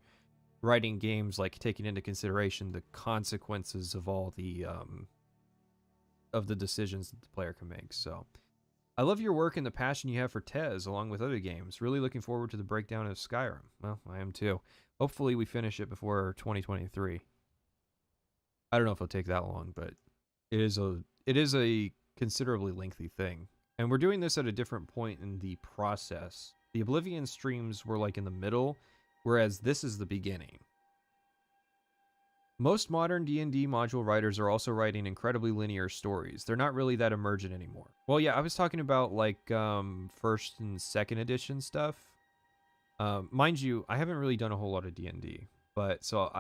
writing games, like taking into consideration the consequences of all the decisions that the player can make. So I love your work and the passion you have for Tez along with other games. Really looking forward to the breakdown of Skyrim. Well, I am too. Hopefully we finish it before 2023. I don't know if it'll take that long, but it is a considerably lengthy thing. And we're doing this at a different point in the process. The Oblivion streams were like in the middle, whereas this is the beginning. Most modern D&D module writers are also writing incredibly linear stories. They're not really that emergent anymore. Well, yeah, I was talking about like first and second edition stuff. Mind you, I haven't really done a whole lot of D&D, but so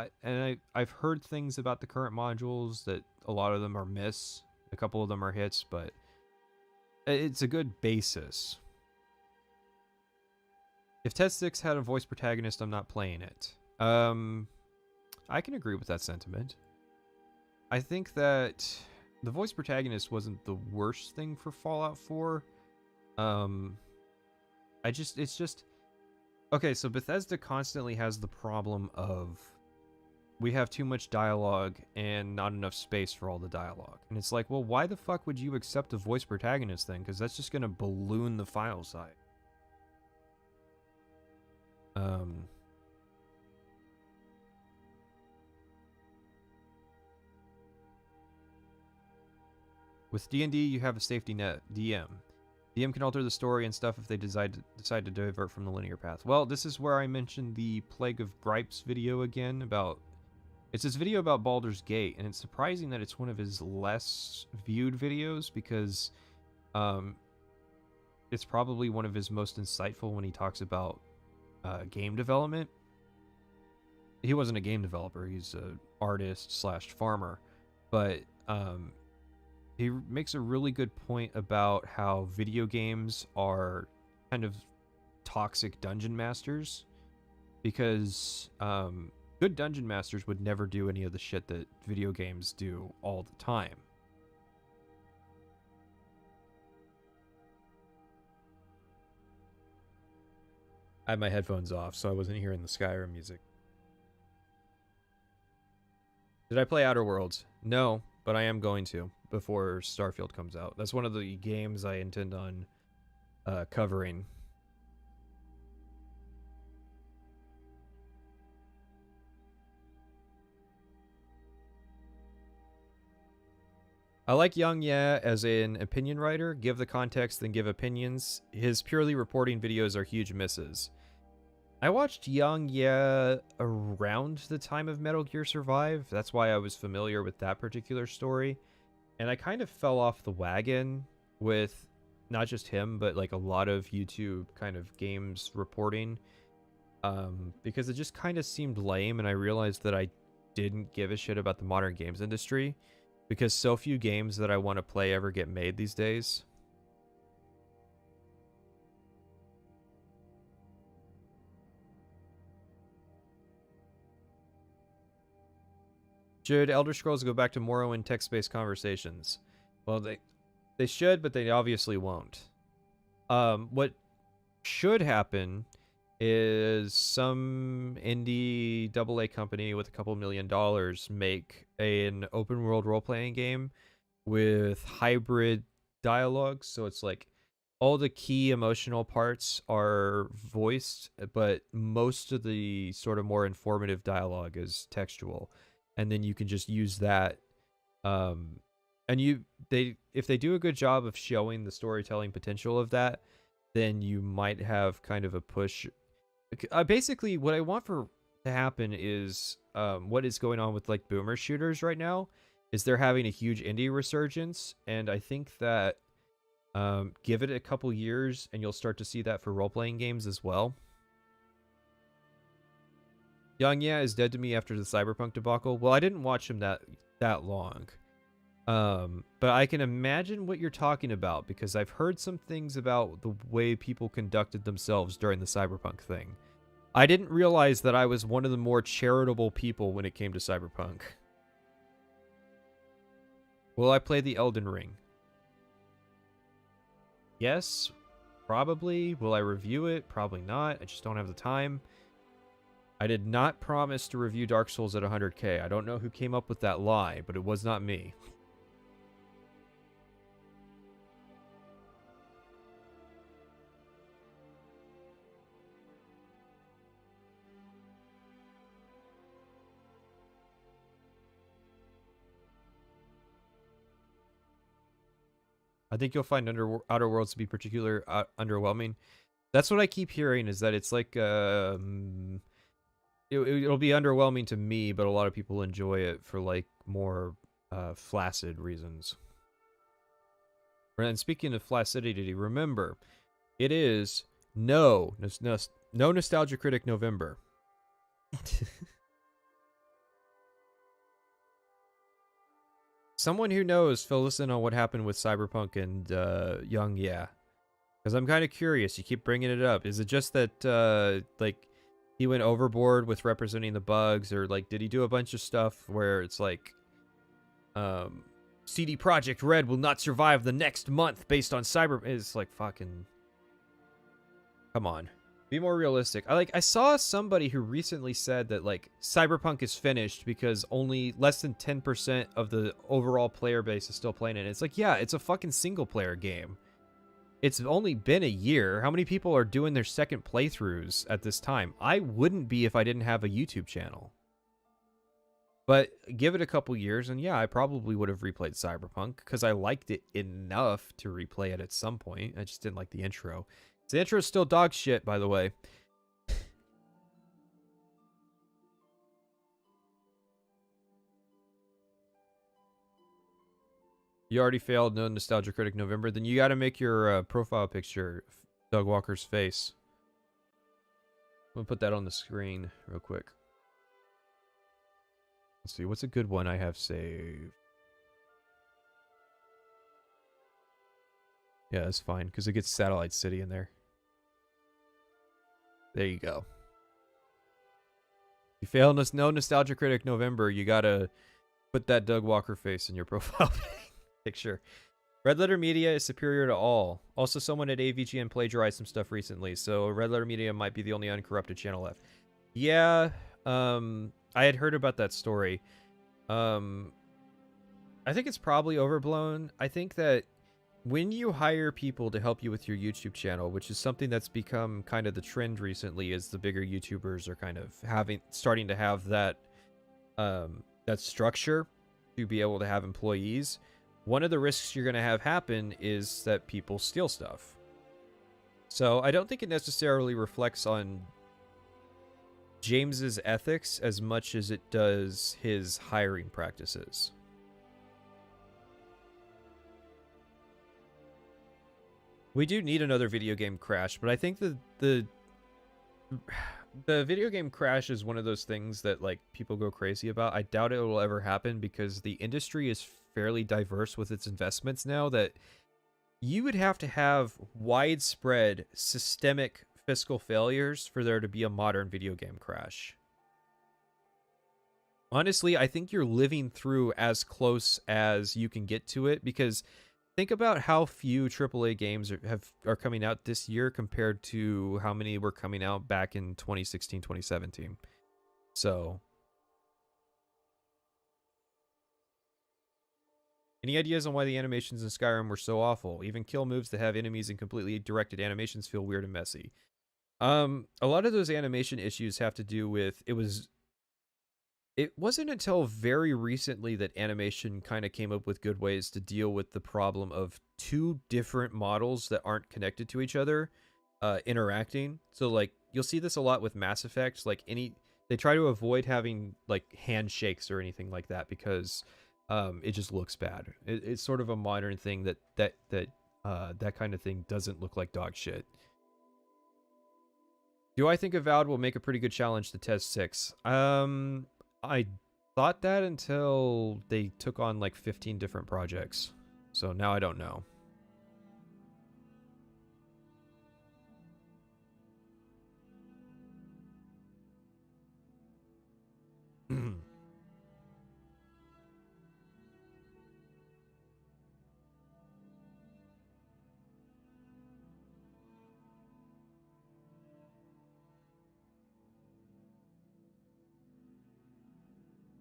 I've heard things about the current modules that a lot of them are miss, a couple of them are hits, but it's a good basis. If Ted 6 had a voice protagonist, I'm not playing it. I can agree with that sentiment. I think that the voice protagonist wasn't the worst thing for Fallout 4. It's just... Okay, so Bethesda constantly has the problem of we have too much dialogue and not enough space for all the dialogue. And it's like, well, why the fuck would you accept a voice protagonist then? Because that's just going to balloon the file size. With D&D, you have a safety net, DM. DM can alter the story and stuff if they decide to divert from the linear path. Well, this is where I mentioned the Plague of Gripes video again about... It's this video about Baldur's Gate, and it's surprising that it's one of his less viewed videos because it's probably one of his most insightful when he talks about game development. He wasn't a game developer, he's an artist / farmer, but he makes a really good point about how video games are kind of toxic dungeon masters because good dungeon masters would never do any of the shit that video games do all the time. I had my headphones off, so I wasn't hearing the Skyrim music. Did I play Outer Worlds? No, but I am going to before Starfield comes out. That's one of the games I intend on covering. I like Young Yeah as an opinion writer. Give the context, then give opinions. His purely reporting videos are huge misses. I watched Young Yeah around the time of Metal Gear Survive. That's why I was familiar with that particular story. And I kind of fell off the wagon with not just him, but like a lot of YouTube kind of games reporting. Because it just kind of seemed lame, and I realized that I didn't give a shit about the modern games industry. Because so few games that I want to play ever get made these days. Should Elder Scrolls go back to Morrowind text-based conversations? Well, they should, but they obviously won't. What should happen is some indie AA company with a couple $1 million make an open world role-playing game with hybrid dialogue. So it's like all the key emotional parts are voiced, but most of the sort of more informative dialogue is textual, and then you can just use that. And if they do a good job of showing the storytelling potential of that, then you might have kind of a push. Basically, what I want to happen is what is going on with like boomer shooters right now is they're having a huge indie resurgence, and I think that give it a couple years and you'll start to see that for role-playing games as well. Young Yeah is dead to me after the Cyberpunk debacle. Well, I didn't watch him that long. But I can imagine what you're talking about because I've heard some things about the way people conducted themselves during the Cyberpunk thing. I didn't realize that I was one of the more charitable people when it came to Cyberpunk. Will I play the Elden Ring? Yes, probably. Will I review it? Probably not. I just don't have the time. I did not promise to review Dark Souls at 100K. I don't know who came up with that lie, but it was not me. I think you'll find Outer Worlds to be particularly underwhelming. That's what I keep hearing, is that it's like it'll be underwhelming to me, but a lot of people enjoy it for like more flaccid reasons. And speaking of flaccidity, remember, it is no Nostalgia Critic November. Someone who knows, fill us in on what happened with Cyberpunk and Young Yeah. Because I'm kind of curious. You keep bringing it up. Is it just that, like, he went overboard with representing the bugs? Or, like, did he do a bunch of stuff where it's like, CD Projekt Red will not survive the next month based on Cyber... It's like, fucking... Come on. Be more realistic. I saw somebody who recently said that like Cyberpunk is finished because only less than 10% of the overall player base is still playing it. It's like, yeah, it's a fucking single player game. It's only been a year. How many people are doing their second playthroughs at this time? I wouldn't be if I didn't have a YouTube channel. But give it a couple years and yeah, I probably would have replayed Cyberpunk because I liked it enough to replay it at some point. I just didn't like the intro. The intro is still dog shit, by the way. You already failed no Nostalgia Critic November. Then you got to make your profile picture Doug Walker's face. I'm going to put that on the screen real quick. Let's see. What's a good one I have saved? Yeah, that's fine because it gets Satellite City in there. There you go. You fail no Nostalgia Critic November, you gotta put that Doug Walker face in your profile picture. Red Letter Media is superior to all. Also, someone at AVGN plagiarized some stuff recently, so Red Letter Media might be the only uncorrupted channel left. Yeah, I had heard about that story. I think it's probably overblown. I think that when you hire people to help you with your YouTube channel, which is something that's become kind of the trend recently, is the bigger YouTubers are kind of starting to have that that structure to be able to have employees. One of the risks you're going to have happen is that people steal stuff. So I don't think it necessarily reflects on James's ethics as much as it does his hiring practices. We do need another video game crash, but I think the video game crash is one of those things that like people go crazy about. I doubt it will ever happen because the industry is fairly diverse with its investments now that you would have to have widespread systemic fiscal failures for there to be a modern video game crash. Honestly, I think you're living through as close as you can get to it because think about how few AAA games are coming out this year compared to how many were coming out back in 2016, 2017. So Any ideas on why the animations in Skyrim were so awful? Even kill moves that have enemies in completely directed animations feel weird and messy. A lot of those animation issues have to do with it wasn't until very recently that animation kind of came up with good ways to deal with the problem of two different models that aren't connected to each other interacting. So like you'll see this a lot with Mass Effect. Like they try to avoid having like handshakes or anything like that because it just looks bad. It's sort of a modern thing that kind of thing doesn't look like dog shit. Do I think Avowed will make a pretty good challenge to Test 6? I thought that until they took on like 15 different projects. So now I don't know.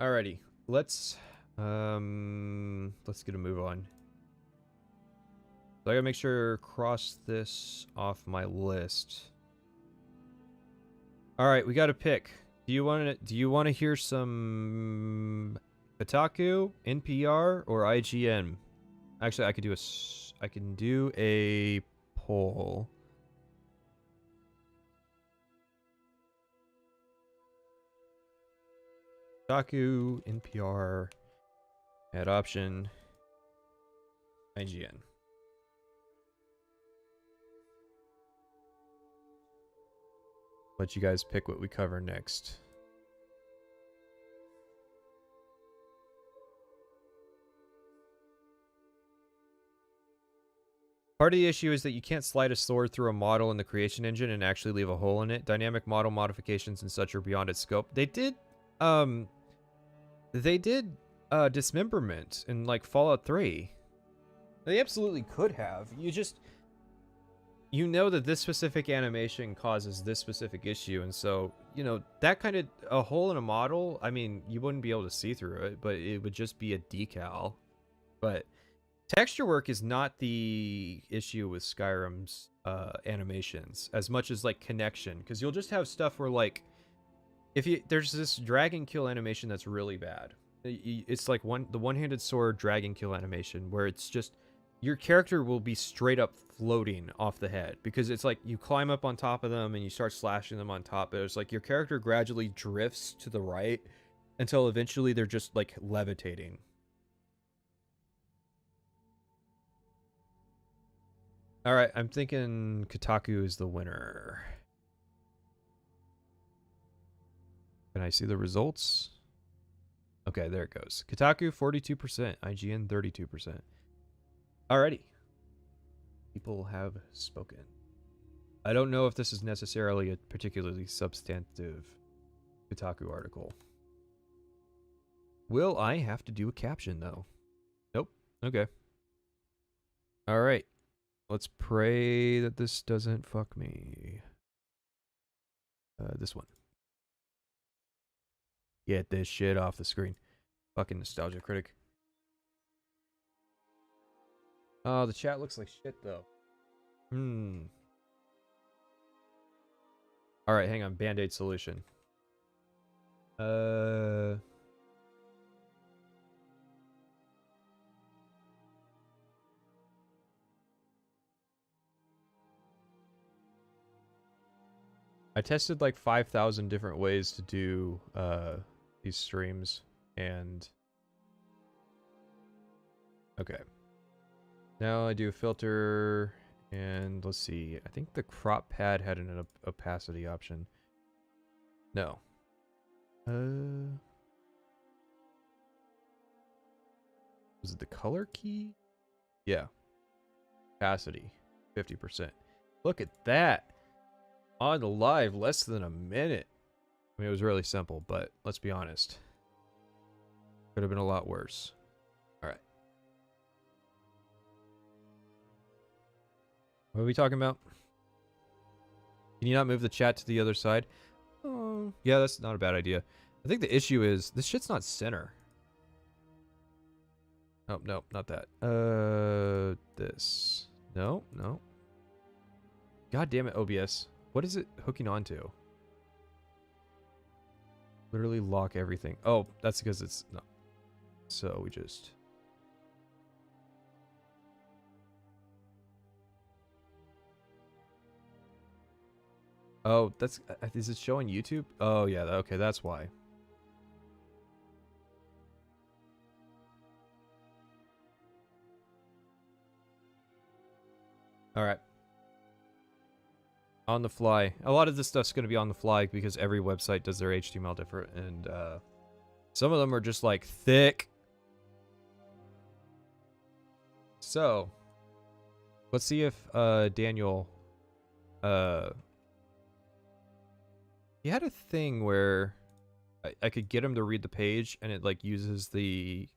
Alrighty, let's get a move on. So I gotta make sure cross this off my list. All right, we got to pick. Do you want to hear some Kotaku, NPR, or IGN? Actually, I can do a poll. Kotaku, NPR, add option, IGN. Let you guys pick what we cover next. Part of the issue is that you can't slide a sword through a model in the creation engine and actually leave a hole in it. Dynamic model modifications and such are beyond its scope. They did dismemberment in like Fallout 3. They absolutely could have. You know that this specific animation causes this specific issue, and so, you know, that kind of a hole in a model, I mean, you wouldn't be able to see through it, but it would just be a decal. But texture work is not the issue with Skyrim's animations as much as like connection, because you'll just have stuff where like there's this dragon kill animation that's really bad. It's like the one-handed sword dragon kill animation where it's just your character will be straight up floating off the head, because it's like you climb up on top of them and you start slashing them on top. It's like your character gradually drifts to the right until eventually they're just like levitating. All right, I'm thinking Kotaku is the winner. Can I see the results? Okay, there it goes. Kotaku 42%, IGN 32%. Alrighty. People have spoken. I don't know if this is necessarily a particularly substantive Kotaku article. Will I have to do a caption, though? Nope. Okay. Alright. Let's pray that this doesn't fuck me. This one. Get this shit off the screen. Fucking Nostalgia Critic. Oh, the chat looks like shit, though. Alright, hang on. Band-Aid solution. I tested like 5,000 different ways to do these streams, and okay. Now I do a filter, and let's see. I think the crop pad had an opacity option. No. Was it the color key? Yeah. Opacity, 50%. Look at that. On the live, less than a minute. I mean, it was really simple, but let's be honest. Could have been a lot worse. Alright. What are we talking about? Can you not move the chat to the other side? Oh, yeah, that's not a bad idea. I think the issue is this shit's not center. Oh, no, not that. This. No, no. God damn it, OBS. What is it hooking onto? Literally lock everything. Oh, that's because it's no. So we just. Oh, that's. Is it showing YouTube? Oh, yeah. Okay, that's why. All right. On the fly. A lot of this stuff's going to be on the fly because every website does their HTML different, and some of them are just like thick. So, let's see if Daniel he had a thing where I could get him to read the page, and it like uses the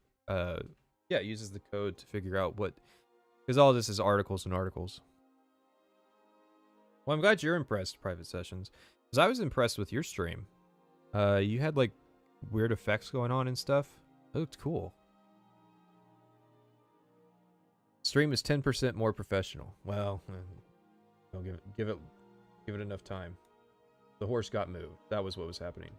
uses the code to figure out what, because all this is articles and articles. Well, I'm glad you're impressed, Private Sessions, because I was impressed with your stream. You had like weird effects going on and stuff. It looked cool. Stream is 10% more professional. Well, I'll give it enough time. The horse got moved. That was what was happening.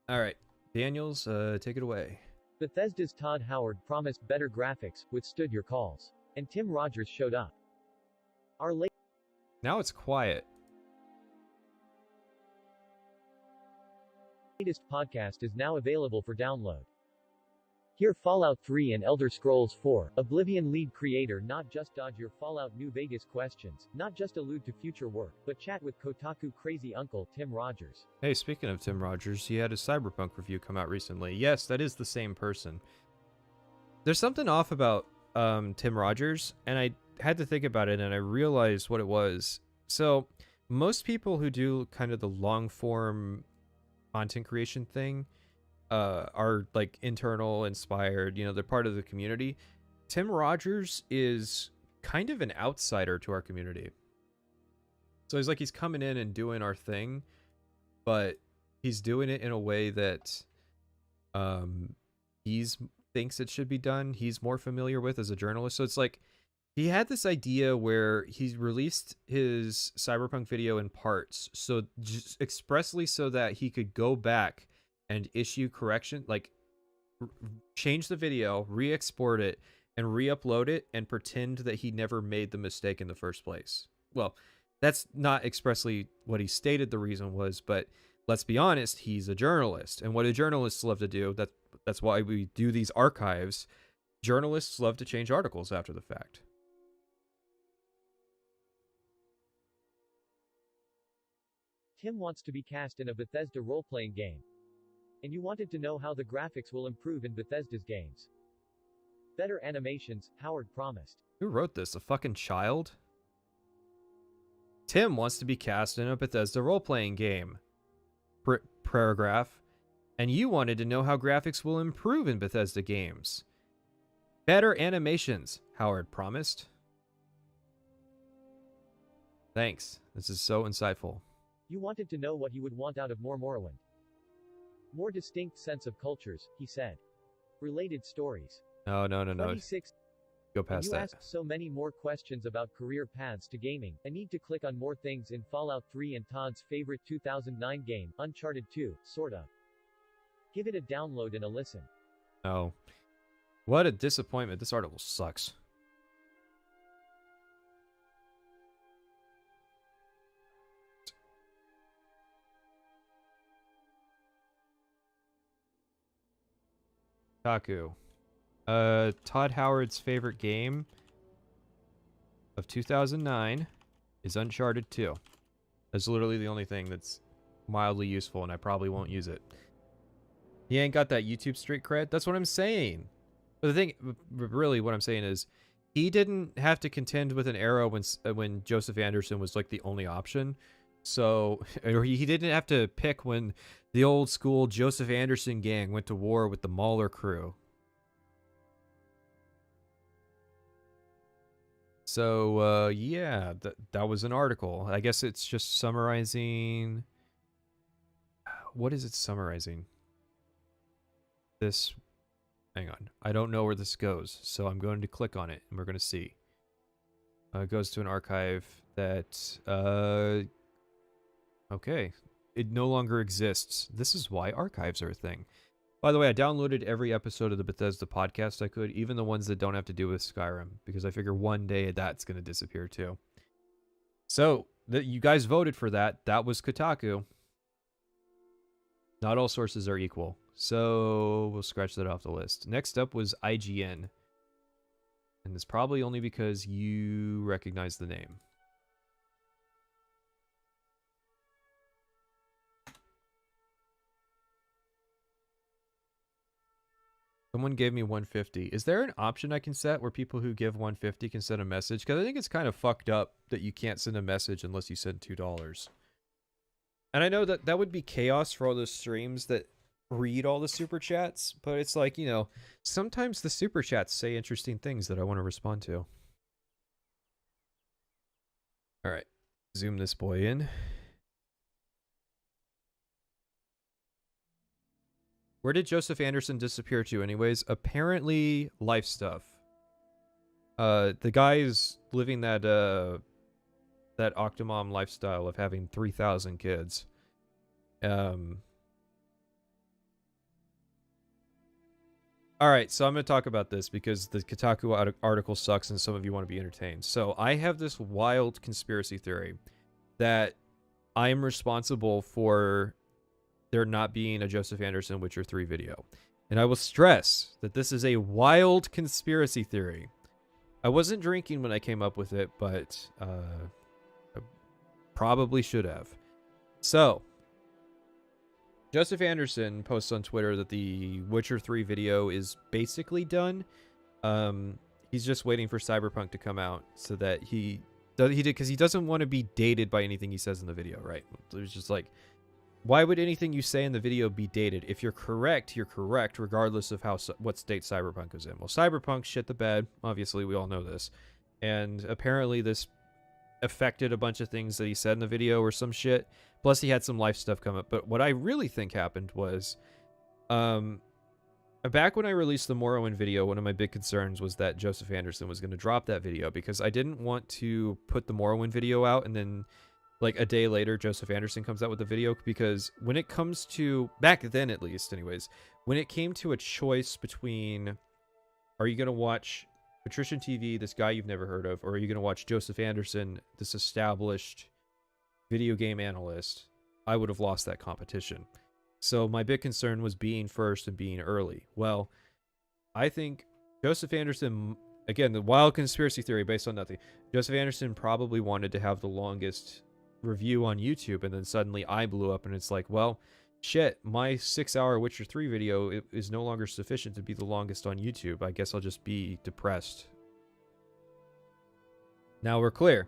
All right, Daniels, take it away. Bethesda's Todd Howard promised better graphics, withstood your calls. And Tim Rogers showed up. Our Now it's quiet. latest podcast is now available for download. Hear Fallout 3 and Elder Scrolls 4, Oblivion lead creator not just dodge your Fallout New Vegas questions, not just allude to future work, but chat with Kotaku crazy uncle Tim Rogers. Hey, speaking of Tim Rogers, he had a Cyberpunk review come out recently. Yes, that is the same person. There's something off about Tim Rogers, and I had to think about it, and I realized what it was. So, most people who do kind of the long-form content creation thing are like internal, inspired, you know, they're part of the community. Tim Rogers is kind of an outsider to our community. So he's like, he's coming in and doing our thing, but he's doing it in a way that he's thinks it should be done. He's more familiar with as a journalist. So it's like, he had this idea where he released his Cyberpunk video in parts, so just expressly so that he could go back and issue correction, like change the video, re-export it, and re-upload it, and pretend that he never made the mistake in the first place. Well, that's not expressly what he stated the reason was, but let's be honest, he's a journalist, and what do journalists love to do? That's why we do these archives. Journalists love to change articles after the fact. Tim wants to be cast in a Bethesda role-playing game. And you wanted to know how the graphics will improve in Bethesda's games. Better animations, Howard promised. Who wrote this? A fucking child? Tim wants to be cast in a Bethesda role-playing game. Paragraph. And you wanted to know how graphics will improve in Bethesda games. Better animations, Howard promised. Thanks. This is so insightful. You wanted to know what you would want out of more Morrowind. More distinct sense of cultures, he said. Related stories. No. 26. Go past you that. asked so many more questions about career paths to gaming. A need to click on more things in Fallout 3 and Todd's favorite 2009 game, Uncharted 2, sort of. Give it a download and a listen. No. What a disappointment. This article sucks. Kotaku. Todd Howard's favorite game of 2009 is Uncharted 2. That's literally the only thing that's mildly useful, and I probably won't use it. He ain't got that YouTube street cred. That's what I'm saying. But the thing, really, what I'm saying is, he didn't have to contend with an era when Joseph Anderson was like the only option. So, or he didn't have to pick when the old school Joseph Anderson gang went to war with the Mauler crew. So, yeah, that was an article. I guess it's just summarizing... What is it summarizing? This... Hang on. I don't know where this goes, so I'm going to click on it, and we're going to see. It goes to an archive that... Okay. It no longer exists. This is why archives are a thing. By the way, I downloaded every episode of the Bethesda podcast I could, even the ones that don't have to do with Skyrim, because I figure one day that's going to disappear too. So, you guys voted for that. That was Kotaku. Not all sources are equal. So, we'll scratch that off the list. Next up was IGN. And it's probably only because you recognize the name. Someone gave me 150. Is there an option I can set where people who give 150 can send a message? Because I think it's kind of fucked up that you can't send a message unless you send $2. And I know that that would be chaos for all those streams that read all the super chats, but it's like, you know, sometimes the super chats say interesting things that I want to respond to. All right, zoom this boy in. Where did Joseph Anderson disappear to anyways? Apparently life stuff. The guy is living that that Octomom lifestyle of having 3,000 kids. Alright, so I'm going to talk about this because the Kotaku article sucks and some of you want to be entertained. So I have this wild conspiracy theory that I'm responsible for there not being a Joseph Anderson Witcher 3 video. And I will stress that this is a wild conspiracy theory. I wasn't drinking when I came up with it, but I probably should have. So, Joseph Anderson posts on Twitter that the Witcher 3 video is basically done. He's just waiting for Cyberpunk to come out so that because he doesn't want to be dated by anything he says in the video, right? It was just like, why would anything you say in the video be dated? If you're correct, you're correct, regardless of what state Cyberpunk is in. Well, Cyberpunk shit the bed. Obviously, we all know this. And apparently this affected a bunch of things that he said in the video or some shit. Plus, he had some life stuff come up. But what I really think happened was, back when I released the Morrowind video, one of my big concerns was that Joseph Anderson was going to drop that video because I didn't want to put the Morrowind video out and then like a day later, Joseph Anderson comes out with a video, because when it comes to, back then at least anyways, when it came to a choice between, are you going to watch Patrician TV, this guy you've never heard of, or are you going to watch Joseph Anderson, this established video game analyst, I would have lost that competition. So my big concern was being first and being early. Well, I think Joseph Anderson, again, the wild conspiracy theory based on nothing, Joseph Anderson probably wanted to have the longest review on YouTube, and then suddenly I blew up and it's like, well, shit, my 6-hour Witcher 3 video is no longer sufficient to be the longest on YouTube. I guess I'll just be depressed. Now we're clear.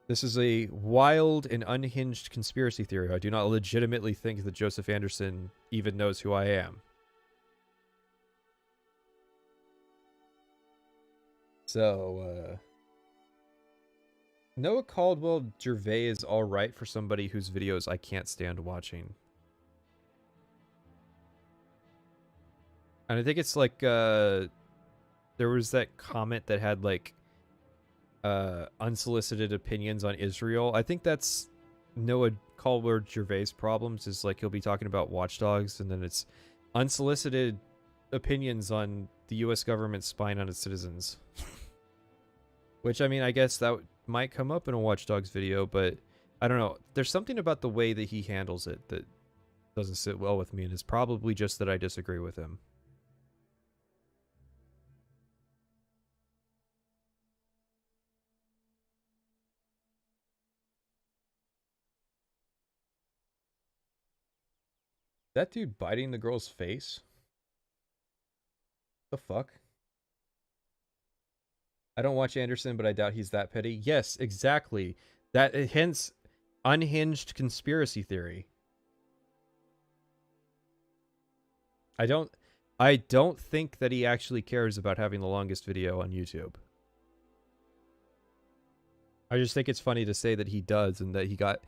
This is a wild and unhinged conspiracy theory. I do not legitimately think that Joseph Anderson even knows who I am. So, Noah Caldwell Gervais is alright for somebody whose videos I can't stand watching. And I think it's like, there was that comment that had like, unsolicited opinions on Israel. I think that's Noah Caldwell Gervais' problems, is like he'll be talking about Watch Dogs and then it's unsolicited opinions on the US government spying on its citizens. Which, I mean, I guess that might come up in a Watch Dogs video, but I don't know. There's something about the way that he handles it that doesn't sit well with me, and it's probably just that I disagree with him. That dude biting the girl's face? The fuck? I don't watch Anderson, but I doubt he's that petty. Yes, exactly. That, hence, unhinged conspiracy theory. I don't think that he actually cares about having the longest video on YouTube. I just think it's funny to say that he does, and that he got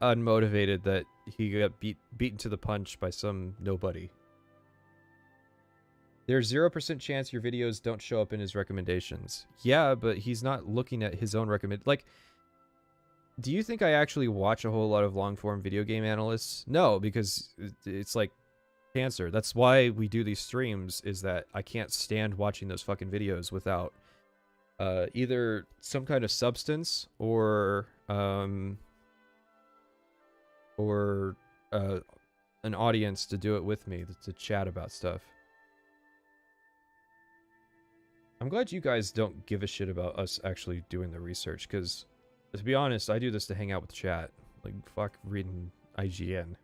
unmotivated, that he got beaten to the punch by some nobody. There's 0% chance your videos don't show up in his recommendations. Yeah, but he's not looking at his own like, do you think I actually watch a whole lot of long-form video game analysts? No, because it's like cancer. That's why we do these streams, is that I can't stand watching those fucking videos without either some kind of substance or an audience to do it with me, to chat about stuff. I'm glad you guys don't give a shit about us actually doing the research, because, to be honest, I do this to hang out with chat. Like, fuck reading IGN.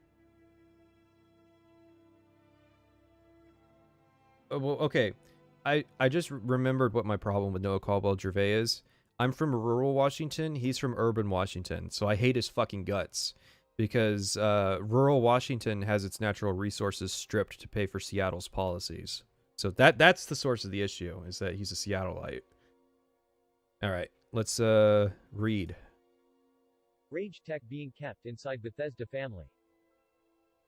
Well, okay. I just remembered what my problem with Noah Caldwell-Gervais is. I'm from rural Washington. He's from urban Washington. So I hate his fucking guts. Because rural Washington has its natural resources stripped to pay for Seattle's policies. So that's the source of the issue, is that he's a Seattleite. Alright, let's read. Rage Tech being kept inside Bethesda family.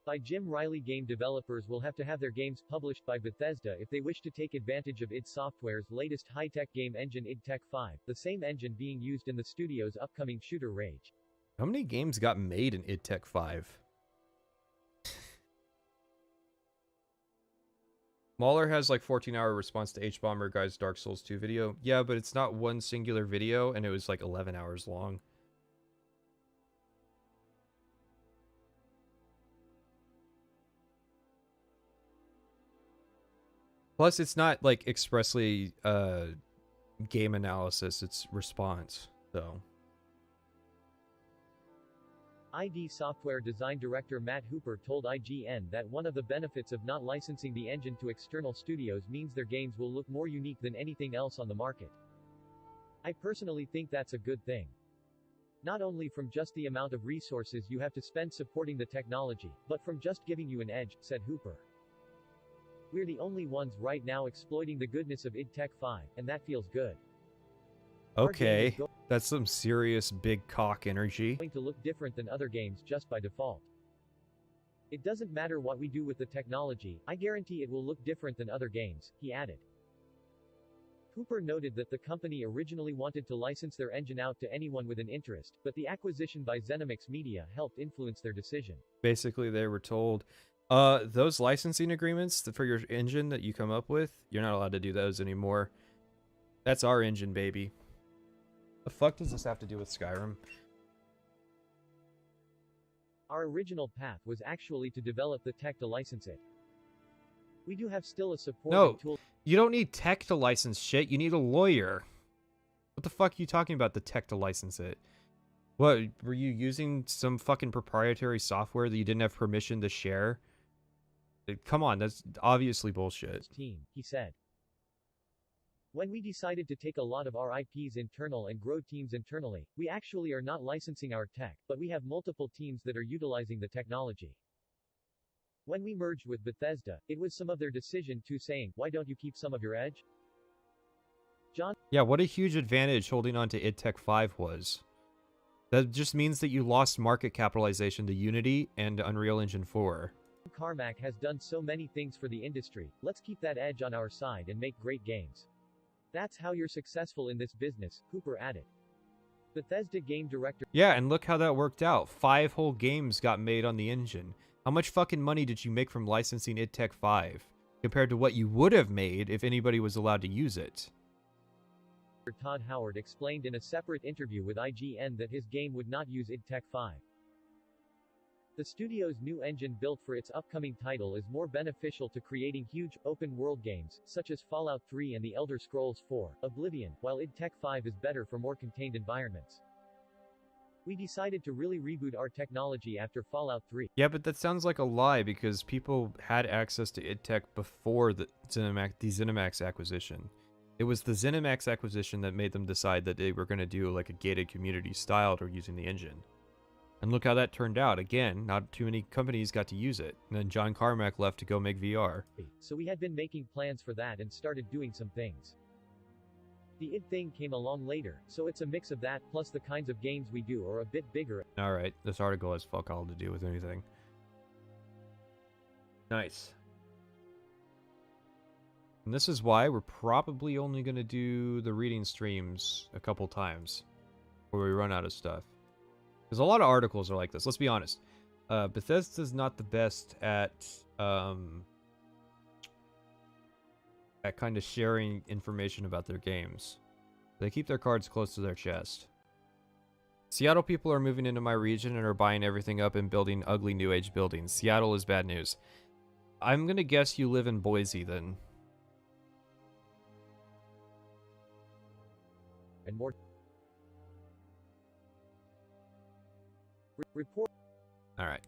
By Jim Riley. Game developers will have to have their games published by Bethesda if they wish to take advantage of id Software's latest high-tech game engine, id Tech 5, the same engine being used in the studio's upcoming shooter Rage. How many games got made in id Tech 5? Mahler has like 14-hour response to H-Bomber Guy's Dark Souls 2 video. Yeah, but it's not one singular video, and it was like 11 hours long. Plus, it's not like expressly game analysis, it's response, so. id Software design director Matt Hooper told IGN that one of the benefits of not licensing the engine to external studios means their games will look more unique than anything else on the market. I personally think that's a good thing. Not only from just the amount of resources you have to spend supporting the technology, but from just giving you an edge, said Hooper. We're the only ones right now exploiting the goodness of id Tech 5, and that feels good. Okay, that's some serious big cock energy. Going to look different than other games just by default. It doesn't matter what we do with the technology, I guarantee it will look different than other games, he added. Hooper noted that the company originally wanted to license their engine out to anyone with an interest, but the acquisition by ZeniMax Media helped influence their decision. Basically, they were told, those licensing agreements for your engine that you come up with, you're not allowed to do those anymore. That's our engine, baby. The fuck does this have to do with Skyrim? Our original path was actually to develop the tech to license it. We do have still a supporting tool. You don't need tech to license shit, you need a lawyer. What the fuck are you talking about, the tech to license it? What, were you using some fucking proprietary software that you didn't have permission to share? Come on, that's obviously bullshit. Team, he said. When we decided to take a lot of our IPs internal and grow teams internally, we actually are not licensing our tech, but we have multiple teams that are utilizing the technology. When we merged with Bethesda, it was some of their decision to saying, why don't you keep some of your edge? John? Yeah, what a huge advantage holding on to id Tech 5 was. That just means that you lost market capitalization to Unity and Unreal Engine 4. Carmack has done so many things for the industry, let's keep that edge on our side and make great games. That's how you're successful in this business, Hooper added. Bethesda game director. Yeah, and look how that worked out. 5 whole games got made on the engine. How much fucking money did you make from licensing id Tech 5 compared to what you would have made if anybody was allowed to use it? Todd Howard explained in a separate interview with IGN that his game would not use id Tech 5. The studio's new engine built for its upcoming title is more beneficial to creating huge, open-world games, such as Fallout 3 and The Elder Scrolls 4, Oblivion, while id Tech 5 is better for more contained environments. We decided to really reboot our technology after Fallout 3. Yeah, but that sounds like a lie, because people had access to id Tech before the ZeniMax acquisition. It was the ZeniMax acquisition that made them decide that they were going to do like a gated community style to using the engine. And look how that turned out. Again, not too many companies got to use it. And then John Carmack left to go make VR. So we had been making plans for that and started doing some things. The id thing came along later, so it's a mix of that, plus the kinds of games we do are a bit bigger. Alright, this article has fuck all to do with anything. Nice. And this is why we're probably only going to do the reading streams a couple times before we run out of stuff. Because a lot of articles are like this, let's be honest. Bethesda's not the best at kind of sharing information about their games. They keep their cards close to their chest. Seattle people are moving into my region and are buying everything up and building ugly new age buildings. Seattle is bad news. I'm gonna guess you live in Boise then. And more. Report. Alright.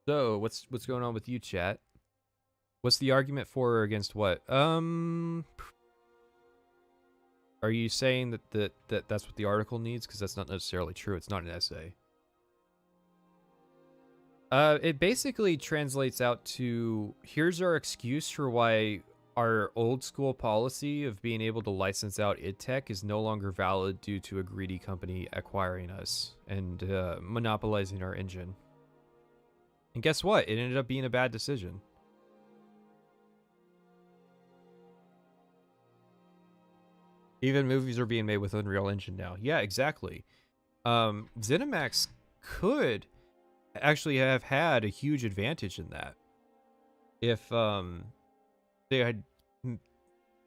So, what's going on with you, chat? What's the argument for or against what? Are you saying that's what the article needs? Because that's not necessarily true. It's not an essay. It basically translates out to, here's our excuse for why our old school policy of being able to license out id Tech is no longer valid due to a greedy company acquiring us and monopolizing our engine. And guess what? It ended up being a bad decision. Even movies are being made with Unreal Engine now. Yeah, exactly. ZeniMax could actually have had a huge advantage in that if they had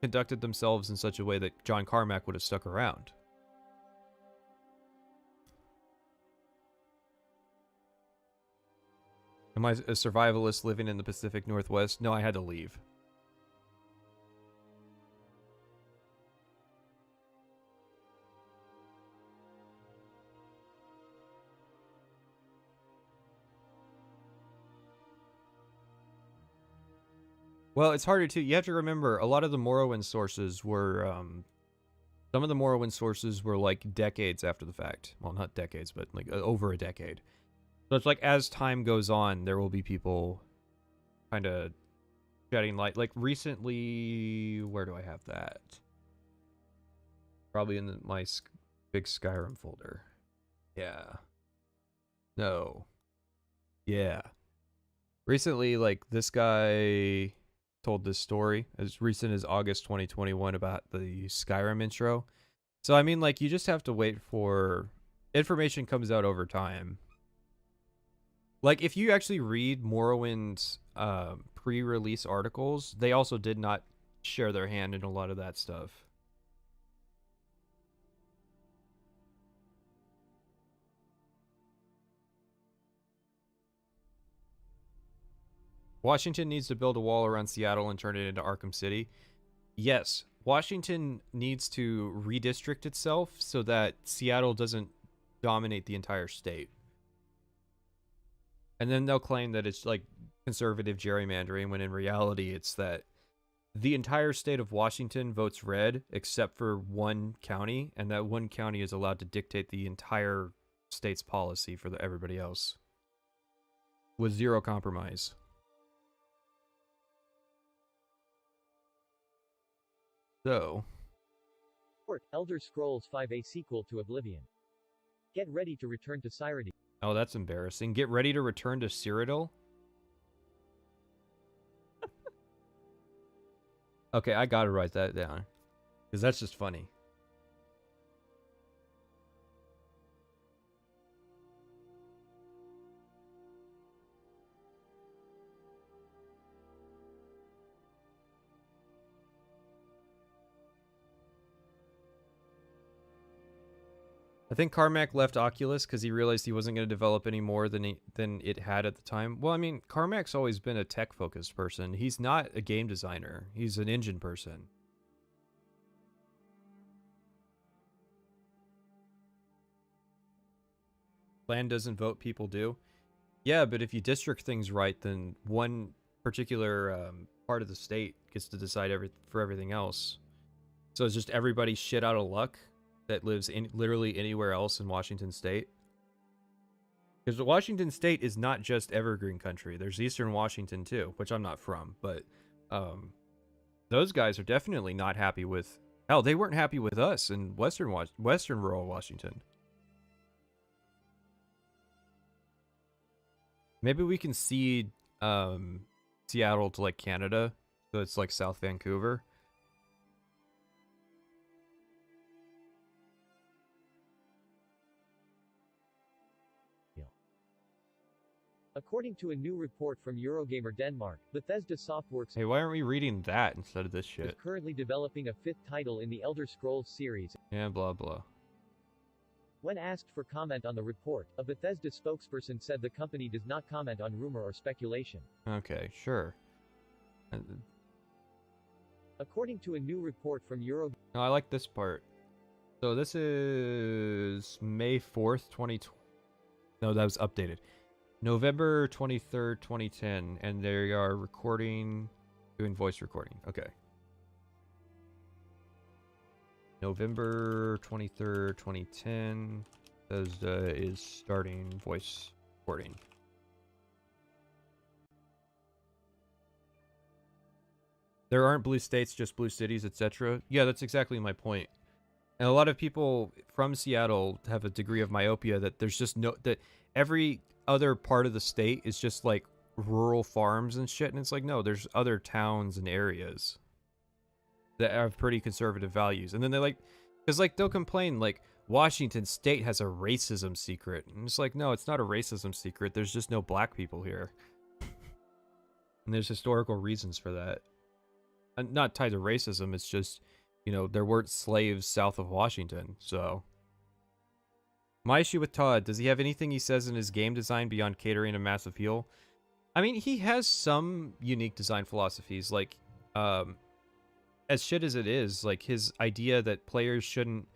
conducted themselves in such a way that John Carmack would have stuck around. Am I a survivalist living in the Pacific Northwest? No, I had to leave. Well, it's harder too. You have to remember, a lot of the Morrowind sources were, some of the Morrowind sources were like decades after the fact. Well, not decades, but like over a decade. So it's like as time goes on, there will be people kind of shedding light. Like recently, where do I have that? Probably in my big Skyrim folder. Yeah. No. Yeah. Recently, like this guy told this story as recent as August 2021 about the Skyrim intro. So I mean, like, you just have to wait for information comes out over time. Like, if you actually read Morrowind's pre-release articles, they also did not share their hand in a lot of that stuff. Washington needs to build a wall around Seattle and turn it into Arkham City. Yes, Washington needs to redistrict itself so that Seattle doesn't dominate the entire state. And then they'll claim that it's like conservative gerrymandering, when in reality it's that the entire state of Washington votes red except for one county, and that one county is allowed to dictate the entire state's policy for everybody else with zero compromise. So, Elder Scrolls 5 a sequel to Oblivion. Get ready to return to Cyrodiil. Oh, that's embarrassing. Get ready to return to Cyrodiil? Okay, I gotta write that down, because that's just funny. I think Carmack left Oculus because he realized he wasn't going to develop any more than it had at the time. Well, I mean, Carmack's always been a tech-focused person. He's not a game designer. He's an engine person. Land doesn't vote, people do. Yeah, but if you district things right, then one particular part of the state gets to decide for everything else. So it's just everybody shit out of luck that lives in literally anywhere else in Washington State. Because Washington State is not just Evergreen Country. There's Eastern Washington too, which I'm not from, but those guys are definitely not happy with Hell, they weren't happy with us in Western rural Washington. Maybe we can cede Seattle to like Canada, so it's like South Vancouver. According to a new report from Eurogamer Denmark, Bethesda Softworks Hey, why aren't we reading that instead of this shit? is currently developing a 5th title in the Elder Scrolls series. Yeah, blah blah. When asked for comment on the report, a Bethesda spokesperson said the company does not comment on rumor or speculation. Okay, sure. According to a new report from No, I like this part. So this is May 4th, 2020. No, that was updated. November 23rd, 2010, and they are doing voice recording. Okay. November 23rd, 2010, Bethesda is starting voice recording. There aren't blue states, just blue cities, etc. Yeah, that's exactly my point. And a lot of people from Seattle have a degree of myopia that there's just that every other part of the state is just like rural farms and shit, and it's like, no, there's other towns and areas that have pretty conservative values. And then they like, because like they'll complain like Washington State has a racism secret, and it's like, no, it's not a racism secret, there's just no black people here. And there's historical reasons for that, and not tied to racism. It's just, you know, there weren't slaves south of Washington. So my issue with Todd, does he have anything he says in his game design beyond catering a mass appeal? I mean, he has some unique design philosophies, like as shit as it is, like his idea that players shouldn't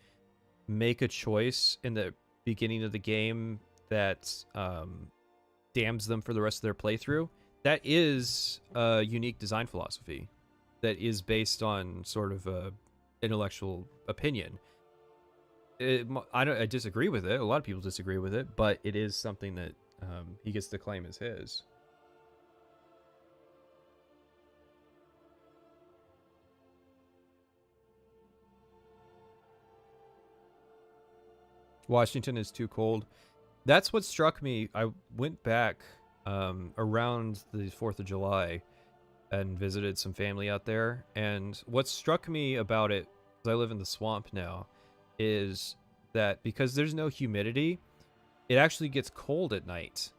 make a choice in the beginning of the game that damns them for the rest of their playthrough. That is a unique design philosophy that is based on sort of a intellectual opinion. I disagree with it. A lot of people disagree with it, but it is something that he gets to claim as his. Washington is too cold. That's what struck me. I went back around the 4th of July and visited some family out there, and what struck me about it, because I live in the swamp now, is that because there's no humidity, it actually gets cold at night.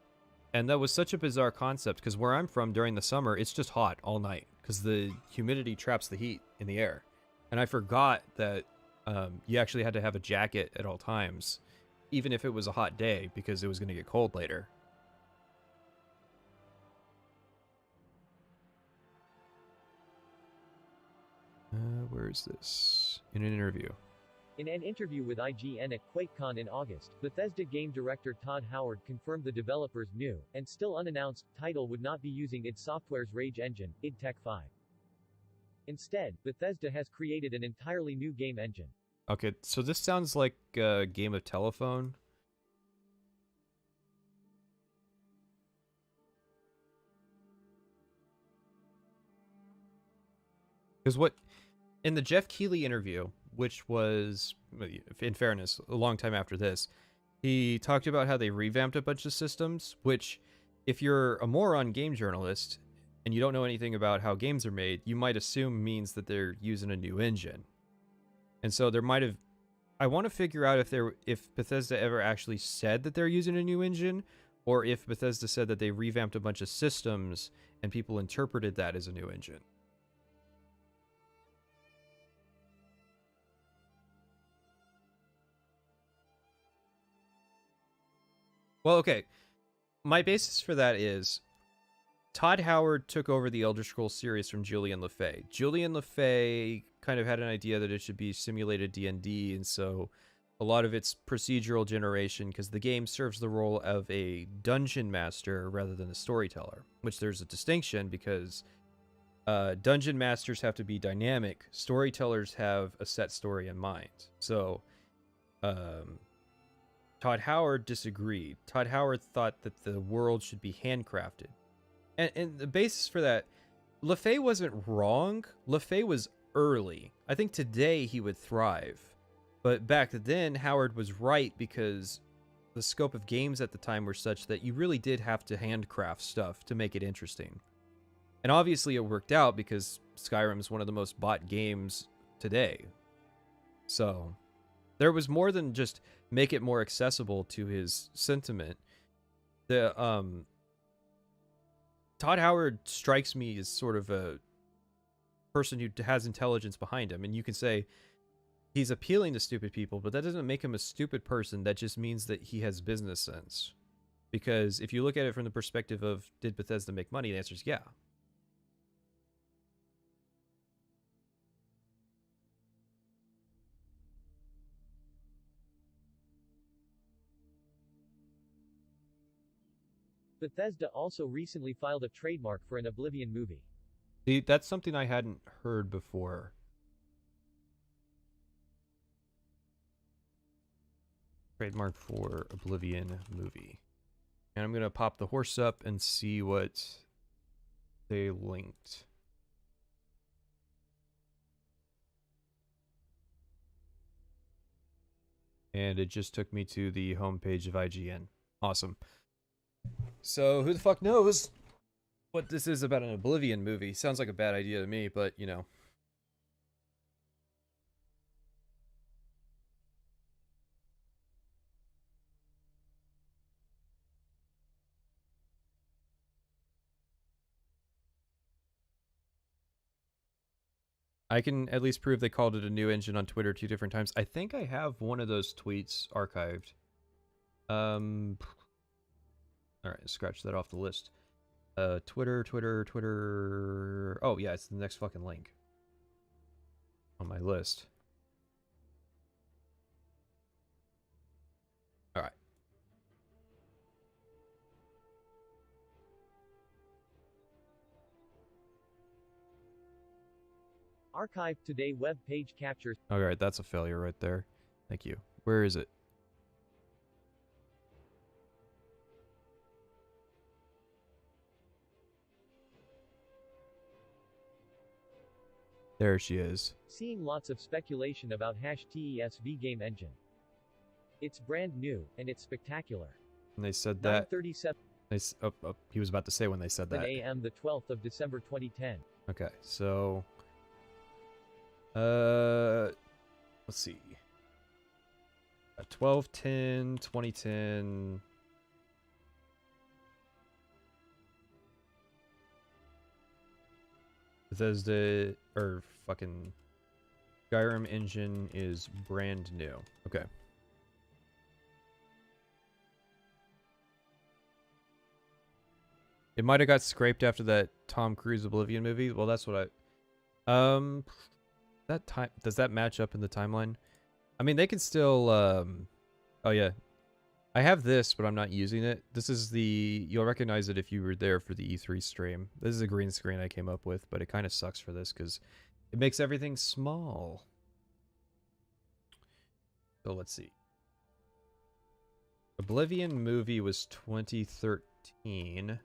And that was such a bizarre concept, because where I'm from during the summer, it's just hot all night because the humidity traps the heat in the air. And I forgot that you actually had to have a jacket at all times, even if it was a hot day, because it was going to get cold later. Where is this? In an interview. In an interview with IGN at QuakeCon in August, Bethesda game director Todd Howard confirmed the developer's new, and still unannounced, title would not be using id Software's Rage engine, id Tech 5. Instead, Bethesda has created an entirely new game engine. Okay, so this sounds like a game of telephone. Because what, in the Jeff Keighley interview, which was, in fairness, a long time after this, he talked about how they revamped a bunch of systems, which, if you're a moron game journalist and you don't know anything about how games are made, you might assume means that they're using a new engine. And so there might have, I want to figure out if Bethesda ever actually said that they're using a new engine, or if Bethesda said that they revamped a bunch of systems and people interpreted that as a new engine. Well, okay. My basis for that is Todd Howard took over the Elder Scrolls series from Julian LeFay. Julian LeFay kind of had an idea that it should be simulated D&D, and so a lot of it's procedural generation, because the game serves the role of a dungeon master rather than a storyteller, which there's a distinction, because dungeon masters have to be dynamic, storytellers have a set story in mind. So Todd Howard disagreed. Todd Howard thought that the world should be handcrafted. And the basis for that, LeFay wasn't wrong. LeFay was early. I think today he would thrive. But back then, Howard was right because the scope of games at the time were such that you really did have to handcraft stuff to make it interesting. And obviously it worked out because Skyrim is one of the most bought games today. So there was more than just make it more accessible to his sentiment. The Todd Howard strikes me as sort of a person who has intelligence behind him, and you can say he's appealing to stupid people, but that doesn't make him a stupid person. That just means that he has business sense. Because if you look at it from the perspective of, did Bethesda make money? The answer is yeah. Bethesda also recently filed a trademark for an Oblivion movie. See, that's something I hadn't heard before. Trademark for Oblivion movie. And I'm going to pop the horse up and see what they linked. And it just took me to the homepage of IGN. Awesome. So, who the fuck knows what this is about an Oblivion movie? Sounds like a bad idea to me, but, you know. I can at least prove they called it a new engine on Twitter 2 different times. I think I have one of those tweets archived. Alright, scratch that off the list. Twitter. Oh, yeah, it's the next fucking link on my list. Alright. Archive Today web page captures. Alright, that's a failure right there. Thank you. Where is it? There she is. Seeing lots of speculation about #TESV game engine. It's brand new, and it's spectacular. And they said that. 9:37 he was about to say when they said that. a.m. the 12th of December 2010. Okay, so let's see. 12/10/2010. Bethesda or fucking Skyrim engine is brand new. Okay. It might have got scraped after that Tom Cruise Oblivion movie. Well, that's what that time, does that match up in the timeline? I mean, they can still oh yeah. I have this, but I'm not using it. This is the, you'll recognize it if you were there for the E3 stream. This is a green screen I came up with, but it kind of sucks for this because it makes everything small. So let's see. Oblivion movie was 2013.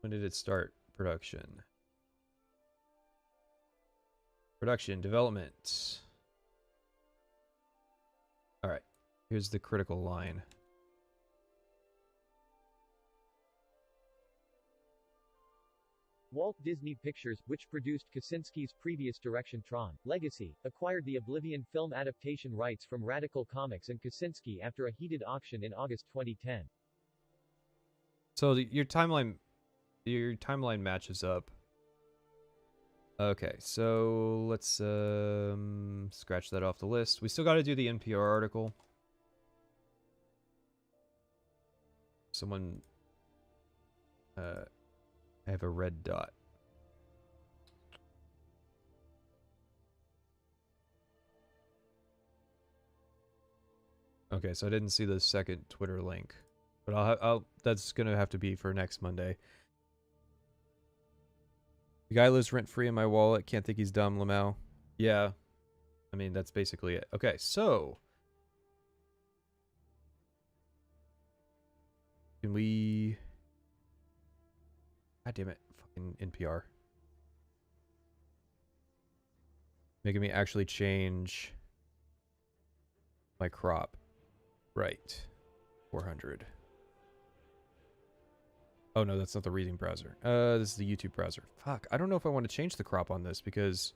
When did it start production? Production, development. Alright, here's the critical line. Walt Disney Pictures, which produced Kaczynski's previous direction Tron Legacy, acquired the Oblivion film adaptation rights from Radical Comics and Kaczynski after a heated auction in August 2010. So your timeline matches up. Okay, so let's scratch that off the list. We still got to do the NPR article. Someone I have a red dot. Okay, so I didn't see the second Twitter link, but I'll that's gonna have to be for next Monday. The guy lives rent-free in my wallet. Can't think he's dumb, Lamau. Yeah. I mean, that's basically it. Okay, so. Can we... God damn it. Fucking NPR. Making me actually change my crop. Right. 400. Oh no, that's not the reading browser. This is the YouTube browser. Fuck, I don't know if I want to change the crop on this because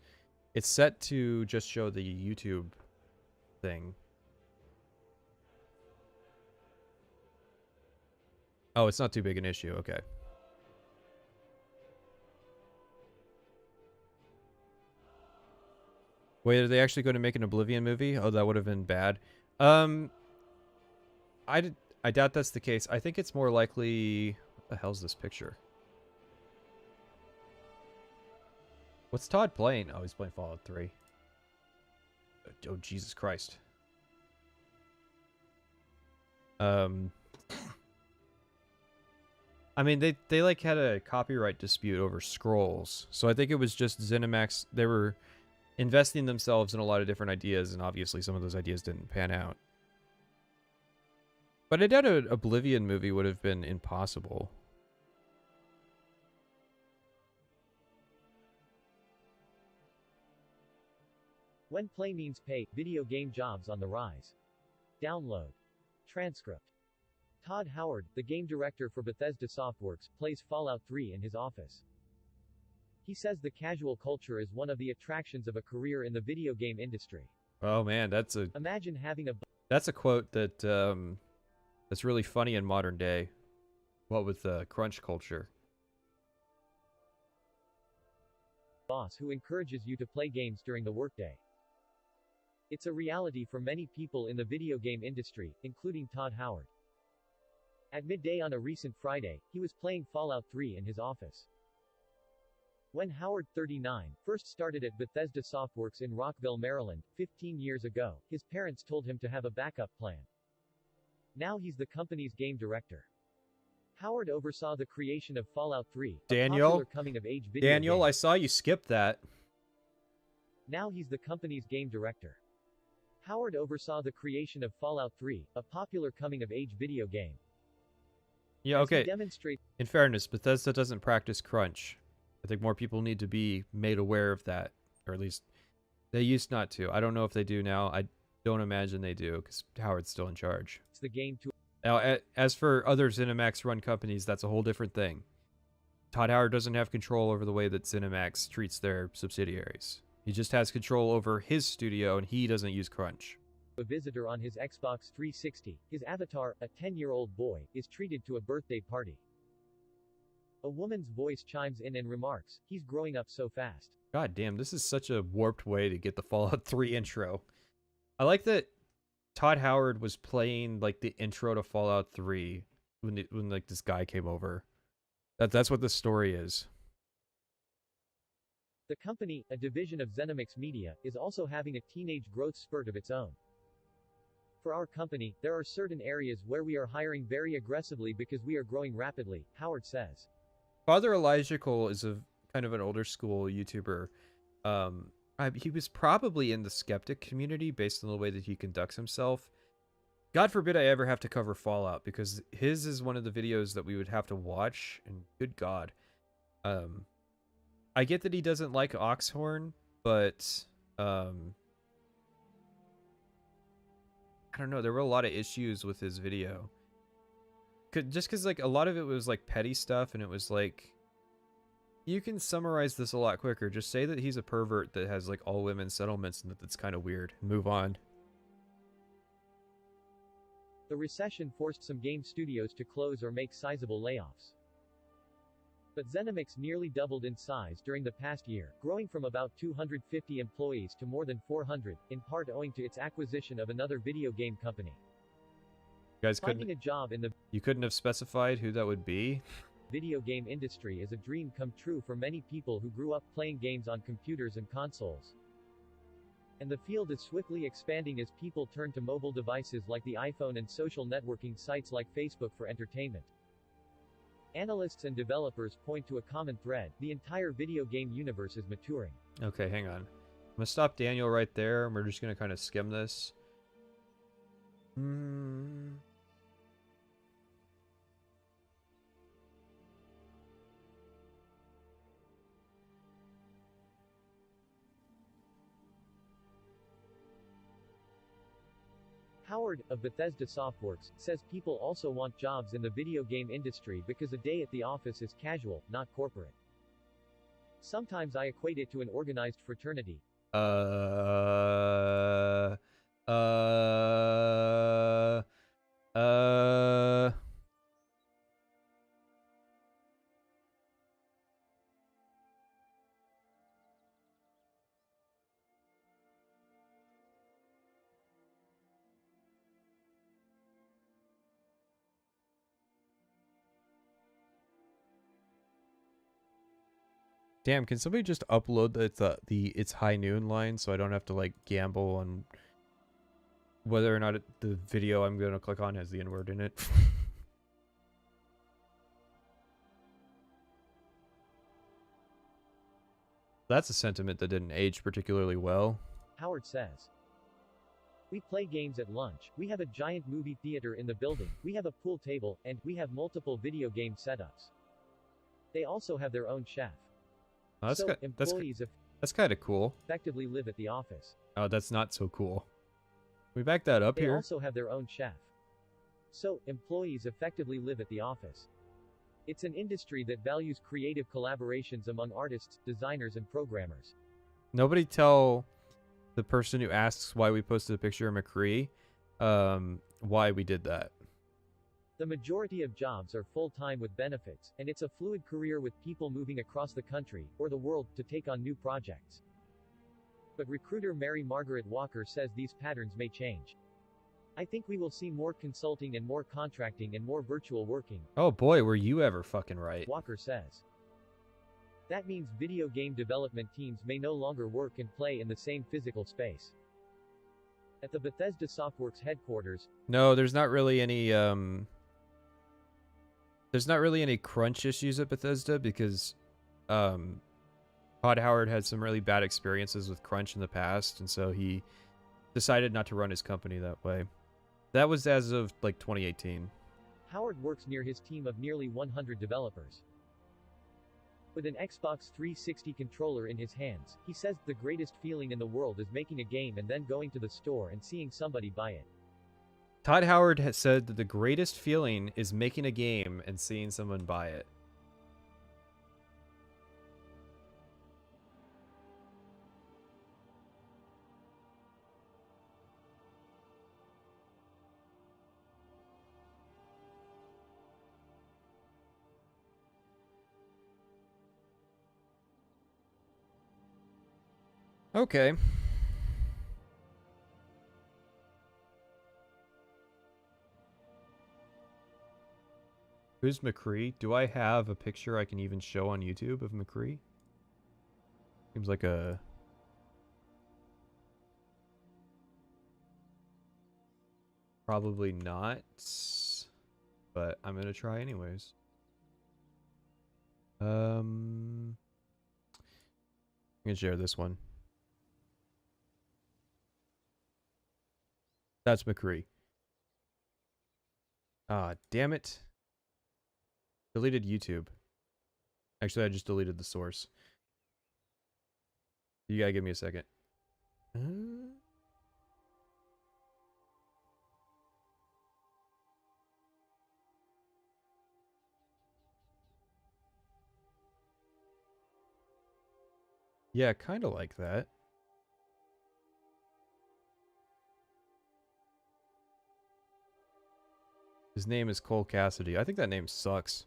it's set to just show the YouTube thing. Oh, it's not too big an issue. Okay. Wait, are they actually going to make an Oblivion movie? Oh, that would have been bad. I doubt that's the case. I think it's more likely... What the hell's this picture? What's Todd playing? Oh, he's playing Fallout 3. Oh, Jesus Christ. I mean, they like had a copyright dispute over scrolls. So I think it was just ZeniMax. They were investing themselves in a lot of different ideas, and obviously some of those ideas didn't pan out. But I doubt an Oblivion movie would have been impossible. When play means pay, video game jobs on the rise. Download. Transcript. Todd Howard, the game director for Bethesda Softworks, plays Fallout 3 in his office. He says the casual culture is one of the attractions of a career in the video game industry. Oh man, that's a Imagine having a quote that that's really funny in modern day. What with crunch culture. boss who encourages you to play games during the workday. It's a reality for many people in the video game industry, including Todd Howard. At midday on a recent Friday, he was playing Fallout 3 in his office. When Howard, 39, first started at Bethesda Softworks in Rockville, Maryland, 15 years ago, his parents told him to have a backup plan. Now he's the company's game director. Howard oversaw the creation of Fallout 3, a popular coming-of-age video Daniel, game. I saw you skip that. Now he's the company's game director. Howard oversaw the creation of Fallout 3, a popular coming-of-age video game. Yeah, okay. Demonstrate. In fairness, Bethesda doesn't practice crunch. I think more people need to be made aware of that, or at least they used not to. I don't know if they do now. I don't imagine they do, because Howard's still in charge. It's the game to. Now, as for other ZeniMax-run companies, that's a whole different thing. Todd Howard doesn't have control over the way that ZeniMax treats their subsidiaries. He just has control over his studio, and he doesn't use crunch. A visitor on his Xbox 360, his avatar, a 10-year-old boy, is treated to a birthday party. A woman's voice chimes in and remarks, "He's growing up so fast." God damn, this is such a warped way to get the Fallout 3 intro. I like that Todd Howard was playing like the intro to Fallout 3 when like this guy came over. That's what the story is. The company, a division of ZeniMax Media, is also having a teenage growth spurt of its own. For our company, there are certain areas where we are hiring very aggressively because we are growing rapidly, Howard says. Father Elijah is a kind of an older school YouTuber. He was probably in the skeptic community based on the way that he conducts himself. God forbid I ever have to cover Fallout, because his is one of the videos that we would have to watch, and good God. I get that he doesn't like Oxhorn, but I don't know, there were a lot of issues with his video. Just because like a lot of it was like petty stuff, and it was like, you can summarize this a lot quicker. Just say that he's a pervert that has like all women settlements and that's kind of weird. Move on. The recession forced some game studios to close or make sizable layoffs. But ZeniMax nearly doubled in size during the past year, growing from about 250 employees to more than 400, in part owing to its acquisition of another video game company. You guys Finding a job in the You couldn't have specified who that would be? Video game industry is a dream come true for many people who grew up playing games on computers and consoles. And the field is swiftly expanding as people turn to mobile devices like the iPhone and social networking sites like Facebook for entertainment. Analysts and developers point to a common thread: the entire video game universe is maturing. Okay, hang on. I'm gonna stop Daniel right there, and we're just gonna kind of skim this. Howard, of Bethesda Softworks, says people also want jobs in the video game industry because a day at the office is casual, not corporate. Sometimes I equate it to an organized fraternity. Uh... Damn, can somebody just upload the It's High Noon line so I don't have to like gamble on whether or not the video I'm gonna click on has the N-word in it? That's a sentiment that didn't age particularly well. Howard says, "We play games at lunch, we have a giant movie theater in the building, we have a pool table, and we have multiple video game setups. They also have their own chef. Oh, So employees that's kind of cool. effectively live at the office. Oh, that's not so cool. Can we back that up They here? also have their own chef. So employees effectively live at the office. It's an industry that values creative collaborations among artists, designers, and programmers." Nobody tell the person who asks why we posted a picture of McCree, why we did that. "The majority of jobs are full-time with benefits, and it's a fluid career with people moving across the country, or the world, to take on new projects. But recruiter Mary Margaret Walker says these patterns may change. I think we will see more consulting and more contracting and more virtual working." Oh boy, were you ever fucking right. Walker says. "That means video game development teams may no longer work and play in the same physical space." At the Bethesda Softworks headquarters, No, there's not really any crunch issues at Bethesda because Todd Howard had some really bad experiences with crunch in the past, and so he decided not to run his company that way. That was as of like 2018. Howard works near his team of nearly 100 developers. With an Xbox 360 controller in his hands, he says, "The greatest feeling in the world is making a game and then going to the store and seeing somebody buy it." Todd Howard has said that the greatest feeling is making a game and seeing someone buy it. Okay. Who's McCree? Do I have a picture I can even show on YouTube of McCree? Seems like a... Probably not. But I'm gonna try anyways. I'm gonna share this one. That's McCree. Ah, damn it. Deleted YouTube. Actually, I just deleted the source. You gotta give me a second. Yeah, kind of like that. His name is Cole Cassidy. I think that name sucks.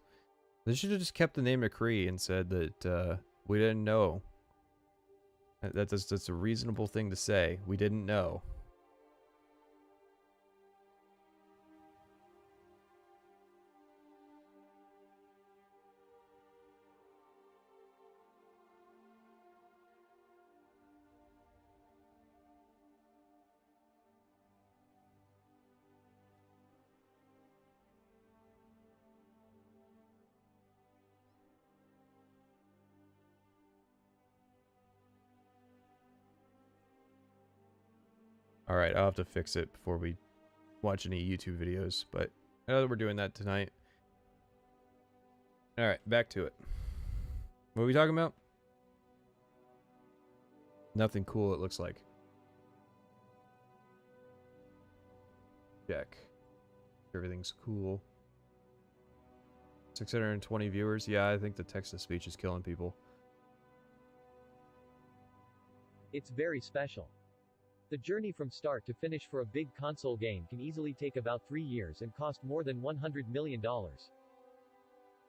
They should have just kept the name McCree and said that we didn't know. That's a reasonable thing to say. We didn't know. Alright, I'll have to fix it before we watch any YouTube videos, but I know that we're doing that tonight. Alright, back to it. What are we talking about? Nothing cool, it looks like. check. Everything's cool. 620 viewers. Yeah, I think the text-to-speech is killing people. It's very special. The journey from start to finish for a big console game can easily take about 3 years and cost more than $100 million.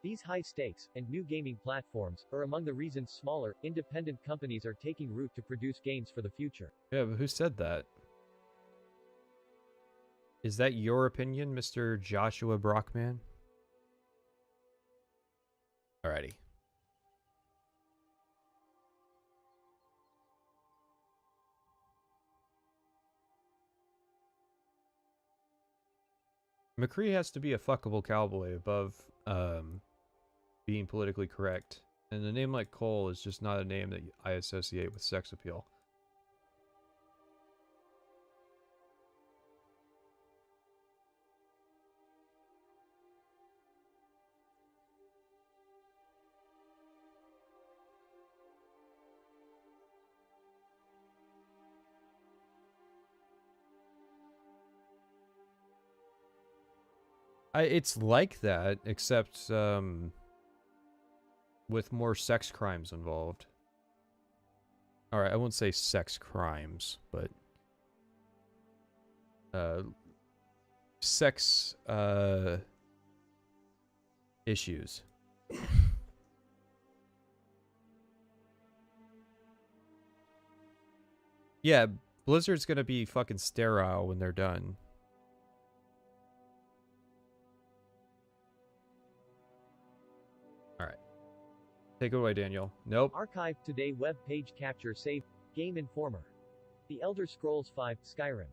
These high stakes, and new gaming platforms, are among the reasons smaller, independent companies are taking root to produce games for the future. Yeah, but who said that? Is that your opinion, Mr. Joshua Brockman? Alrighty. McCree has to be a fuckable cowboy above being politically correct. And a name like Cole is just not a name that I associate with sex appeal. It's like that, except with more sex crimes involved. Alright, I won't say sex crimes, but sex issues. Yeah, Blizzard's gonna be fucking sterile when they're done. Take it away, Daniel. Nope. Archive today web page capture save. GameInformer. The Elder Scrolls V, Skyrim.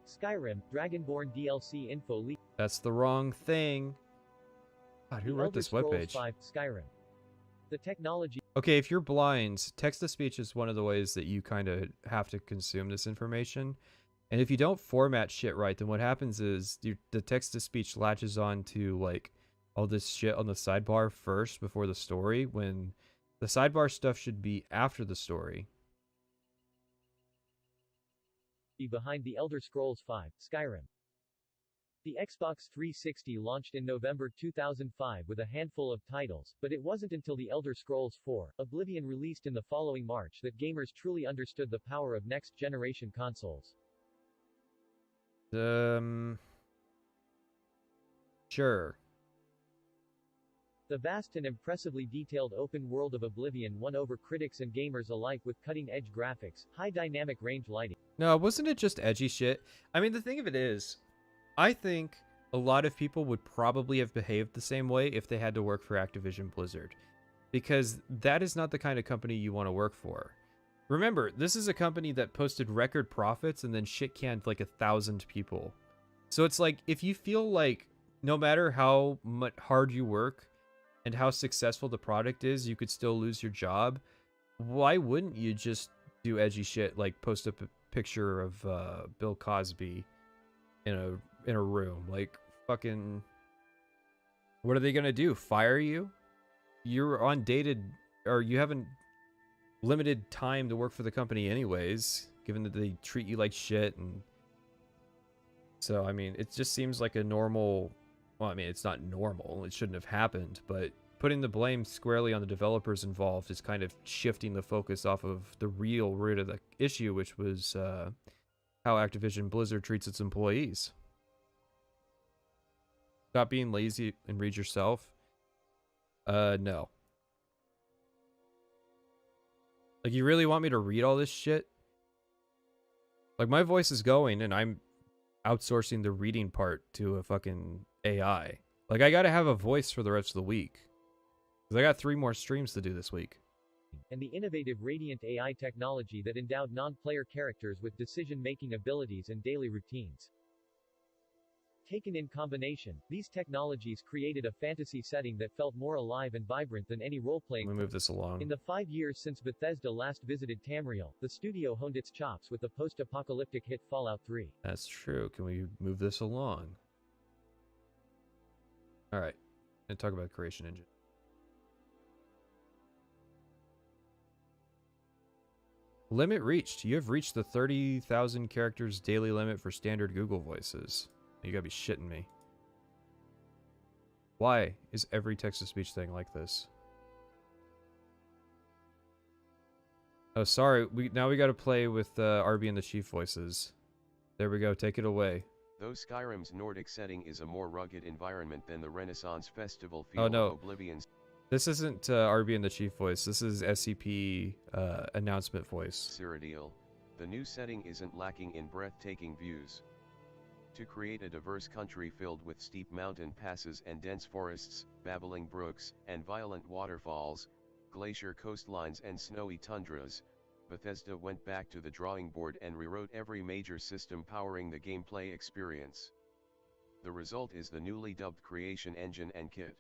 Skyrim, Dragonborn DLC info leak. That's the wrong thing. God, who wrote this webpage? Skyrim. The technology. Okay, if you're blind, text-to-speech is one of the ways that you kind of have to consume this information. And if you don't format shit right, then what happens is the text-to-speech latches on to, like, all this shit on the sidebar first before the story, when the sidebar stuff should be after the story. Behind the Elder Scrolls V, Skyrim. The Xbox 360 launched in November 2005 with a handful of titles, but it wasn't until the Elder Scrolls 4, Oblivion released in the following March that gamers truly understood the power of next-generation consoles. Sure. The vast and impressively detailed open world of Oblivion won over critics and gamers alike with cutting-edge graphics, high dynamic range lighting. No, wasn't it just edgy shit? I mean, the thing of it is, I think a lot of people would probably have behaved the same way if they had to work for Activision Blizzard. Because that is not the kind of company you want to work for. Remember, this is a company that posted record profits and then shit-canned like 1,000 people. So it's like, if you feel like no matter how much hard you work, and how successful the product is, you could still lose your job, why wouldn't you just do edgy shit like post up a picture of Bill Cosby in a room? Like, fucking, what are they gonna do? Fire you? You're on dated, or you haven't limited time to work for the company anyways, given that they treat you like shit. And so, I mean, it just seems like a normal. Well, I mean, it's not normal. It shouldn't have happened, but putting the blame squarely on the developers involved is kind of shifting the focus off of the real root of the issue, which was how Activision Blizzard treats its employees. Stop being lazy and read yourself. No. Like, you really want me to read all this shit? Like, my voice is going, and I'm outsourcing the reading part to a fucking AI. Like, I gotta have a voice for the rest of the week. Because I got 3 more streams to do this week. And the innovative Radiant AI technology that endowed non-player characters with decision-making abilities and daily routines. Taken in combination, these technologies created a fantasy setting that felt more alive and vibrant than any role-playing. Let me move this along. In the 5 years since Bethesda last visited Tamriel, the studio honed its chops with the post-apocalyptic hit Fallout 3. That's true. Can we move this along? Alright. And talk about Creation Engine. Limit reached. You have reached the 30,000 characters daily limit for standard Google voices. You gotta be shitting me. Why is every text-to-speech thing like this? Oh, sorry. Now we gotta play with RB and the Chief voices. There we go. Take it away. Though Skyrim's Nordic setting is a more rugged environment than the Renaissance Festival Oh, feel no. of Oblivion's. This isn't RB and the Chief voice. This is SCP announcement voice. Cyrodiil, the new setting isn't lacking in breathtaking views. To create a diverse country filled with steep mountain passes and dense forests, babbling brooks, and violent waterfalls, glacier coastlines and snowy tundras, Bethesda went back to the drawing board and rewrote every major system powering the gameplay experience. The result is the newly dubbed Creation Engine and Kit.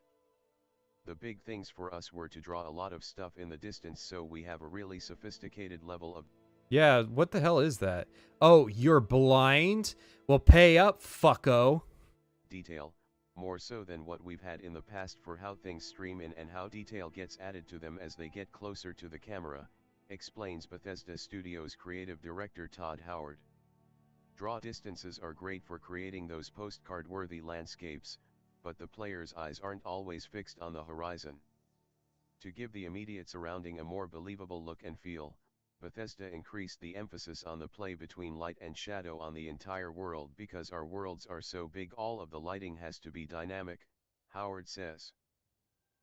The big things for us were to draw a lot of stuff in the distance, so we have a really sophisticated level of... Yeah, what the hell is that? Oh, you're blind? Well, pay up, fucko. Detail, more so than what we've had in the past for how things stream in and how detail gets added to them as they get closer to the camera, explains Bethesda Studios creative director Todd Howard. Draw distances are great for creating those postcard-worthy landscapes, but the player's eyes aren't always fixed on the horizon. To give the immediate surrounding a more believable look and feel, Bethesda increased the emphasis on the play between light and shadow on the entire world because our worlds are so big all of the lighting has to be dynamic, Howard says.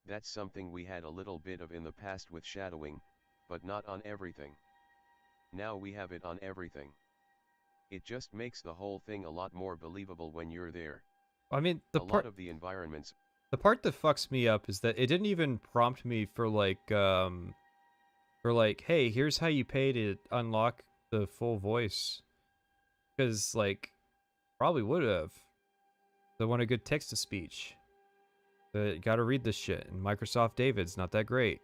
That's something we had a little bit of in the past with shadowing, but not on everything. Now we have it on everything. It just makes the whole thing a lot more believable when you're there. I mean, A lot of the environments... The part that fucks me up is that it didn't even prompt me for hey, here's how you pay to unlock the full voice. Because, like, probably would have. They want a good text-to-speech. You gotta read this shit, and Microsoft David's not that great.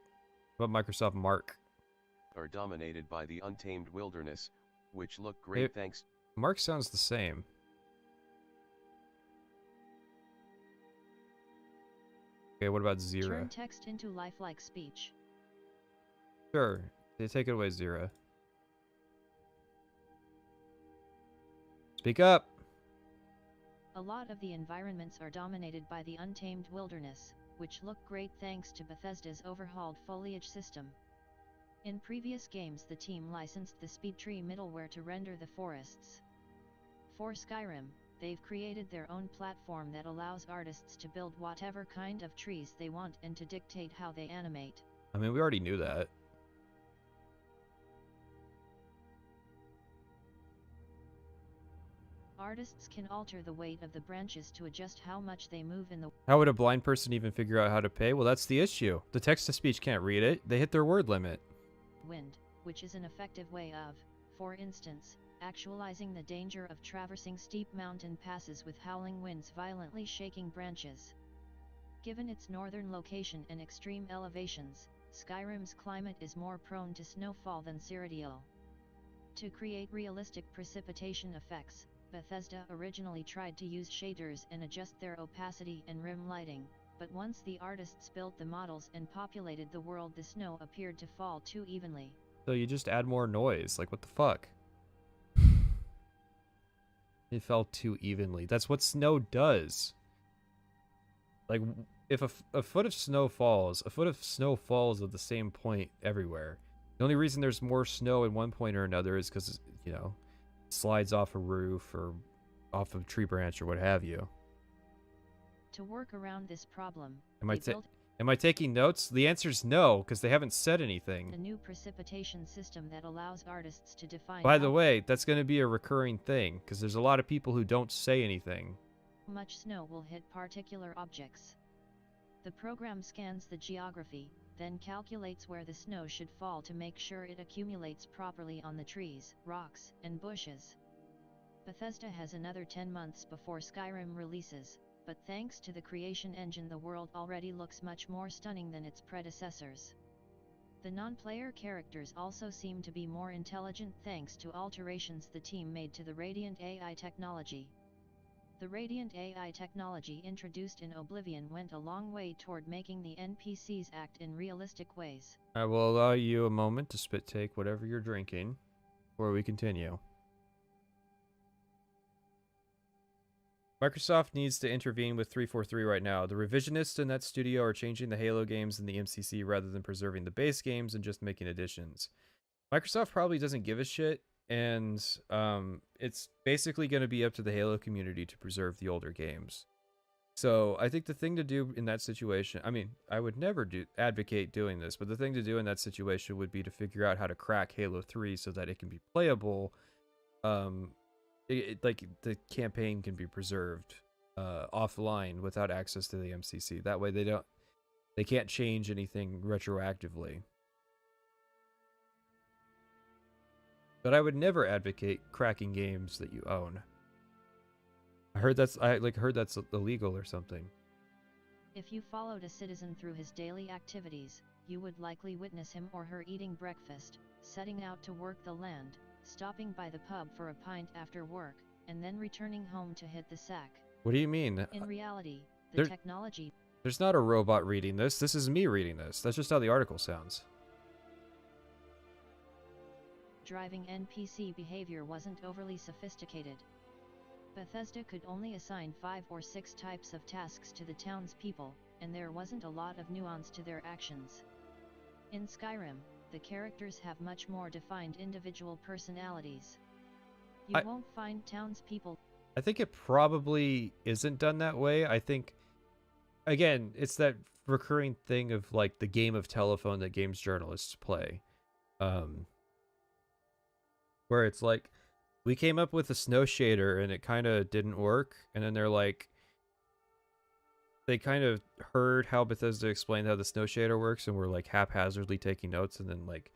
What about Microsoft Mark? are dominated by the untamed wilderness, which look great thanks... Mark sounds the same. Okay, what about Zira? Turn text into lifelike speech. Sure. They take it away, Zira. Speak up! A lot of the environments are dominated by the untamed wilderness, which look great thanks to Bethesda's overhauled foliage system. In previous games, the team licensed the SpeedTree middleware to render the forests. For Skyrim, they've created their own platform that allows artists to build whatever kind of trees they want and to dictate how they animate. I mean, we already knew that. Artists can alter the weight of the branches to adjust how much they move in the... How would a blind person even figure out how to pay? Well, that's the issue. The text-to-speech can't read it. They hit their word limit. wind, which is an effective way of, for instance, actualizing the danger of traversing steep mountain passes with howling winds violently shaking branches. Given its northern location and extreme elevations, Skyrim's climate is more prone to snowfall than Cyrodiil. To create realistic precipitation effects, Bethesda originally tried to use shaders and adjust their opacity and rim lighting, but once the artists built the models and populated the world, the snow appeared to fall too evenly. So you just add more noise. Like, what the fuck? It fell too evenly. That's what snow does. Like, if a foot of snow falls, a foot of snow falls at the same point everywhere. The only reason there's more snow in one point or another is because, you know, it slides off a roof or off a tree branch or what have you. To work around this problem, Am I taking notes? The answer's no, because they haven't said anything. a new precipitation system that allows artists to define By the way, that's going to be a recurring thing, because there's a lot of people who don't say anything. how much snow will hit particular objects. The program scans the geography, then calculates where the snow should fall to make sure it accumulates properly on the trees, rocks, and bushes. Bethesda has another 10 months before Skyrim releases, but thanks to the creation engine, the world already looks much more stunning than its predecessors. The non-player characters also seem to be more intelligent thanks to alterations the team made to the Radiant AI technology. The Radiant AI technology introduced in Oblivion went a long way toward making the NPCs act in realistic ways. I will allow you a moment to spit take whatever you're drinking before we continue. Microsoft needs to intervene with 343 right now. The revisionists in that studio are changing the Halo games in the MCC rather than preserving the base games and just making additions. Microsoft probably doesn't give a shit, and it's basically going to be up to the Halo community to preserve the older games. So I think the thing to do in that situation, I mean, I would never advocate doing this, but the thing to do in that situation would be to figure out how to crack Halo 3 so that it can be playable. Like the campaign can be preserved offline without access to the MCC. That way they can't change anything retroactively. But I would never advocate cracking games that you own. I heard that's illegal or something. If you followed a citizen through his daily activities, you would likely witness him or her eating breakfast, setting out to work the land, stopping by the pub for a pint after work, and then returning home to hit the sack. What do you mean? In reality, the technology... There's not a robot reading this. This is me reading this. That's just how the article sounds. Driving NPC behavior wasn't overly sophisticated. Bethesda could only assign 5 or 6 types of tasks to the townspeople, and there wasn't a lot of nuance to their actions. In Skyrim, the characters have much more defined individual personalities. You won't find townspeople... I think it probably isn't done that way. I think, again, it's that recurring thing of like the game of telephone that games journalists play. Where it's like, we came up with a snow shader and it kind of didn't work. And then they're like, they kind of heard how Bethesda explained how the snow shader works and we're like haphazardly taking notes. And then like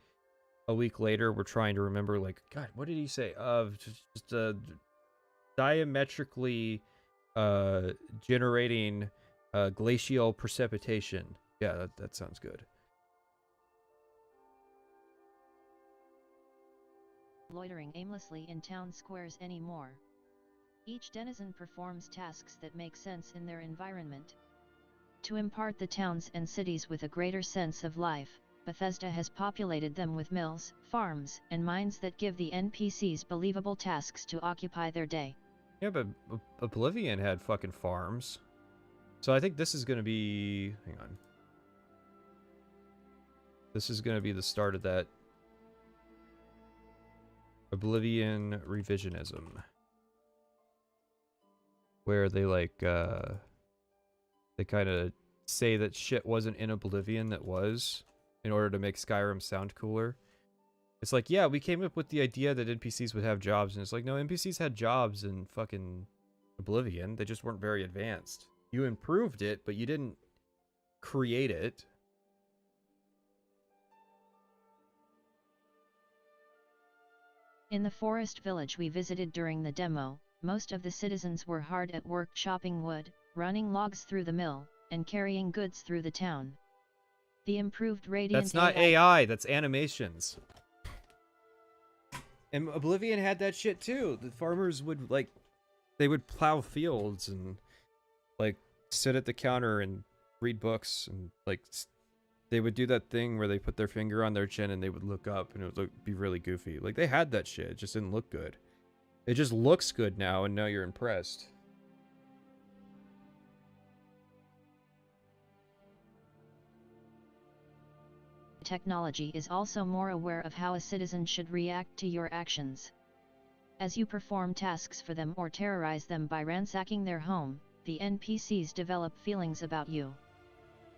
a week later, we're trying to remember like, God, what did he say? Just diametrically generating glacial precipitation. Yeah, that sounds good. Loitering aimlessly in town squares anymore. Each denizen performs tasks that make sense in their environment. To impart the towns and cities with a greater sense of life, Bethesda has populated them with mills, farms, and mines that give the NPCs believable tasks to occupy their day. Yeah, but Oblivion had fucking farms. So I think this is going to be... Hang on. This is going to be the start of that Oblivion revisionism. Where they like, they kind of say that shit wasn't in Oblivion that was, in order to make Skyrim sound cooler. It's like, yeah, we came up with the idea that NPCs would have jobs, and it's like, no, NPCs had jobs in fucking Oblivion. They just weren't very advanced. You improved it, but you didn't create it. In the forest village we visited during the demo, most of the citizens were hard at work chopping wood, running logs through the mill, and carrying goods through the town. The improved radiant... That's not AI, that's animations. And Oblivion had that shit too. The farmers would like, they would plow fields and like sit at the counter and read books and like they would do that thing where they put their finger on their chin and they would look up and it would be really goofy. Like they had that shit, it just didn't look good. It just looks good now and now you're impressed. Technology is also more aware of how a citizen should react to your actions. As you perform tasks for them or terrorize them by ransacking their home, the NPCs develop feelings about you.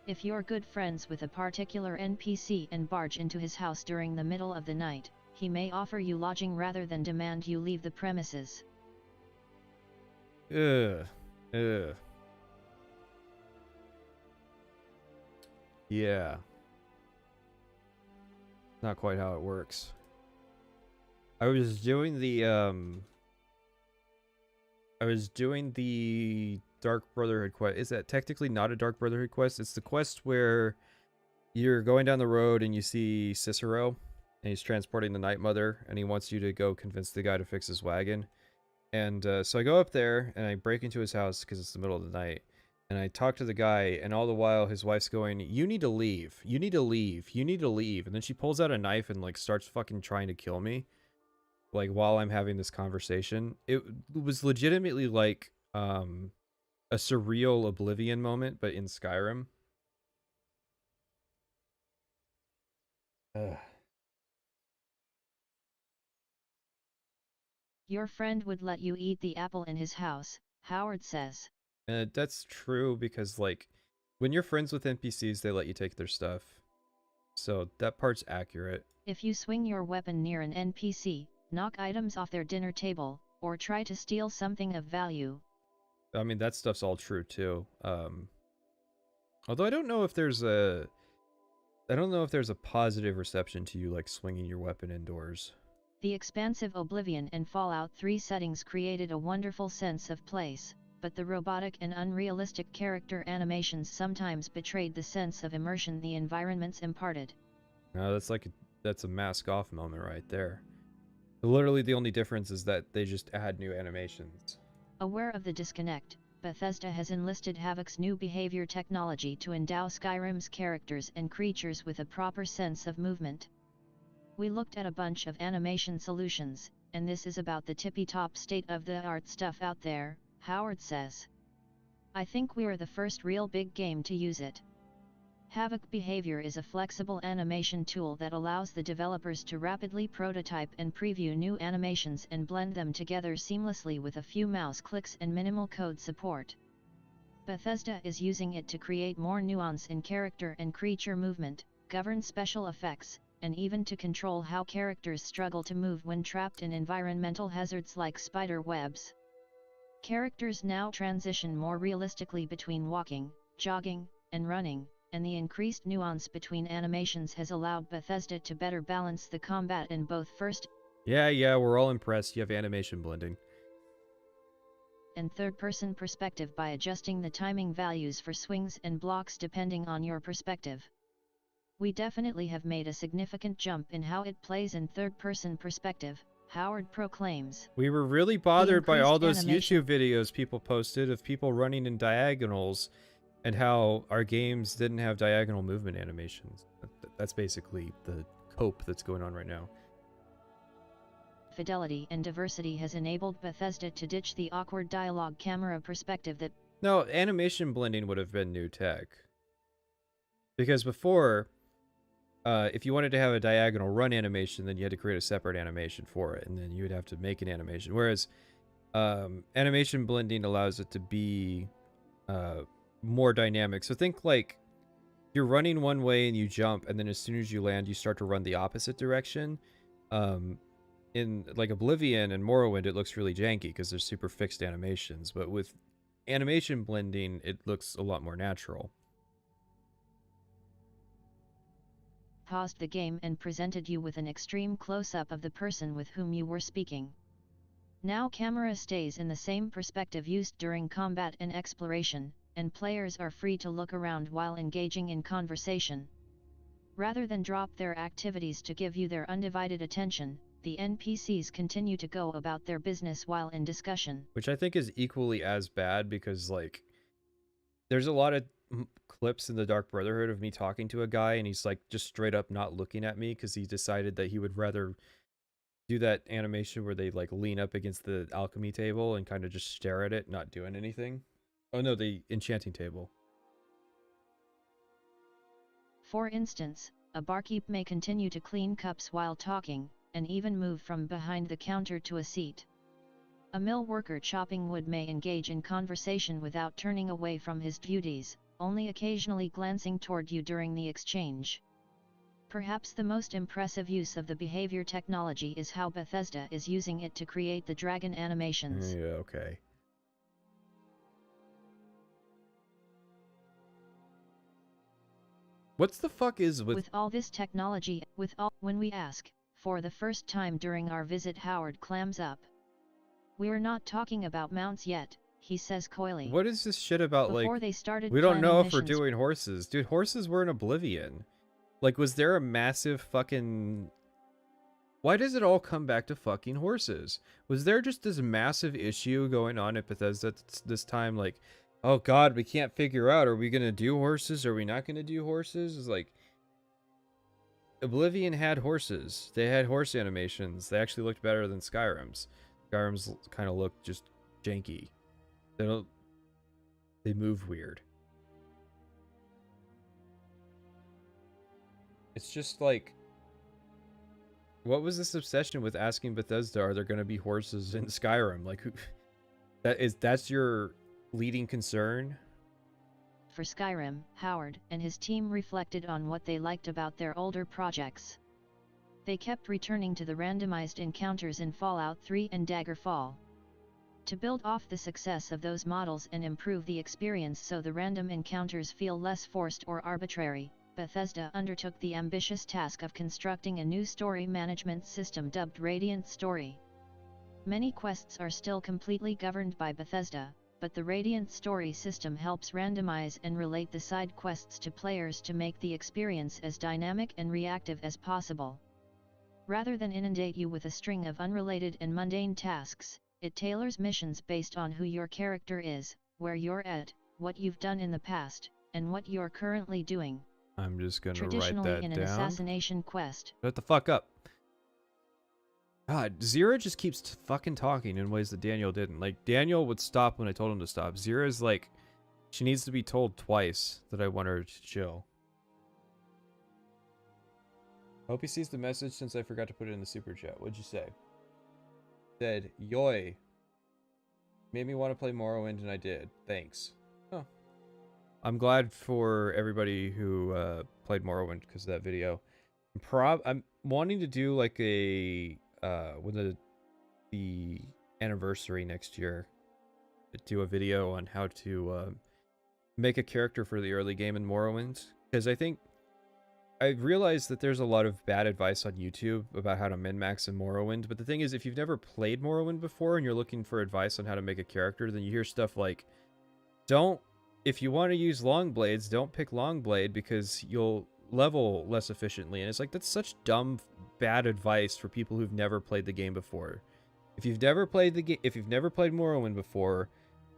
If you're good friends with a particular NPC and barge into his house during the middle of the night, he may offer you lodging rather than demand you leave the premises. Yeah. Not quite how it works. I was doing the Dark Brotherhood quest. Is that technically not a Dark Brotherhood quest? It's the quest where you're going down the road and you see Cicero and he's transporting the Night Mother and he wants you to go convince the guy to fix his wagon. And so I go up there and I break into his house because it's the middle of the night. And I talk to the guy, and all the while his wife's going, "You need to leave. You need to leave. You need to leave." And then she pulls out a knife and like starts fucking trying to kill me. Like while I'm having this conversation. It was legitimately like a surreal Oblivion moment, but in Skyrim. Ugh. Your friend would let you eat the apple in his house, Howard says. That's true because, like, when you're friends with NPCs, they let you take their stuff. So that part's accurate. If you swing your weapon near an NPC, knock items off their dinner table, or try to steal something of value. I mean, that stuff's all true too. Although I don't know if there's a positive reception to you, like swinging your weapon indoors. The expansive Oblivion and Fallout 3 settings created a wonderful sense of place, but the robotic and unrealistic character animations sometimes betrayed the sense of immersion the environments imparted. No, that's a mask off moment right there. Literally the only difference is that they just add new animations. Aware of the disconnect, Bethesda has enlisted Havoc's new behavior technology to endow Skyrim's characters and creatures with a proper sense of movement. We looked at a bunch of animation solutions, and this is about the tippy-top state-of-the-art stuff out there, Howard says. I think we're the first real big game to use it. Havoc Behavior is a flexible animation tool that allows the developers to rapidly prototype and preview new animations and blend them together seamlessly with a few mouse clicks and minimal code support. Bethesda is using it to create more nuance in character and creature movement, govern special effects, and even to control how characters struggle to move when trapped in environmental hazards like spider webs. Characters now transition more realistically between walking, jogging, and running, and the increased nuance between animations has allowed Bethesda to better balance the combat in both first Yeah, we're all impressed. You have animation blending. and third-person perspective by adjusting the timing values for swings and blocks depending on your perspective. We definitely have made a significant jump in how it plays in third-person perspective, Howard proclaims. We were really bothered by all those increased YouTube videos people posted of people running in diagonals and how our games didn't have diagonal movement animations. That's basically the cope that's going on right now. Fidelity and diversity has enabled Bethesda to ditch the awkward dialogue camera perspective that... No, animation blending would have been new tech. Because before, if you wanted to have a diagonal run animation, then you had to create a separate animation for it, and then you would have to make an animation. Whereas animation blending allows it to be more dynamic. So think like you're running one way and you jump, and then as soon as you land, you start to run the opposite direction. In like Oblivion and Morrowind, it looks really janky because there's super fixed animations. But with animation blending, it looks a lot more natural. Paused the game and presented you with an extreme close-up of the person with whom you were speaking. Now camera stays in the same perspective used during combat and exploration, and players are free to look around while engaging in conversation. Rather than drop their activities to give you their undivided attention, the NPCs continue to go about their business while in discussion. Which I think is equally as bad because, like, there's a lot of clips in the Dark Brotherhood of me talking to a guy and he's like just straight up not looking at me because he decided that he would rather do that animation where they like lean up against the alchemy table and kind of just stare at it, not doing anything. Oh no, the enchanting table. For instance, a barkeep may continue to clean cups while talking, and even move from behind the counter to a seat. A mill worker chopping wood may engage in conversation without turning away from his duties, only occasionally glancing toward you during the exchange. Perhaps the most impressive use of the behavior technology is how Bethesda is using it to create the dragon animations. Yeah, okay. What's the fuck is with all this technology, when we ask, for the first time during our visit, Howard clams up. We're not talking about mounts yet, he says coyly. What is this shit about, Before like, they started we don't know if we're missions. doing horses. Dude, horses were in Oblivion. Like, was there a massive fucking... Why does it all come back to fucking horses? Was there just this massive issue going on at Bethesda this time? Like, oh god, we can't figure out, are we going to do horses? Are we not going to do horses? It's like... Oblivion had horses. They had horse animations. They actually looked better than Skyrim's. Skyrim's kind of looked just janky. They move weird. It's just like, what was this obsession with asking Bethesda, are there going to be horses in Skyrim? Like, who? That's your leading concern? For Skyrim, Howard and his team reflected on what they liked about their older projects. They kept returning to the randomized encounters in Fallout 3 and Daggerfall. To build off the success of those models and improve the experience so the random encounters feel less forced or arbitrary, Bethesda undertook the ambitious task of constructing a new story management system dubbed Radiant Story. Many quests are still completely governed by Bethesda, but the Radiant Story system helps randomize and relate the side quests to players to make the experience as dynamic and reactive as possible. Rather than inundate you with a string of unrelated and mundane tasks, it tailors missions based on who your character is, where you're at, what you've done in the past, and what you're currently doing. I'm just gonna write that down. Traditionally in an assassination quest. Shut the fuck up. God, Zero just keeps fucking talking in ways that Daniel didn't. Like, Daniel would stop when I told him to stop. Zera's like, she needs to be told twice that I want her to chill. Hope he sees the message since I forgot to put it in the super chat. What'd you say? Said, yoy. Made me want to play Morrowind and I did. Thanks. Oh. I'm glad for everybody who played Morrowind because of that video. I'm wanting to do like a with the anniversary next year, do a video on how to make a character for the early game in Morrowind, because I think I realized that there's a lot of bad advice on YouTube about how to min-max in Morrowind, but the thing is, if you've never played Morrowind before and you're looking for advice on how to make a character, then you hear stuff like, if you want to use long blades, don't pick long blade because you'll level less efficiently. And it's like, that's such dumb, bad advice for people who've never played the game before. If you've never played Morrowind before,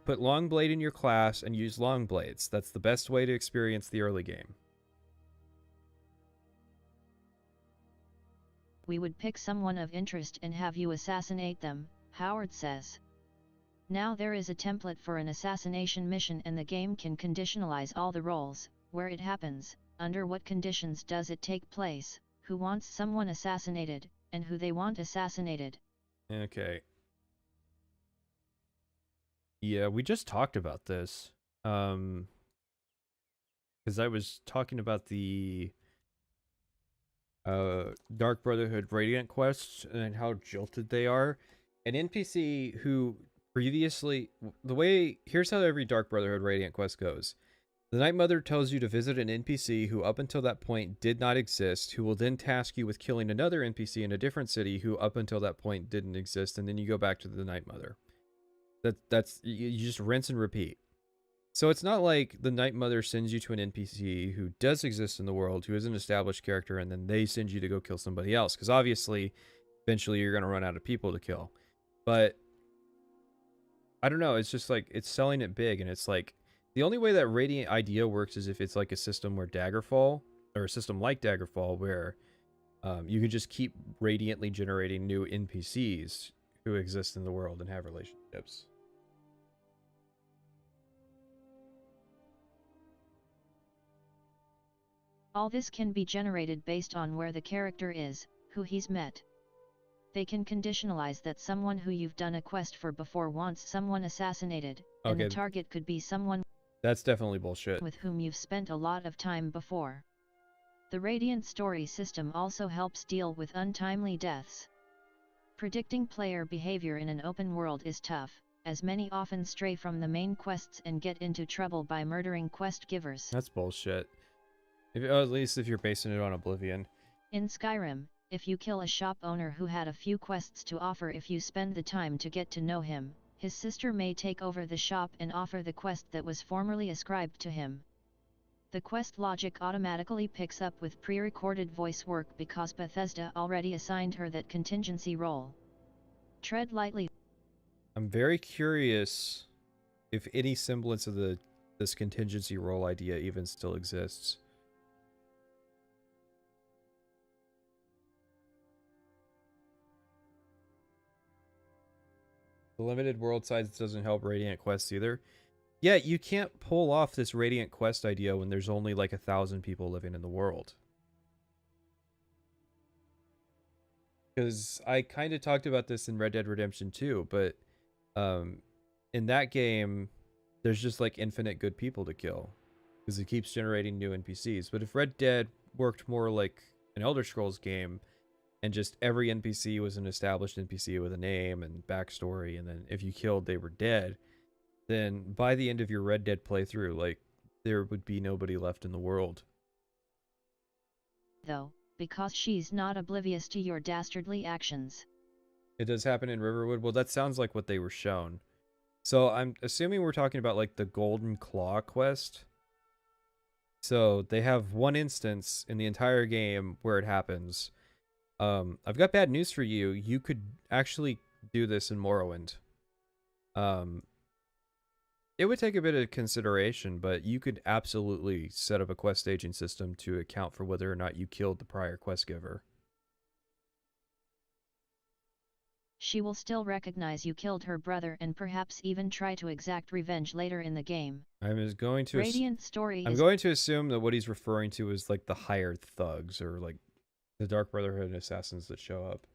put long blade in your class and use long blades. That's the best way to experience the early game. We would pick someone of interest and have you assassinate them, Howard says. Now there is a template for an assassination mission and the game can conditionalize all the roles, where it happens, under what conditions does it take place, who wants someone assassinated, and who they want assassinated. Okay. Yeah, we just talked about this. Because I was talking about the Dark Brotherhood Radiant quests and how jilted they are. An NPC who previously... Here's how every Dark Brotherhood Radiant quest goes. The Night Mother tells you to visit an NPC who up until that point did not exist, who will then task you with killing another NPC in a different city who up until that point didn't exist, and then you go back to the Night Mother. That's you just rinse and repeat. So it's not like the Night Mother sends you to an NPC who does exist in the world, who is an established character, and then they send you to go kill somebody else. Because obviously, eventually you're going to run out of people to kill. But, I don't know, it's just like, it's selling it big, and it's like, the only way that Radiant idea works is if it's like a system where Daggerfall, or a system like Daggerfall, where you can just keep radiantly generating new NPCs who exist in the world and have relationships. All this can be generated based on where the character is, who he's met. They can conditionalize that someone who you've done a quest for before wants someone assassinated, and the target could be someone that's definitely bullshit with whom you've spent a lot of time before. The Radiant Story system also helps deal with untimely deaths. Predicting player behavior in an open world is tough, as many often stray from the main quests and get into trouble by murdering quest givers. That's bullshit. At least if you're basing it on Oblivion. In Skyrim, if you kill a shop owner who had a few quests to offer, if you spend the time to get to know him, his sister may take over the shop and offer the quest that was formerly ascribed to him. The quest logic automatically picks up with pre-recorded voice work because Bethesda already assigned her that contingency role. Tread lightly. I'm very curious if any semblance of this contingency role idea even still exists. The limited world size doesn't help Radiant quests either. Yeah, you can't pull off this Radiant quest idea when there's only like 1,000 people living in the world. Because I kind of talked about this in Red Dead Redemption 2, but in that game, there's just like infinite good people to kill. Because it keeps generating new NPCs. But if Red Dead worked more like an Elder Scrolls game, and just every NPC was an established NPC with a name and backstory, and then if you killed, they were dead, then by the end of your Red Dead playthrough, like, there would be nobody left in the world. Though, because she's not oblivious to your dastardly actions. It does happen in Riverwood. Well, that sounds like what they were shown. So I'm assuming we're talking about like the Golden Claw quest. So they have one instance in the entire game where it happens. I've got bad news for you. You could actually do this in Morrowind. It would take a bit of consideration, but you could absolutely set up a quest staging system to account for whether or not you killed the prior quest giver. She will still recognize you killed her brother and perhaps even try to exact revenge later in the game. I'm going to assume that what he's referring to is like the hired thugs or like the Dark Brotherhood assassins that show up.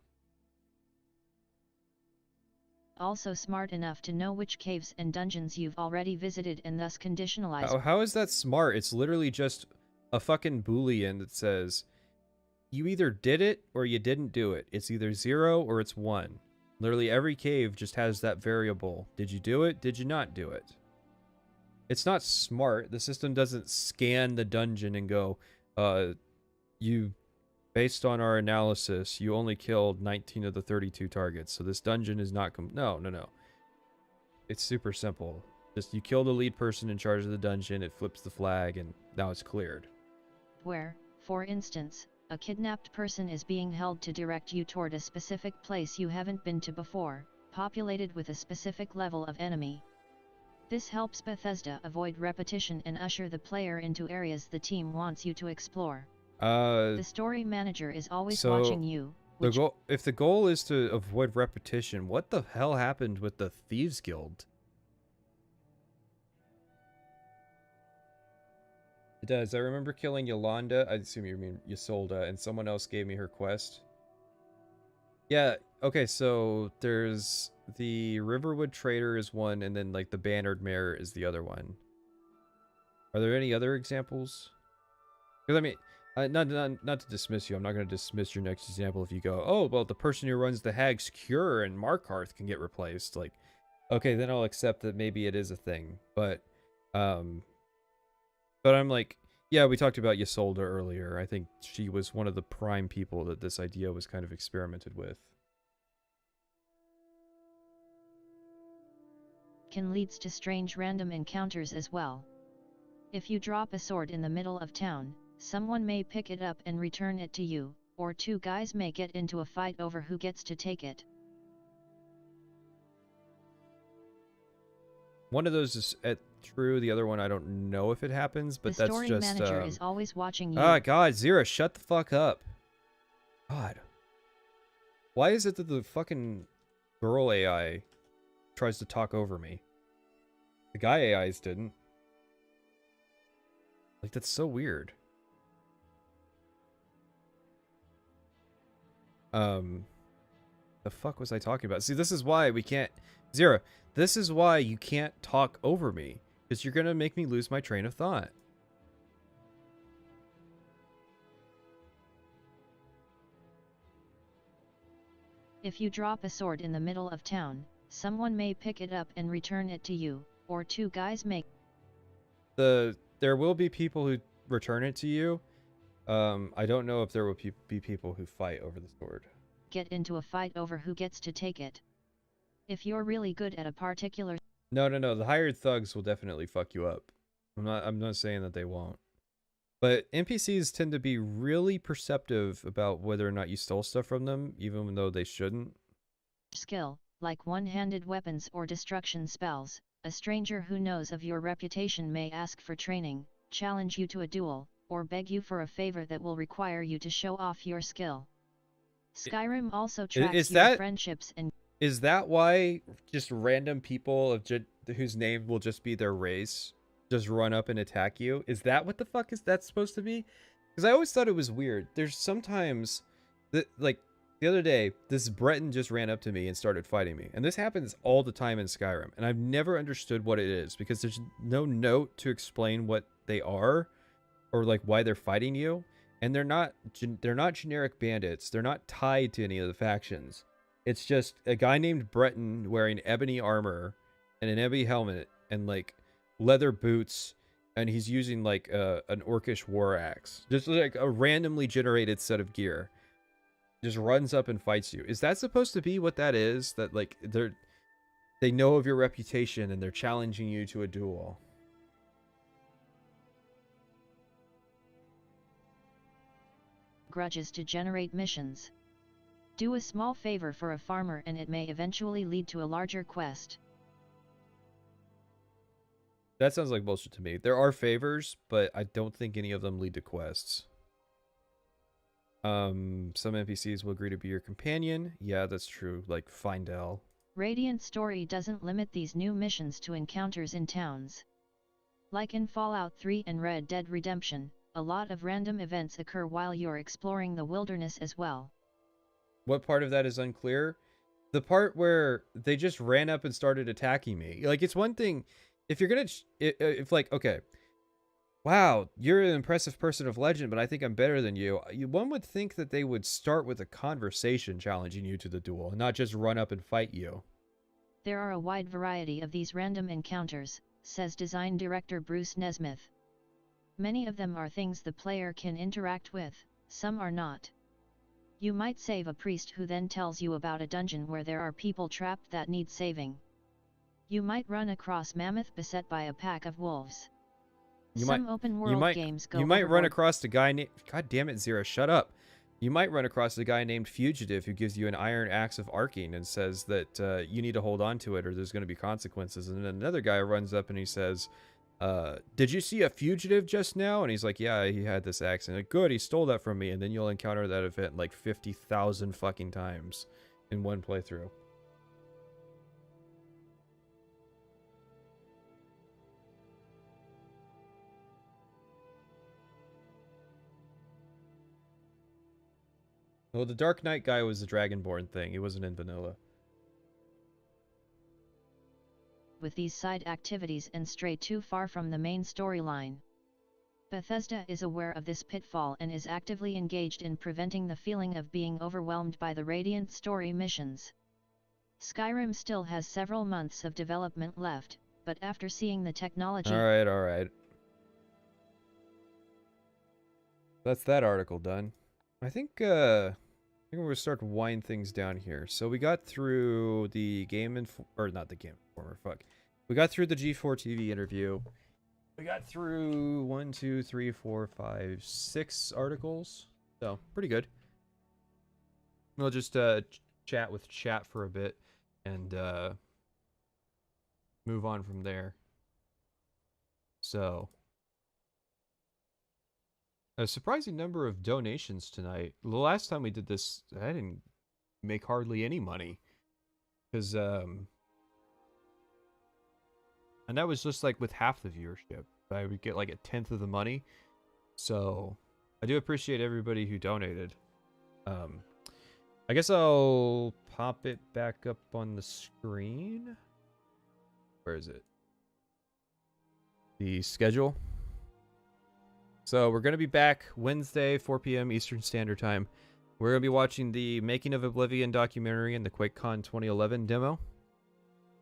Also smart enough to know which caves and dungeons you've already visited and thus conditionalize. How is that smart? It's literally just a fucking boolean that says you either did it or you didn't do it. It's either 0 or it's 1. Literally every cave just has that variable. Did you do it? Did you not do it? It's not smart. The system doesn't scan the dungeon and go, based on our analysis, you only killed 19 of the 32 targets, so this dungeon is not no. It's super simple. Just you kill the lead person in charge of the dungeon, it flips the flag, and now it's cleared. Where, for instance, a kidnapped person is being held to direct you toward a specific place you haven't been to before, populated with a specific level of enemy. This helps Bethesda avoid repetition and usher the player into areas the team wants you to explore. The story manager is always watching you. If the goal is to avoid repetition, what the hell happened with the Thieves Guild? It does. I remember killing Yolanda. I assume you mean Ysolda, and someone else gave me her quest. Yeah, okay, so there's the Riverwood Trader is one, and then like the Bannered Mare is the other one. Are there any other examples? Because I mean, not to dismiss you. I'm not going to dismiss your next example if you go, oh, well, the person who runs the Hag's Cure and Markarth can get replaced. Like, okay, then I'll accept that maybe it is a thing. But I'm like, yeah, we talked about Ysolda earlier. I think she was one of the prime people that this idea was kind of experimented with. Can leads to strange random encounters as well. If you drop a sword in the middle of town, someone may pick it up and return it to you, or two guys may get into a fight over who gets to take it. One of those is true, the other one I don't know if it happens, but that's just... The story manager is always watching you. Ah, God, Zira, shut the fuck up. God. Why is it that the fucking girl AI tries to talk over me? The guy AIs didn't. Like, that's so weird. The fuck was I talking about? See, this is why we can't... Zira, this is why you can't talk over me. Because you're gonna make me lose my train of thought. If you drop a sword in the middle of town, someone may pick it up and return it to you, or two guys may... There will be people who return it to you. I don't know if there will be people who fight over the sword. Get into a fight over who gets to take it. If you're really good at a particular... No. The hired thugs will definitely fuck you up. I'm not saying that they won't. But NPCs tend to be really perceptive about whether or not you stole stuff from them, even though they shouldn't. Skill, like one-handed weapons or destruction spells, a stranger who knows of your reputation may ask for training, challenge you to a duel, or beg you for a favor that will require you to show off your skill. Skyrim also tracks your friendships and... Is that why just random people whose name will just be their race just run up and attack you? Is that what the fuck is that supposed to be? Because I always thought it was weird. There's sometimes that, like, the other day, this Breton just ran up to me and started fighting me. And this happens all the time in Skyrim. And I've never understood what it is because there's no note to explain what they are or like why they're fighting you. And they're not generic bandits. They're not tied to any of the factions. It's just a guy named Breton wearing ebony armor and an ebony helmet and like leather boots, and he's using like an orcish war axe. Just like a randomly generated set of gear. Just runs up and fights you. Is that supposed to be what that is? That like they know of your reputation and they're challenging you to a duel? Grudges to generate missions. Do a small favor for a farmer and it may eventually lead to a larger quest. That sounds like bullshit to me. There are favors, but I don't think any of them lead to quests. Some NPCs will agree to be your companion. Yeah, that's true. Like Findel. Radiant Story doesn't limit these new missions to encounters in towns. Like in Fallout 3 and Red Dead Redemption, a lot of random events occur while you're exploring the wilderness as well. What part of that is unclear? The part where they just ran up and started attacking me. Like, it's one thing if you're gonna if like, okay, wow, you're an impressive person of legend, but I think I'm better than you. One would think that they would start with a conversation challenging you to the duel, and not just run up and fight you. There are a wide variety of these random encounters, says design director Bruce Nesmith. Many of them are things the player can interact with, some are not. You might save a priest who then tells you about a dungeon where there are people trapped that need saving. You might run across mammoth beset by a pack of wolves. Some open world games go You might overboard. run across the guy named... God damn it, Zero, shut up. You might run across the guy named Fugitive who gives you an iron axe of arcing and says that you need to hold on to it or there's going to be consequences. And then another guy runs up and he says, did you see a fugitive just now? And he's like, yeah, he had this axe. And like, good, he stole that from me. And then you'll encounter that event like 50,000 fucking times in one playthrough. Well, the Dark Knight guy was the Dragonborn thing. He wasn't in vanilla. With these side activities and stray too far from the main storyline. Bethesda is aware of this pitfall and is actively engaged in preventing the feeling of being overwhelmed by the Radiant Story missions. Skyrim still has several months of development left, but after seeing the technology... Alright. That's that article done. I think we're going to start to wind things down here. So we got through the not the GameInformer, fuck. We got through the G4TV interview. We got through 1, 2, 3, 4, 5, 6 articles. So, pretty good. We'll just chat with chat for a bit and move on from there. So, a surprising number of donations tonight. The last time we did this, I didn't make hardly any money. Because, and that was just like with half the viewership. I would get like 1/10 of the money. So, I do appreciate everybody who donated. I guess I'll pop it back up on the screen. Where is it? The schedule. So we're going to be back Wednesday, 4 p.m. Eastern Standard Time. We're going to be watching the Making of Oblivion documentary and the QuakeCon 2011 demo.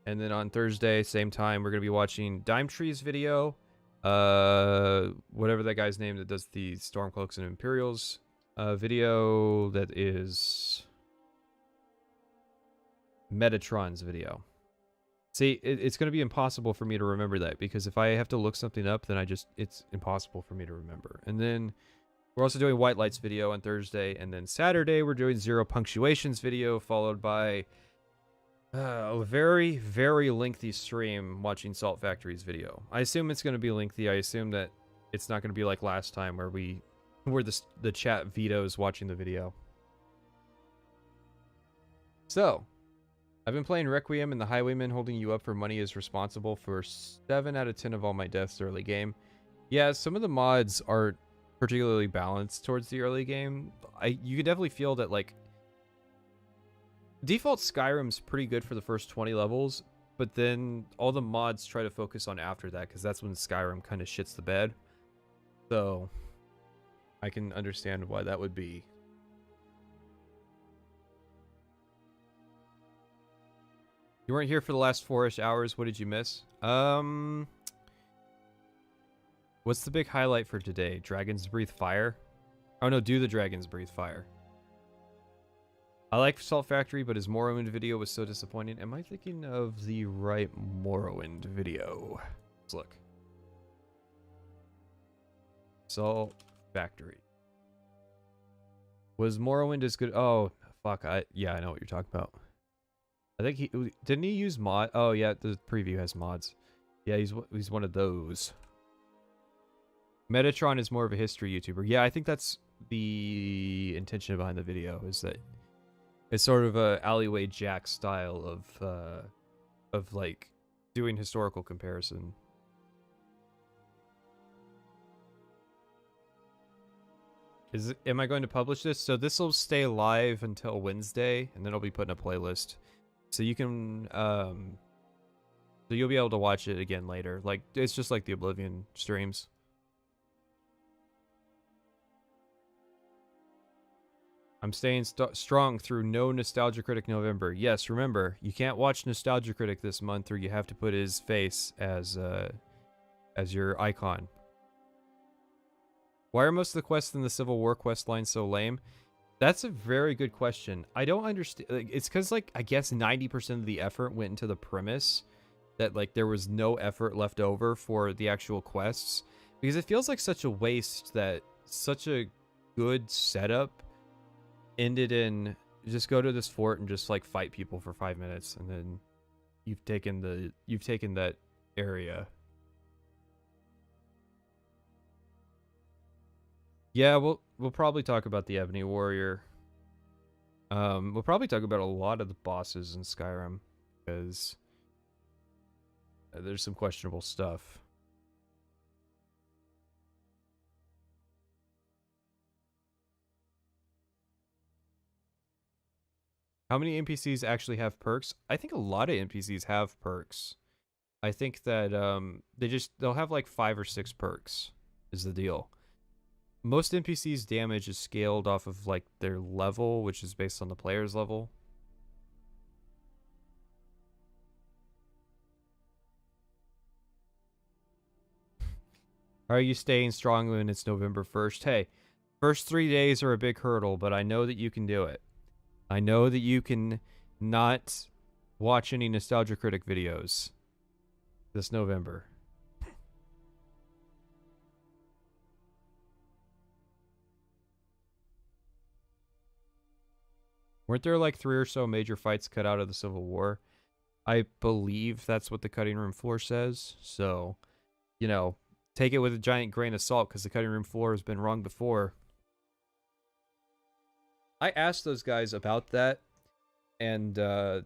And then on Thursday, same time, we're going to be watching Dime Tree's video. Whatever that guy's name that does the Stormcloaks and Imperials video. That is Metatron's video. See, it's going to be impossible for me to remember that, because if I have to look something up, then it's impossible for me to remember. And then we're also doing White Light's video on Thursday, and then Saturday we're doing Zero Punctuation's video, followed by a very, very lengthy stream watching Salt Factory's video. I assume it's going to be lengthy. I assume that it's not going to be like last time where the chat vetoes watching the video. So, I've been playing Requiem, and the highwayman holding you up for money is responsible for 7 out of 10 of all my deaths early game. Yeah, some of the mods aren't particularly balanced towards the early game. You can definitely feel that, like, default Skyrim's pretty good for the first 20 levels, but then all the mods try to focus on after that, because that's when Skyrim kind of shits the bed. So I can understand why that would be. You weren't here for the last 4-ish hours. What did you miss? What's the big highlight for today? Dragons breathe fire? Oh no, do the dragons breathe fire? I like Salt Factory, but his Morrowind video was so disappointing. Am I thinking of the right Morrowind video? Let's look. Salt Factory. Was Morrowind as good? Oh, fuck. Yeah, I know what you're talking about. I think he... Didn't he use mod? Oh, yeah, the preview has mods. Yeah, he's one of those. Metatron is more of a history YouTuber. Yeah, I think that's the intention behind the video, is that it's sort of a alleyway Jack style of like doing historical comparison. Am I going to publish this? So this will stay live until Wednesday, and then I'll be put in a playlist, so you can so you'll be able to watch it again later. Like, it's just like the Oblivion streams. I'm staying strong through no Nostalgia Critic November. Yes, remember, you can't watch Nostalgia Critic this month, or you have to put his face as your icon. Why are most of the quests in the Civil War quest line so lame? That's a very good question. I don't understand. Like, it's because, like, I guess 90% of the effort went into the premise that, like, there was no effort left over for the actual quests, because it feels like such a waste that such a good setup ended in just go to this fort and just like fight people for 5 minutes, and then you've taken that area. Yeah, we'll probably talk about the Ebony Warrior. We'll probably talk about a lot of the bosses in Skyrim, because there's some questionable stuff. How many NPCs actually have perks? I think a lot of NPCs have perks. I think that they'll have like 5 or 6 perks is the deal. Most NPCs' damage is scaled off of like their level, which is based on the player's level. Are you staying strong when it's November 1st? Hey, first 3 days are a big hurdle, but I know that you can do it. I know that you can not watch any Nostalgia Critic videos this November. Weren't there like 3 or so major fights cut out of the Civil War? I believe that's what the cutting room floor says. So, you know, take it with a giant grain of salt, because the cutting room floor has been wrong before. I asked those guys about that, and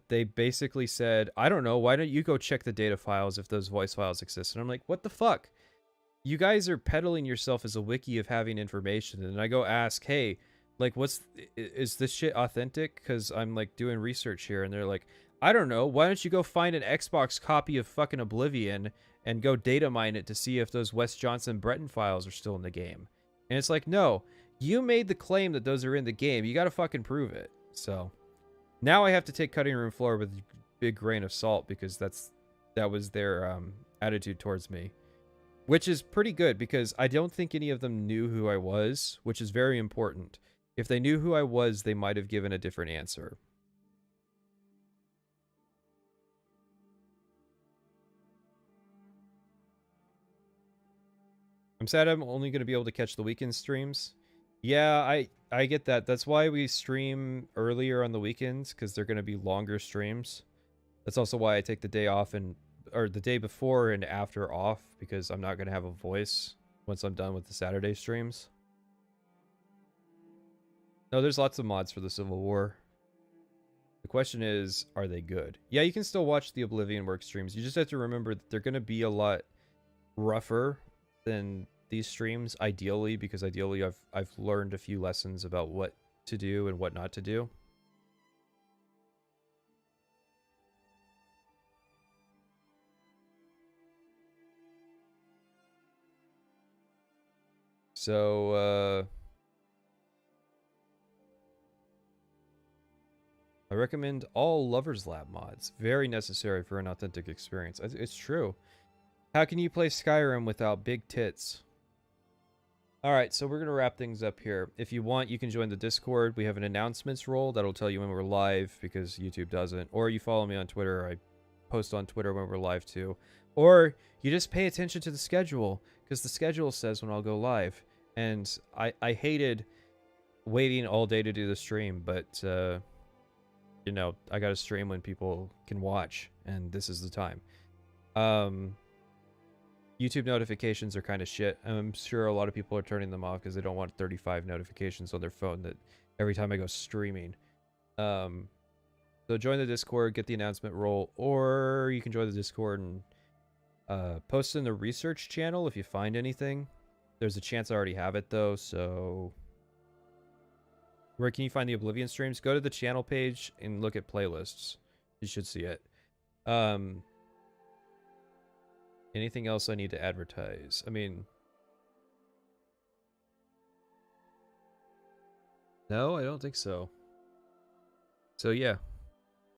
they basically said, I don't know, why don't you go check the data files if those voice files exist? And I'm like, what the fuck? You guys are peddling yourself as a wiki of having information, and I go ask, hey, like, is this shit authentic? Because I'm, like, doing research here, and they're like, I don't know, why don't you go find an Xbox copy of fucking Oblivion and go data mine it to see if those Wes Johnson Breton files are still in the game? And it's like, no, you made the claim that those are in the game. You gotta fucking prove it. So now I have to take cutting room floor with a big grain of salt, because that was their attitude towards me, which is pretty good, because I don't think any of them knew who I was, which is very important. If they knew who I was, they might have given a different answer. I'm sad I'm only going to be able to catch the weekend streams. Yeah, I get that. That's why we stream earlier on the weekends, because they're going to be longer streams. That's also why I take the day off or the day before and after off, because I'm not going to have a voice once I'm done with the Saturday streams. No, there's lots of mods for the Civil War. The question is, are they good? Yeah, you can still watch the Oblivion Works streams. You just have to remember that they're going to be a lot rougher than these streams, ideally, because ideally I've learned a few lessons about what to do and what not to do. So, I recommend all Lover's Lab mods. Very necessary for an authentic experience. It's true. How can you play Skyrim without big tits? Alright, so we're going to wrap things up here. If you want, you can join the Discord. We have an announcements roll that'll tell you when we're live, because YouTube doesn't. Or you follow me on Twitter. I post on Twitter when we're live too. Or you just pay attention to the schedule, because the schedule says when I'll go live. And I hated waiting all day to do the stream, but, you know, I gotta stream when people can watch, and this is the time. YouTube notifications are kind of shit. I'm sure a lot of people are turning them off because they don't want 35 notifications on their phone that every time I go streaming. So join the Discord, get the announcement roll, or you can join the Discord and post in the research channel if you find anything. There's a chance I already have it though, so where can you find the Oblivion streams? Go to the channel page and look at playlists. You should see it. Anything else I need to advertise? I mean, no, I don't think so. So yeah.